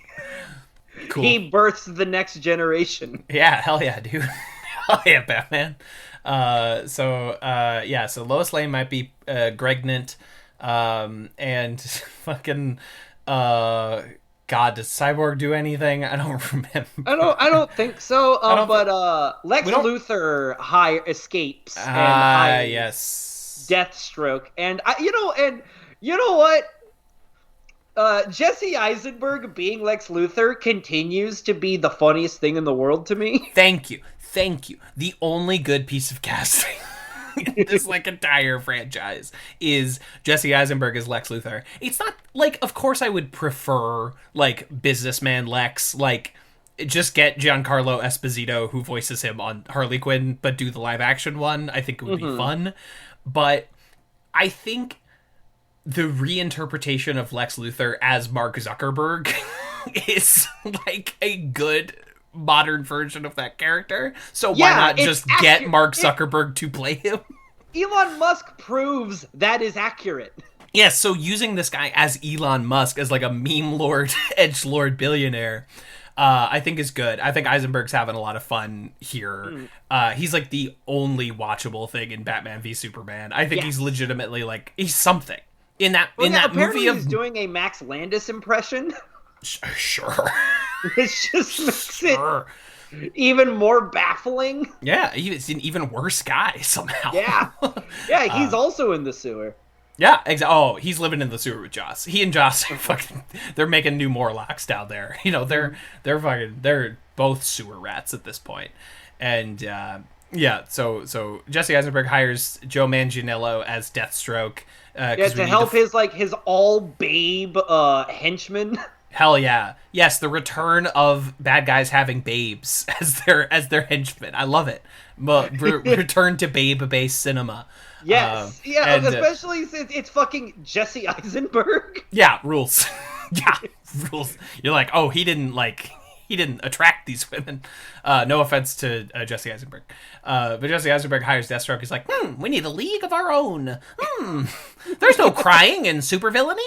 Cool. He births the next generation. Yeah, hell yeah, dude. Hell yeah, Batman. So Lois Lane might be pregnant, and fucking God, does Cyborg do anything? I don't remember. I don't think so. But Lex we don't- Luthor escapes and hires yes. Deathstroke, and you know what? Jesse Eisenberg being Lex Luthor continues to be the funniest thing in the world to me. Thank you. The only good piece of casting in this entire franchise is Jesse Eisenberg as Lex Luthor. It's not of course I would prefer businessman Lex, just get Giancarlo Esposito who voices him on Harley Quinn, but do the live action one. I think it would be fun. But I think the reinterpretation of Lex Luthor as Mark Zuckerberg is a good modern version of that character. So why not just get Mark Zuckerberg to play him? Elon Musk proves that is accurate. Yes, so using this guy as Elon Musk, as a meme lord, edgelord billionaire, I think is good. I think Eisenberg's having a lot of fun here. He's the only watchable thing in Batman v Superman. I think he's legitimately he's something. In that movie he's doing a Max Landis impression. Sure. Which just makes it even more baffling. Yeah, he's an even worse guy somehow. Yeah, he's also in the sewer. Yeah, exactly. Oh, he's living in the sewer with Joss. He and Joss are they're making new Morlocks down there. They're both sewer rats at this point. And so Jesse Eisenberg hires Joe Manganiello as Deathstroke. To help his all babe henchman. Hell yeah. Yes, the return of bad guys having babes as their henchmen. I love it. Return to babe-based cinema. Yes. Especially since it's fucking Jesse Eisenberg. Yeah, rules. Rules. You're oh, he didn't attract these women. No offense to Jesse Eisenberg. But Jesse Eisenberg hires Deathstroke. He's we need a league of our own. There's no crying in supervillainy.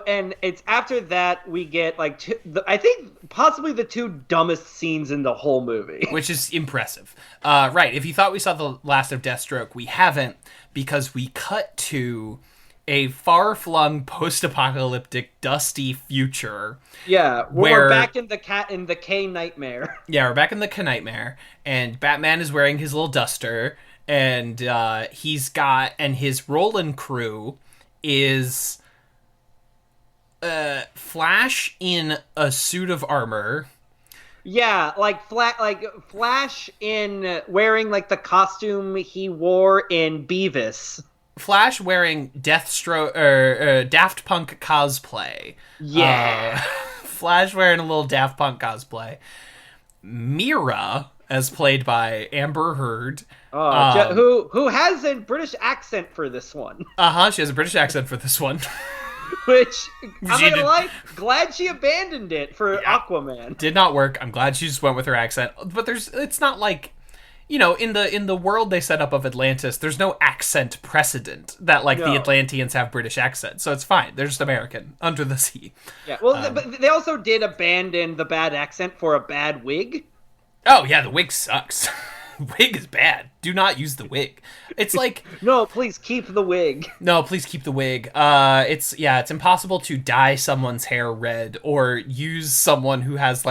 And it's after that we get I think possibly the two dumbest scenes in the whole movie, which is impressive. Right, if you thought we saw the last of Deathstroke, we haven't, because we cut to a far-flung post-apocalyptic dusty future. Yeah, we're back in the K nightmare. Yeah, we're back in the K nightmare, and Batman is wearing his little duster, and his Roland crew is Flash in a suit of armor. Yeah, Flash in wearing the costume he wore in Beavis. Flash wearing Deathstroke or Daft Punk cosplay. Yeah. Flash wearing a little Daft Punk cosplay. Mira, as played by Amber Heard. Who has a British accent for this one. She has a British accent for this one. Which, I'm not gonna lie, glad she abandoned it for Aquaman. Did not work. I'm glad she just went with her accent. But it's not in the world they set up of Atlantis, there's no accent precedent that the Atlanteans have British accents. So it's fine. They're just American, under the sea. Yeah, well, but they also did abandon the bad accent for a bad wig. Oh, yeah, the wig sucks. Wig is bad. Do not use the wig. It's no, please keep the wig. No, please keep the wig. It's impossible to dye someone's hair red or use someone who has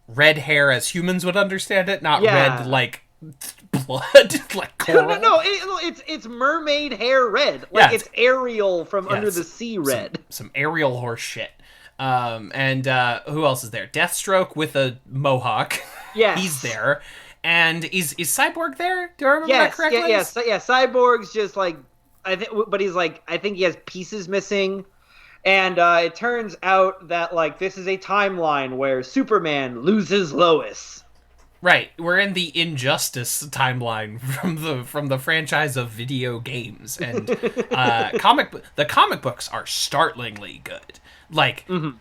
red hair as humans would understand it, not red blood, coral. No, it's mermaid hair red. It's Ariel from Under the Sea red. Some Ariel horse shit. And who else is there? Deathstroke with a mohawk. Yeah, he's there. And is Cyborg there? Do I remember that correctly? Yeah. Cyborg's just I think he has pieces missing, and it turns out that this is a timeline where Superman loses Lois. Right, we're in the Injustice timeline from the franchise of video games, and the comic books are startlingly good.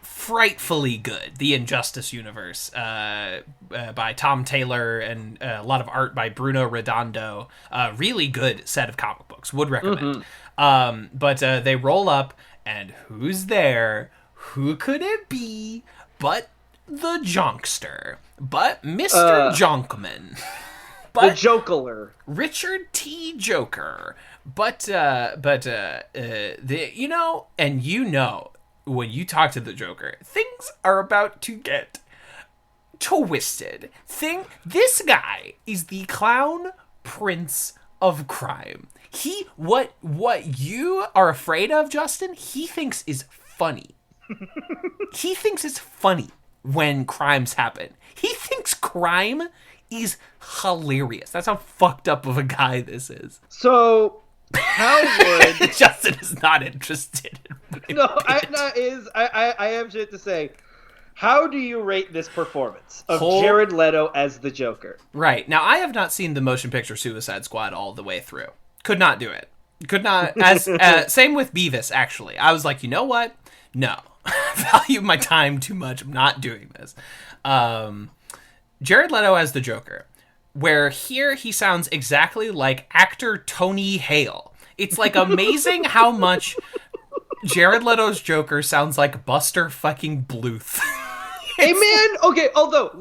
Frightfully good. The Injustice universe, by Tom Taylor, and a lot of art by Bruno Redondo. Really good set of comic books. Would recommend. But they roll up, and who's there? Who could it be but the Jonkster, but Mr. Jonkman. The Jokeler. Richard T. Joker. But when you talk to the Joker, things are about to get twisted. This guy is the clown prince of crime. What you are afraid of, Justin, he thinks is funny. He thinks it's funny when crimes happen. He thinks crime is hilarious. That's how fucked up of a guy this is. So, how would... Justin is not interested in I have shit to say. How do you rate this performance of Jared Leto as the Joker? Right. Now, I have not seen the motion picture Suicide Squad all the way through. Could not do it. Could not. Same with Beavis, actually. I was like, you know what? No. Value my time too much. I'm not doing this. Jared Leto as the Joker, where here he sounds exactly like actor Tony Hale. It's like amazing how much Jared Leto's Joker sounds like Buster fucking Bluth. Hey man, okay, although,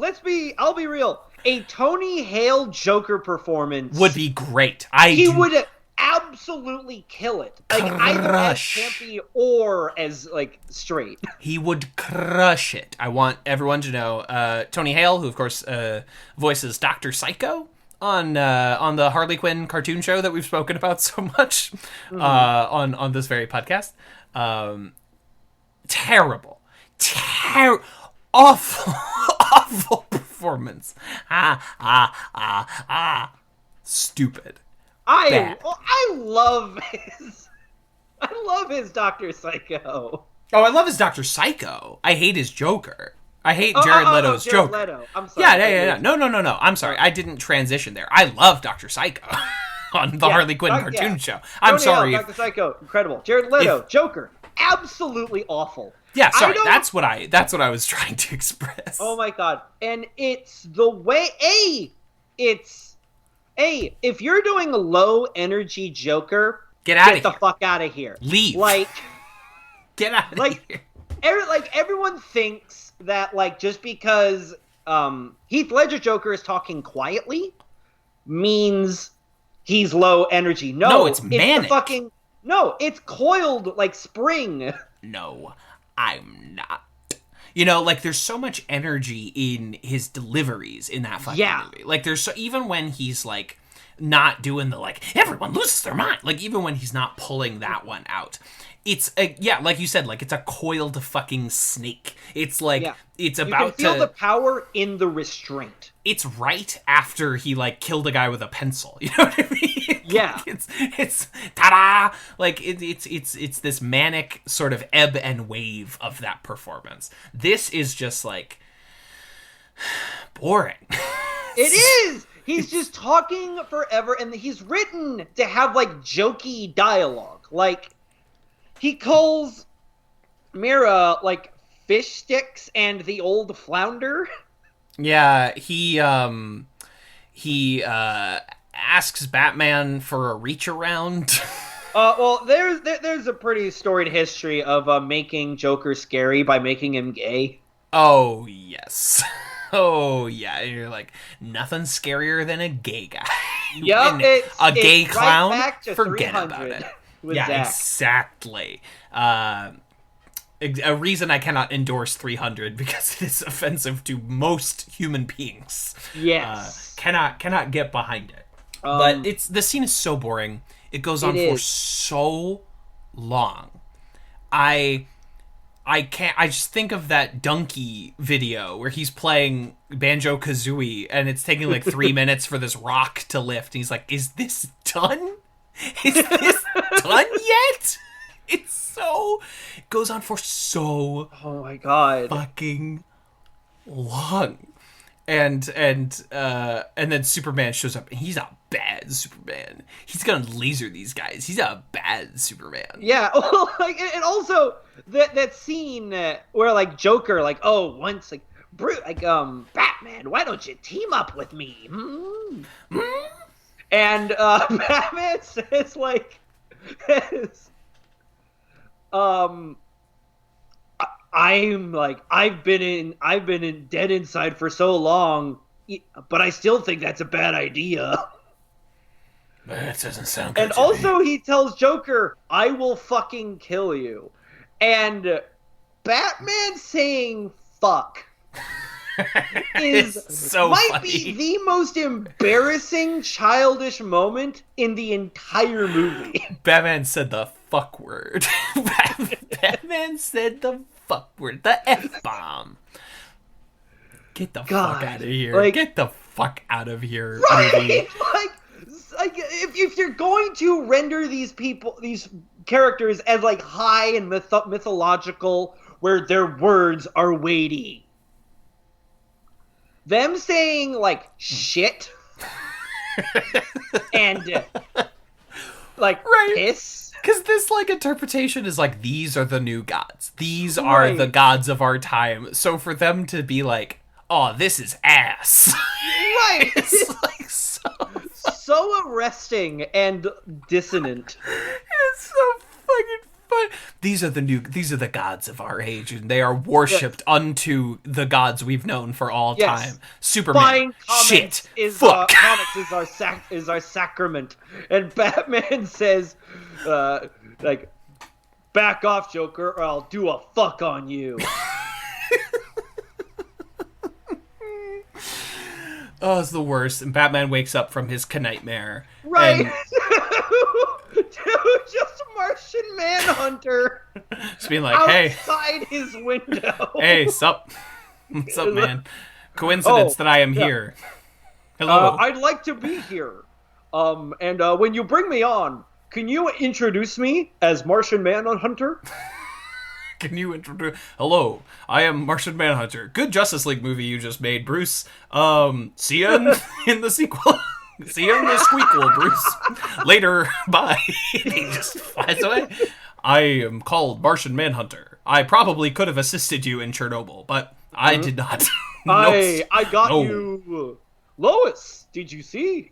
I'll be real. A Tony Hale Joker performance would be great. He would absolutely kill it. Like, either as campy or as, like, straight. He would crush it. I want everyone to know, Tony Hale, who, of course, voices Dr. Psycho on the Harley Quinn cartoon show that we've spoken about so much on this very podcast. Terrible. Awful performance. Stupid. I love his Dr. Psycho. Oh, I love his Dr. Psycho. I hate his Joker. I hate Jared Leto's Joker. Leto. I'm sorry. Yeah. No. I'm sorry. I didn't transition there. I love Dr. Psycho on the Harley Quinn cartoon show. I'm sorry. Dr. Psycho, incredible. Jared Leto, Joker, absolutely awful. Yeah, sorry. That's what I was trying to express. Oh my god. And it's the way if you're doing a low energy Joker, get the fuck out of here. Leave. Like, get out of here. Everyone thinks that, like, just because Heath Ledger Joker is talking quietly means he's low energy. No, it's manic. It's coiled like spring. No, I'm not. You know, like, there's so much energy in his deliveries in that fucking movie. Like, even when he's, like, not doing the, like, everyone loses their mind. Like, even when he's not pulling that one out. It's, like you said, like, it's a coiled fucking snake. It's, like, it's about to... You can feel the power in the restraint. It's right after he, like, killed a guy with a pencil. You know what I mean? Yeah. It's ta-da! Like, it's this manic sort of ebb and wave of that performance. This is just, like, boring. It is! He's just talking forever, and he's written to have, like, jokey dialogue. Like, he calls Mira, like, fish sticks and the old flounder. Yeah, he asks Batman for a reach around. Well, there's a pretty storied history of making Joker scary by making him gay. Oh, yes. Oh, yeah. You're like, nothing scarier than a gay guy. Yep, a gay clown? Right back to Forget about it. Yeah, Zack. Exactly. A reason I cannot endorse 300 because it is offensive to most human beings. Yes. Cannot get behind it. But the scene is so boring. It goes on for so long. I just think of that Donkey video where he's playing Banjo-Kazooie and it's taking like 3 minutes for this rock to lift. And he's like, is this done? Is this done yet? It goes on for so oh my god fucking long. And then Superman shows up and he's a bad Superman. He's gonna laser these guys. He's a bad Superman. Yeah, well, like, and also that scene where, like, Joker, like, once, like, Batman, why don't you team up with me? And Batman says, like, I've been in dead inside for so long, but I still think that's a bad idea. That doesn't sound good. And also he tells Joker, I will fucking kill you. And Batman saying fuck might funny. be the most embarrassing childish moment in the entire movie. Batman said the fuck word. Batman said the fuck word. The F-bomb. Get the fuck out of here. Like, get the fuck out of here. Right? Movie. Like if you're going to render these characters as like high and mythological, where their words are weighty, them saying like shit and like piss, because this like interpretation is like, these are the new gods, these are the gods of our time, so for them to be like, oh, this is ass, right? It's like so arresting and dissonant. It's so fucking fun. These are the gods of our age, and they are worshipped unto the gods we've known for all time. Superman, shit, fuck. Comics is our sacrament, and Batman says, like, back off, Joker, or I'll do a fuck on you. Oh, it's the worst. And Batman wakes up from his nightmare. Right. Dude, just Martian Manhunter. Just being like, hey. Outside his window. Hey, sup? What's up, man? Coincidence that I am here. Hello. I'd like to be here. And when you bring me on, can you introduce me as Martian Manhunter? Can you introduce? Hello, I am Martian Manhunter. Good Justice League movie you just made, Bruce. See you in the sequel. See you in the squeakle, Bruce. Later, bye. He just flies away. I am called Martian Manhunter. I probably could have assisted you in Chernobyl, but I did not. I got you. Lois, did you see?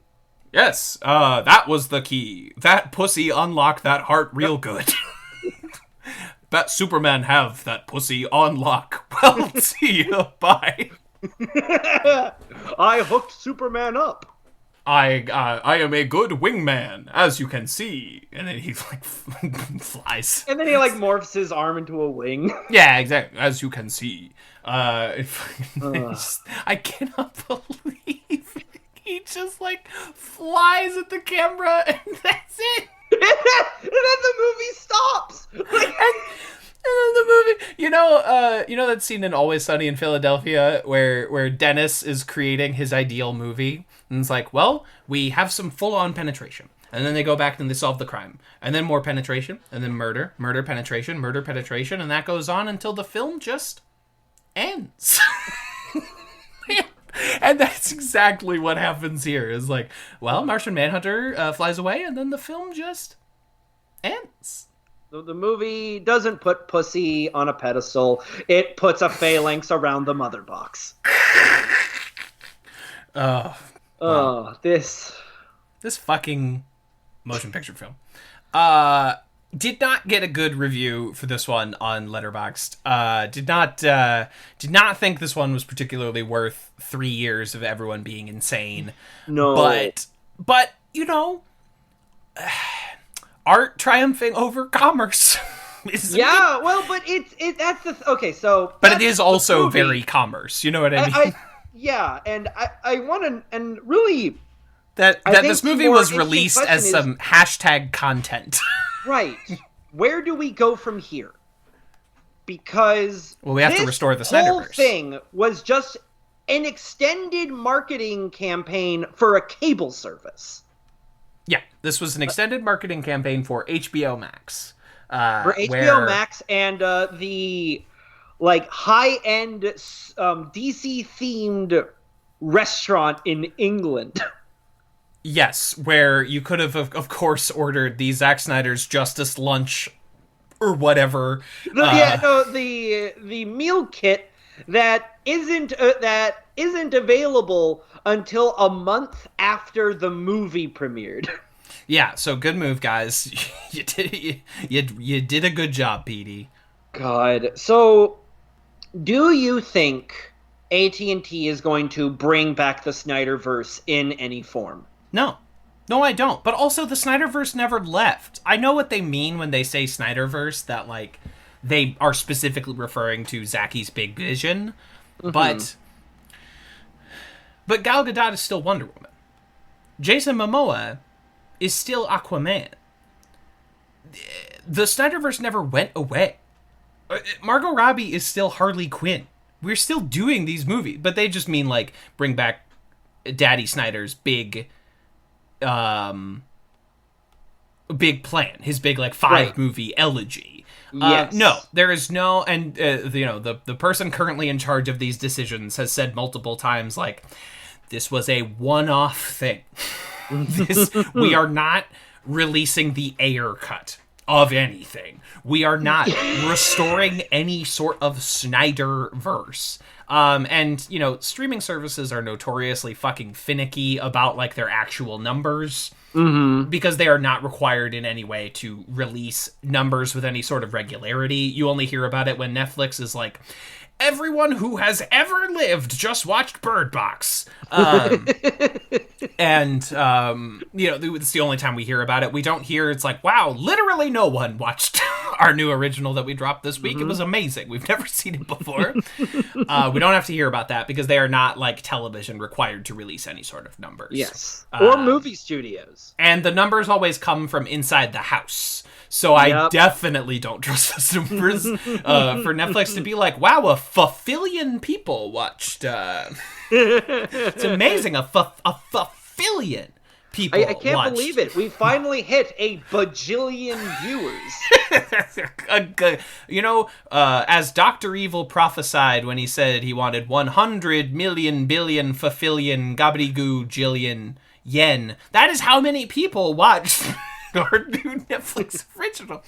Yes, that was the key. That pussy unlocked that heart real good. That Superman have that pussy on lock. Well, see you. Bye. I hooked Superman up. I am a good wingman, as you can see. And then he like flies. And then he like morphs his arm into a wing. Yeah, exactly. As you can see. I cannot believe he just like flies at the camera and that's it. And then the movie stops. And then the movie, you know that scene in Always Sunny in Philadelphia where Dennis is creating his ideal movie, and it's like, well, we have some full-on penetration, and then they go back and they solve the crime, and then more penetration, and then murder, penetration, and that goes on until the film just ends. And that's exactly what happens here. Is like, well, Martian Manhunter flies away, and then the film just ends. The movie doesn't put pussy on a pedestal. It puts a phalanx around the mother box. This fucking motion picture film. Did not get a good review for this one on Letterboxd. Did not think this one was particularly worth 3 years of everyone being insane. No, but you know, art triumphing over commerce. Yeah, well, but that's the okay. So, but it is also very commerce. You know what I mean? Yeah, and I want to, and really that this movie was released as some hashtag content. Right. Where do we go from here? Because we have to restore the Snyderverse. This whole thing was just an extended marketing campaign for a cable service. Yeah, this was an extended marketing campaign for HBO Max. For HBO Max and the like high-end DC-themed restaurant in England. Yes, where you could have, of course, ordered the Zack Snyder's Justice Lunch or whatever. The meal kit that isn't available until a month after the movie premiered. Yeah, so good move, guys. You did a good job, Petey. God, so Do you think AT&T is going to bring back the Snyderverse in any form? No. No, I don't. But also, the Snyderverse never left. I know what they mean when they say Snyderverse, that, like, they are specifically referring to Zacky's big vision, but Gal Gadot is still Wonder Woman. Jason Momoa is still Aquaman. The Snyderverse never went away. Margot Robbie is still Harley Quinn. We're still doing these movies, but they just mean, like, bring back Daddy Snyder's big plan, his big, like, 5-movie elegy. Yes. No, there is no, and the person currently in charge of these decisions has said multiple times, like, this was a one-off thing. We are not releasing the Ayer cut of anything. We are not restoring any sort of Snyderverse. And, streaming services are notoriously fucking finicky about, like, their actual numbers. Because they are not required in any way to release numbers with any sort of regularity. You only hear about it when Netflix is like, everyone who has ever lived just watched Bird Box. It's the only time we hear about it. We don't hear, it's like, wow, literally no one watched our new original that we dropped this week. It was amazing. We've never seen it before. We don't have to hear about that because they are not, like, television required to release any sort of numbers. Yes. Or movie studios. And the numbers always come from inside the house. So I definitely don't trust those numbers for Netflix to be like, wow, a fulfillion people watched. It's amazing, a fulfillion people I can't watched. believe it. We finally hit a bajillion viewers. As Dr. Evil prophesied when he said he wanted 100 million billion fulfillion gobbledygoo jillion yen, that is how many people watched our new Netflix original.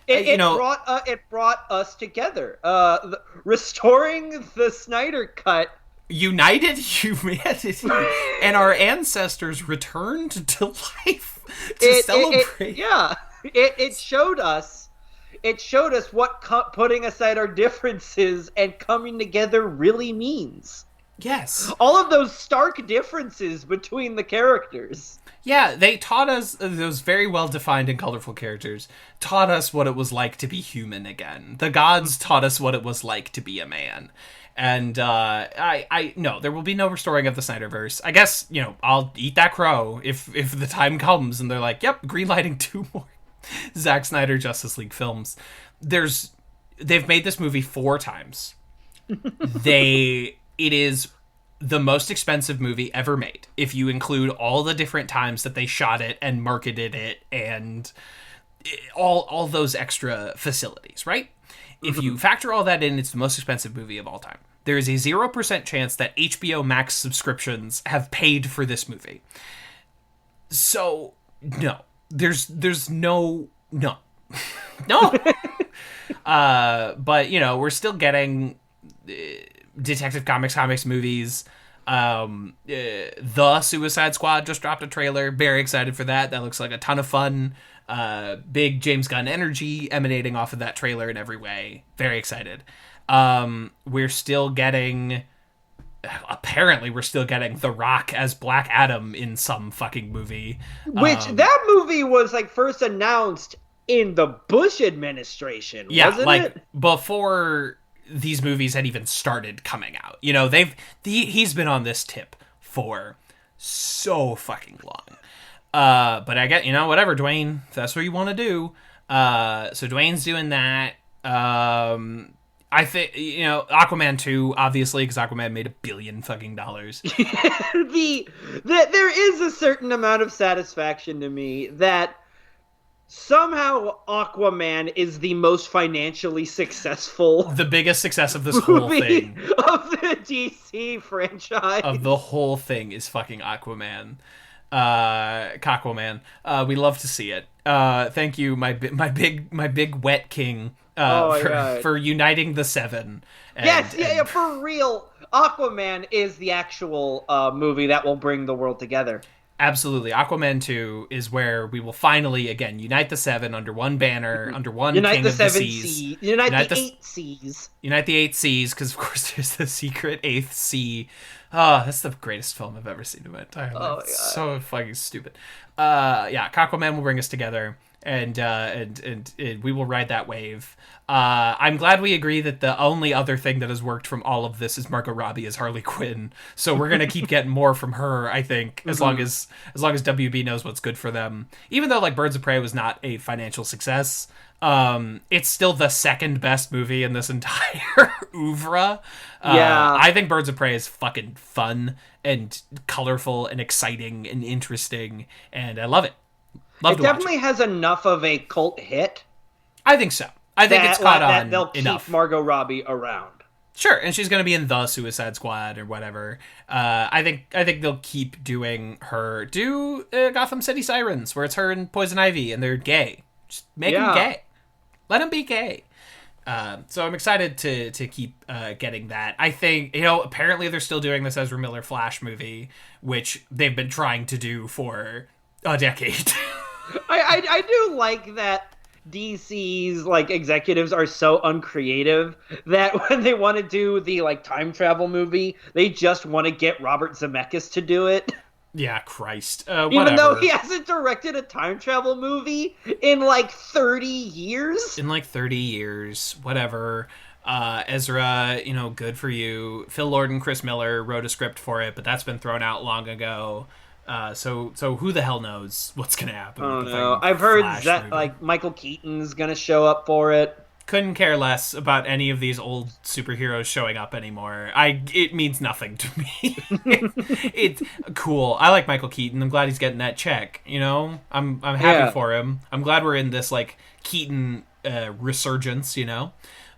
It brought us together. Restoring the Snyder Cut united humanity, and our ancestors returned to life to celebrate. It showed us. It showed us what putting aside our differences and coming together really means. Yes. All of those stark differences between the characters. Yeah, they taught us, those very well-defined and colorful characters, taught us what it was like to be human again. The gods taught us what it was like to be a man. And, no, there will be no restoring of the Snyderverse. I guess, I'll eat that crow if the time comes and they're like, yep, greenlighting 2 more Zack Snyder Justice League films. They've made this movie 4 times. It is the most expensive movie ever made, if you include all the different times that they shot it and marketed it and all those extra facilities, right? If you factor all that in, it's the most expensive movie of all time. There is a 0% chance that HBO Max subscriptions have paid for this movie. So, no. There's no. But, we're still getting Detective Comics movies. The Suicide Squad just dropped a trailer. Very excited for that. That looks like a ton of fun. Big James Gunn energy emanating off of that trailer in every way. Very excited. We're still getting The Rock as Black Adam in some fucking movie. Which, that movie was, like, first announced in the Bush administration, wasn't it? Before these movies had even started coming out. He's been on this tip for so fucking long. But I get, whatever, Dwayne, if that's what you want to do. So Dwayne's doing that. I think, Aquaman 2, obviously, because Aquaman made $1 billion fucking dollars. There is a certain amount of satisfaction to me that somehow Aquaman is the most financially successful, the biggest success of this whole thing of the DC franchise. Of the whole thing is fucking Aquaman. Aquaman. We love to see it. Thank you, my big wet king, for uniting the 7. And for real. Aquaman is the actual movie that will bring the world together. Absolutely. Aquaman 2 is where we will finally, again, unite the seven under one banner, under one Unite King the of the seven Seas. seas. Unite the 8 seas. Unite the 8 seas, because, of course, there's the secret 8th sea. Oh, that's the greatest film I've ever seen in my entire life. Oh, it's so fucking stupid. Aquaman will bring us together, and we will ride that wave. I'm glad we agree that the only other thing that has worked from all of this is Margot Robbie as Harley Quinn. So we're gonna keep getting more from her, I think, as long as WB knows what's good for them. Even though like Birds of Prey was not a financial success, it's still the second best movie in this entire oeuvre. I think Birds of Prey is fucking fun and colorful and exciting and interesting, and I love it. It definitely has enough of a cult hit. I think so. I think it's caught on that they'll enough. Keep Margot Robbie around. Sure, and she's going to be in The Suicide Squad or whatever. I think they'll keep doing her. Do Gotham City Sirens, where it's her and Poison Ivy, and they're gay. Just make them gay. Let them be gay. So I'm excited to keep getting that. I think, apparently they're still doing this Ezra Miller Flash movie, which they've been trying to do for a decade. I do like that DC's like executives are so uncreative that when they want to do the like time travel movie, they just want to get Robert Zemeckis to do it. Yeah, Christ. Even though he hasn't directed a time travel movie in like 30 years. Whatever. Ezra, good for you. Phil Lord and Chris Miller wrote a script for it, but that's been thrown out long ago. So who the hell knows what's gonna happen? Oh no! I've heard that like Michael Keaton's gonna show up for it. Couldn't care less about any of these old superheroes showing up anymore. It means nothing to me. It's cool. I like Michael Keaton. I'm glad he's getting that check. I'm happy for him. I'm glad we're in this like Keaton resurgence. Yeah,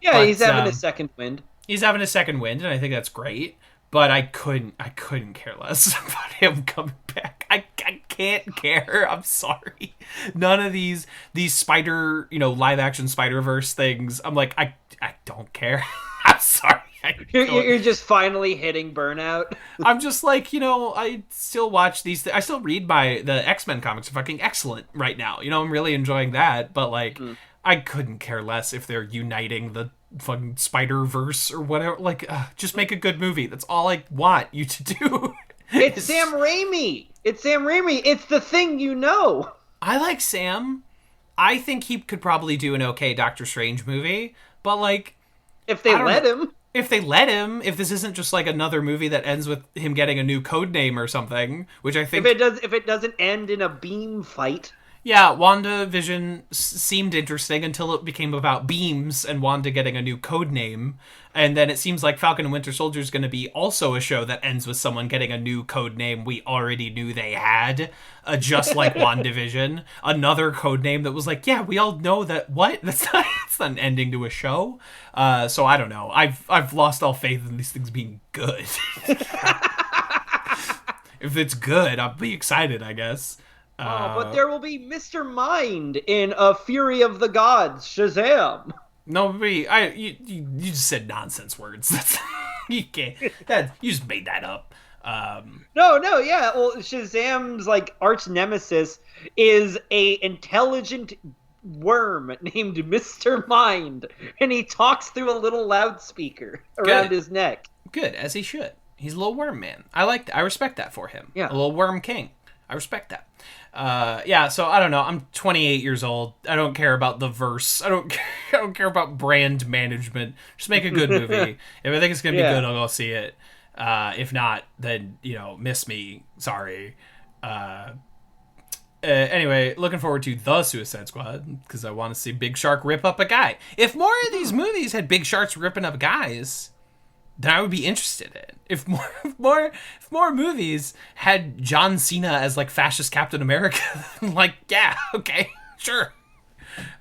but, he's having a second wind. He's having a second wind, and I think that's great. But I couldn't care less about him coming back. I can't care. I'm sorry. None of these spider, live action Spider-Verse things. I'm like, I don't care. I'm sorry. You're just finally hitting burnout. I'm just like, I still watch these. I still read the X-Men comics are fucking excellent right now. I'm really enjoying that. But like, I couldn't care less if they're uniting the fucking Spider-Verse or whatever. Like, just make a good movie. That's all I want you to do. It's Sam Raimi. It's the thing I like Sam. I think he could probably do an okay Doctor Strange movie, but like, if they let him. If this isn't just like another movie that ends with him getting a new code name or something, which I think if it doesn't end in a beam fight. Yeah, WandaVision seemed interesting until it became about beams and Wanda getting a new code name. And then it seems like Falcon and Winter Soldier is going to be also a show that ends with someone getting a new code name we already knew they had, just like WandaVision. Another code name that was like, yeah, we all know that. What? That's not an ending to a show. So I don't know. I've lost all faith in these things being good. If it's good, I'll be excited, I guess. But there will be Mr. Mind in A Fury of the Gods, Shazam. No, you just said nonsense words. You can't. You just made that up. No, yeah. Well, Shazam's like arch nemesis is a intelligent worm named Mr. Mind, and he talks through a little loudspeaker around his neck. Good, as he should. He's a little worm man. I respect that for him. Yeah, a little worm king. I respect that. So I don't know. I'm 28 years old. I don't care about the verse. I don't care about brand management. Just make a good movie. If I think it's gonna be good, I'll go see it. If not, then miss me. Sorry. Anyway, looking forward to The Suicide Squad because I want to see Big Shark rip up a guy. If more of these movies had Big Sharks ripping up guys, then I would be interested in. If more movies had John Cena as like fascist Captain America, like okay, sure.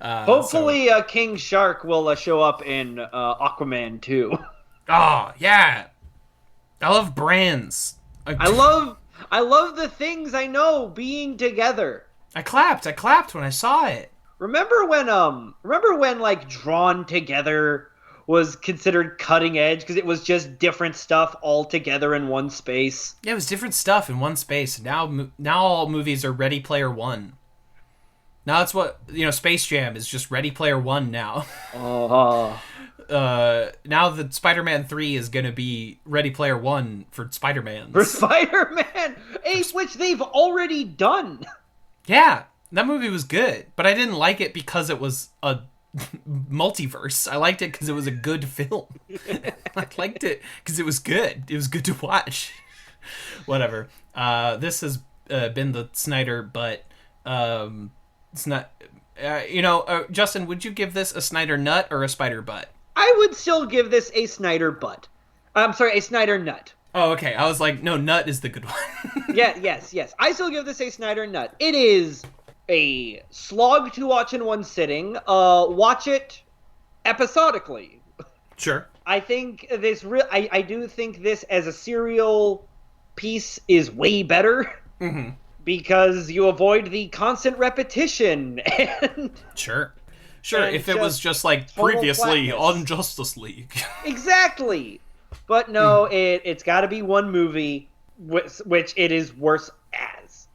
Hopefully, King Shark will show up in Aquaman 2. Oh yeah, I love brands. I love the things I know being together. I clapped when I saw it. Remember when like Drawn Together was considered cutting edge because it was just different stuff all together in one space. Yeah, it was different stuff in one space. Now all movies are Ready Player One. Now that's what, Space Jam is just Ready Player One now. Oh. Now that Spider-Man 3 is going to be Ready Player One for Spider-Man. For Spider-Man! Which they've already done. Yeah, that movie was good, but I didn't like it because it was a multiverse. I liked it because it was a good film. I liked it because it was good. It was good to watch. Whatever. This has been the Snyder Butt. It's not, Justin, would you give this a Snyder Nut or a Spider Butt? I would still give this a Snyder Butt. I'm sorry, a Snyder Nut. Oh, okay. I was like, no, Nut is the good one. Yes. I still give this a Snyder Nut. It is a slog to watch in one sitting. Watch it episodically. Sure. I think this. I do think this as a serial piece is way better. Mm-hmm. Because you avoid the constant repetition and Sure. If it was just like previously flatness. on Justice League. Exactly. But no, it's got to be one movie, which it is worse as.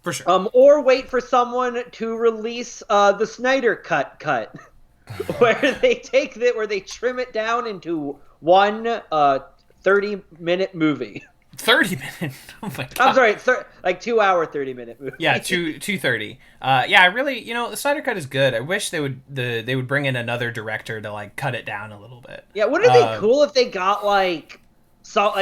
For sure. Or wait for someone to release the Snyder Cut, where they trim it down into one 30-minute movie. 30 minutes. Oh my god. I'm sorry, 2-hour 30-minute movie. Yeah, 2:30. I really, the Snyder Cut is good. I wish they would bring in another director to like cut it down a little bit. Yeah, wouldn't it be cool if they got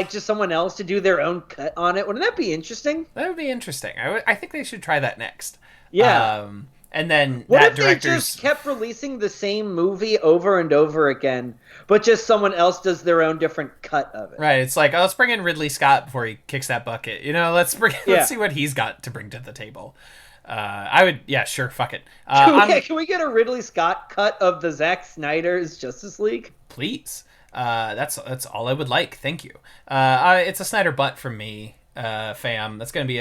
just someone else to do their own cut on it? Wouldn't that be interesting? That would be interesting. I think they should try that next. Yeah. And then what that if director's... they just kept releasing the same movie over and over again, but just someone else does their own different cut of it? Right. It's like, let's bring in Ridley Scott before he kicks that bucket. Let's see what he's got to bring to the table. I would, sure, fuck it. Can we get a Ridley Scott cut of the Zack Snyder's Justice League? Please. That's all I would like. Thank you. It's a Snyder Butt from me. Fam, it's gonna be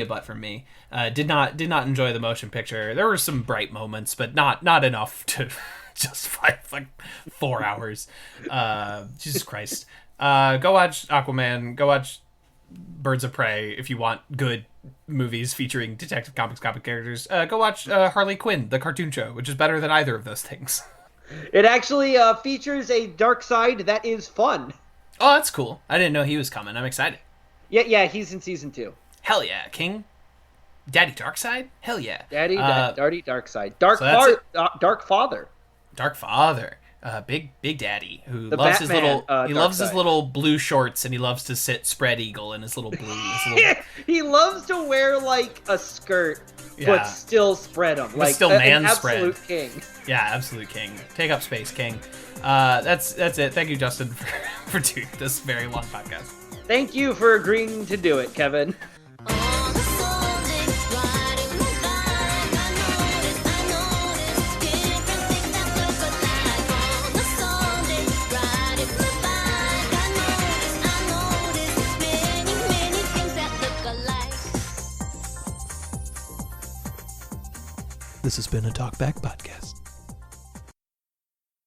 a butt from me. Did not enjoy the motion picture. There were some bright moments, but not enough to justify like 4 hours. Jesus Christ. Go watch Aquaman. Go watch Birds of Prey if you want good movies featuring Detective Comics comic characters. Go watch Harley Quinn, the cartoon show, which is better than either of those things. It actually features a dark side that is fun. Oh, that's cool. I didn't know he was coming. I'm excited. Yeah, he's in season 2. Hell yeah, King. Daddy Darkseid? Hell yeah. Daddy Darkseid. Dark Father. Dark Father. Big Daddy who the loves Batman, his loves his little blue shorts, and he loves to sit spread eagle in his little blue. He loves to wear like a skirt, but still spread them. Like still man spread. Absolute king. Yeah, absolute king. Take up space, King. That's it. Thank you, Justin, for doing this very long podcast. Thank you for agreeing to do it, Kevin. This has been a Talkback Podcast.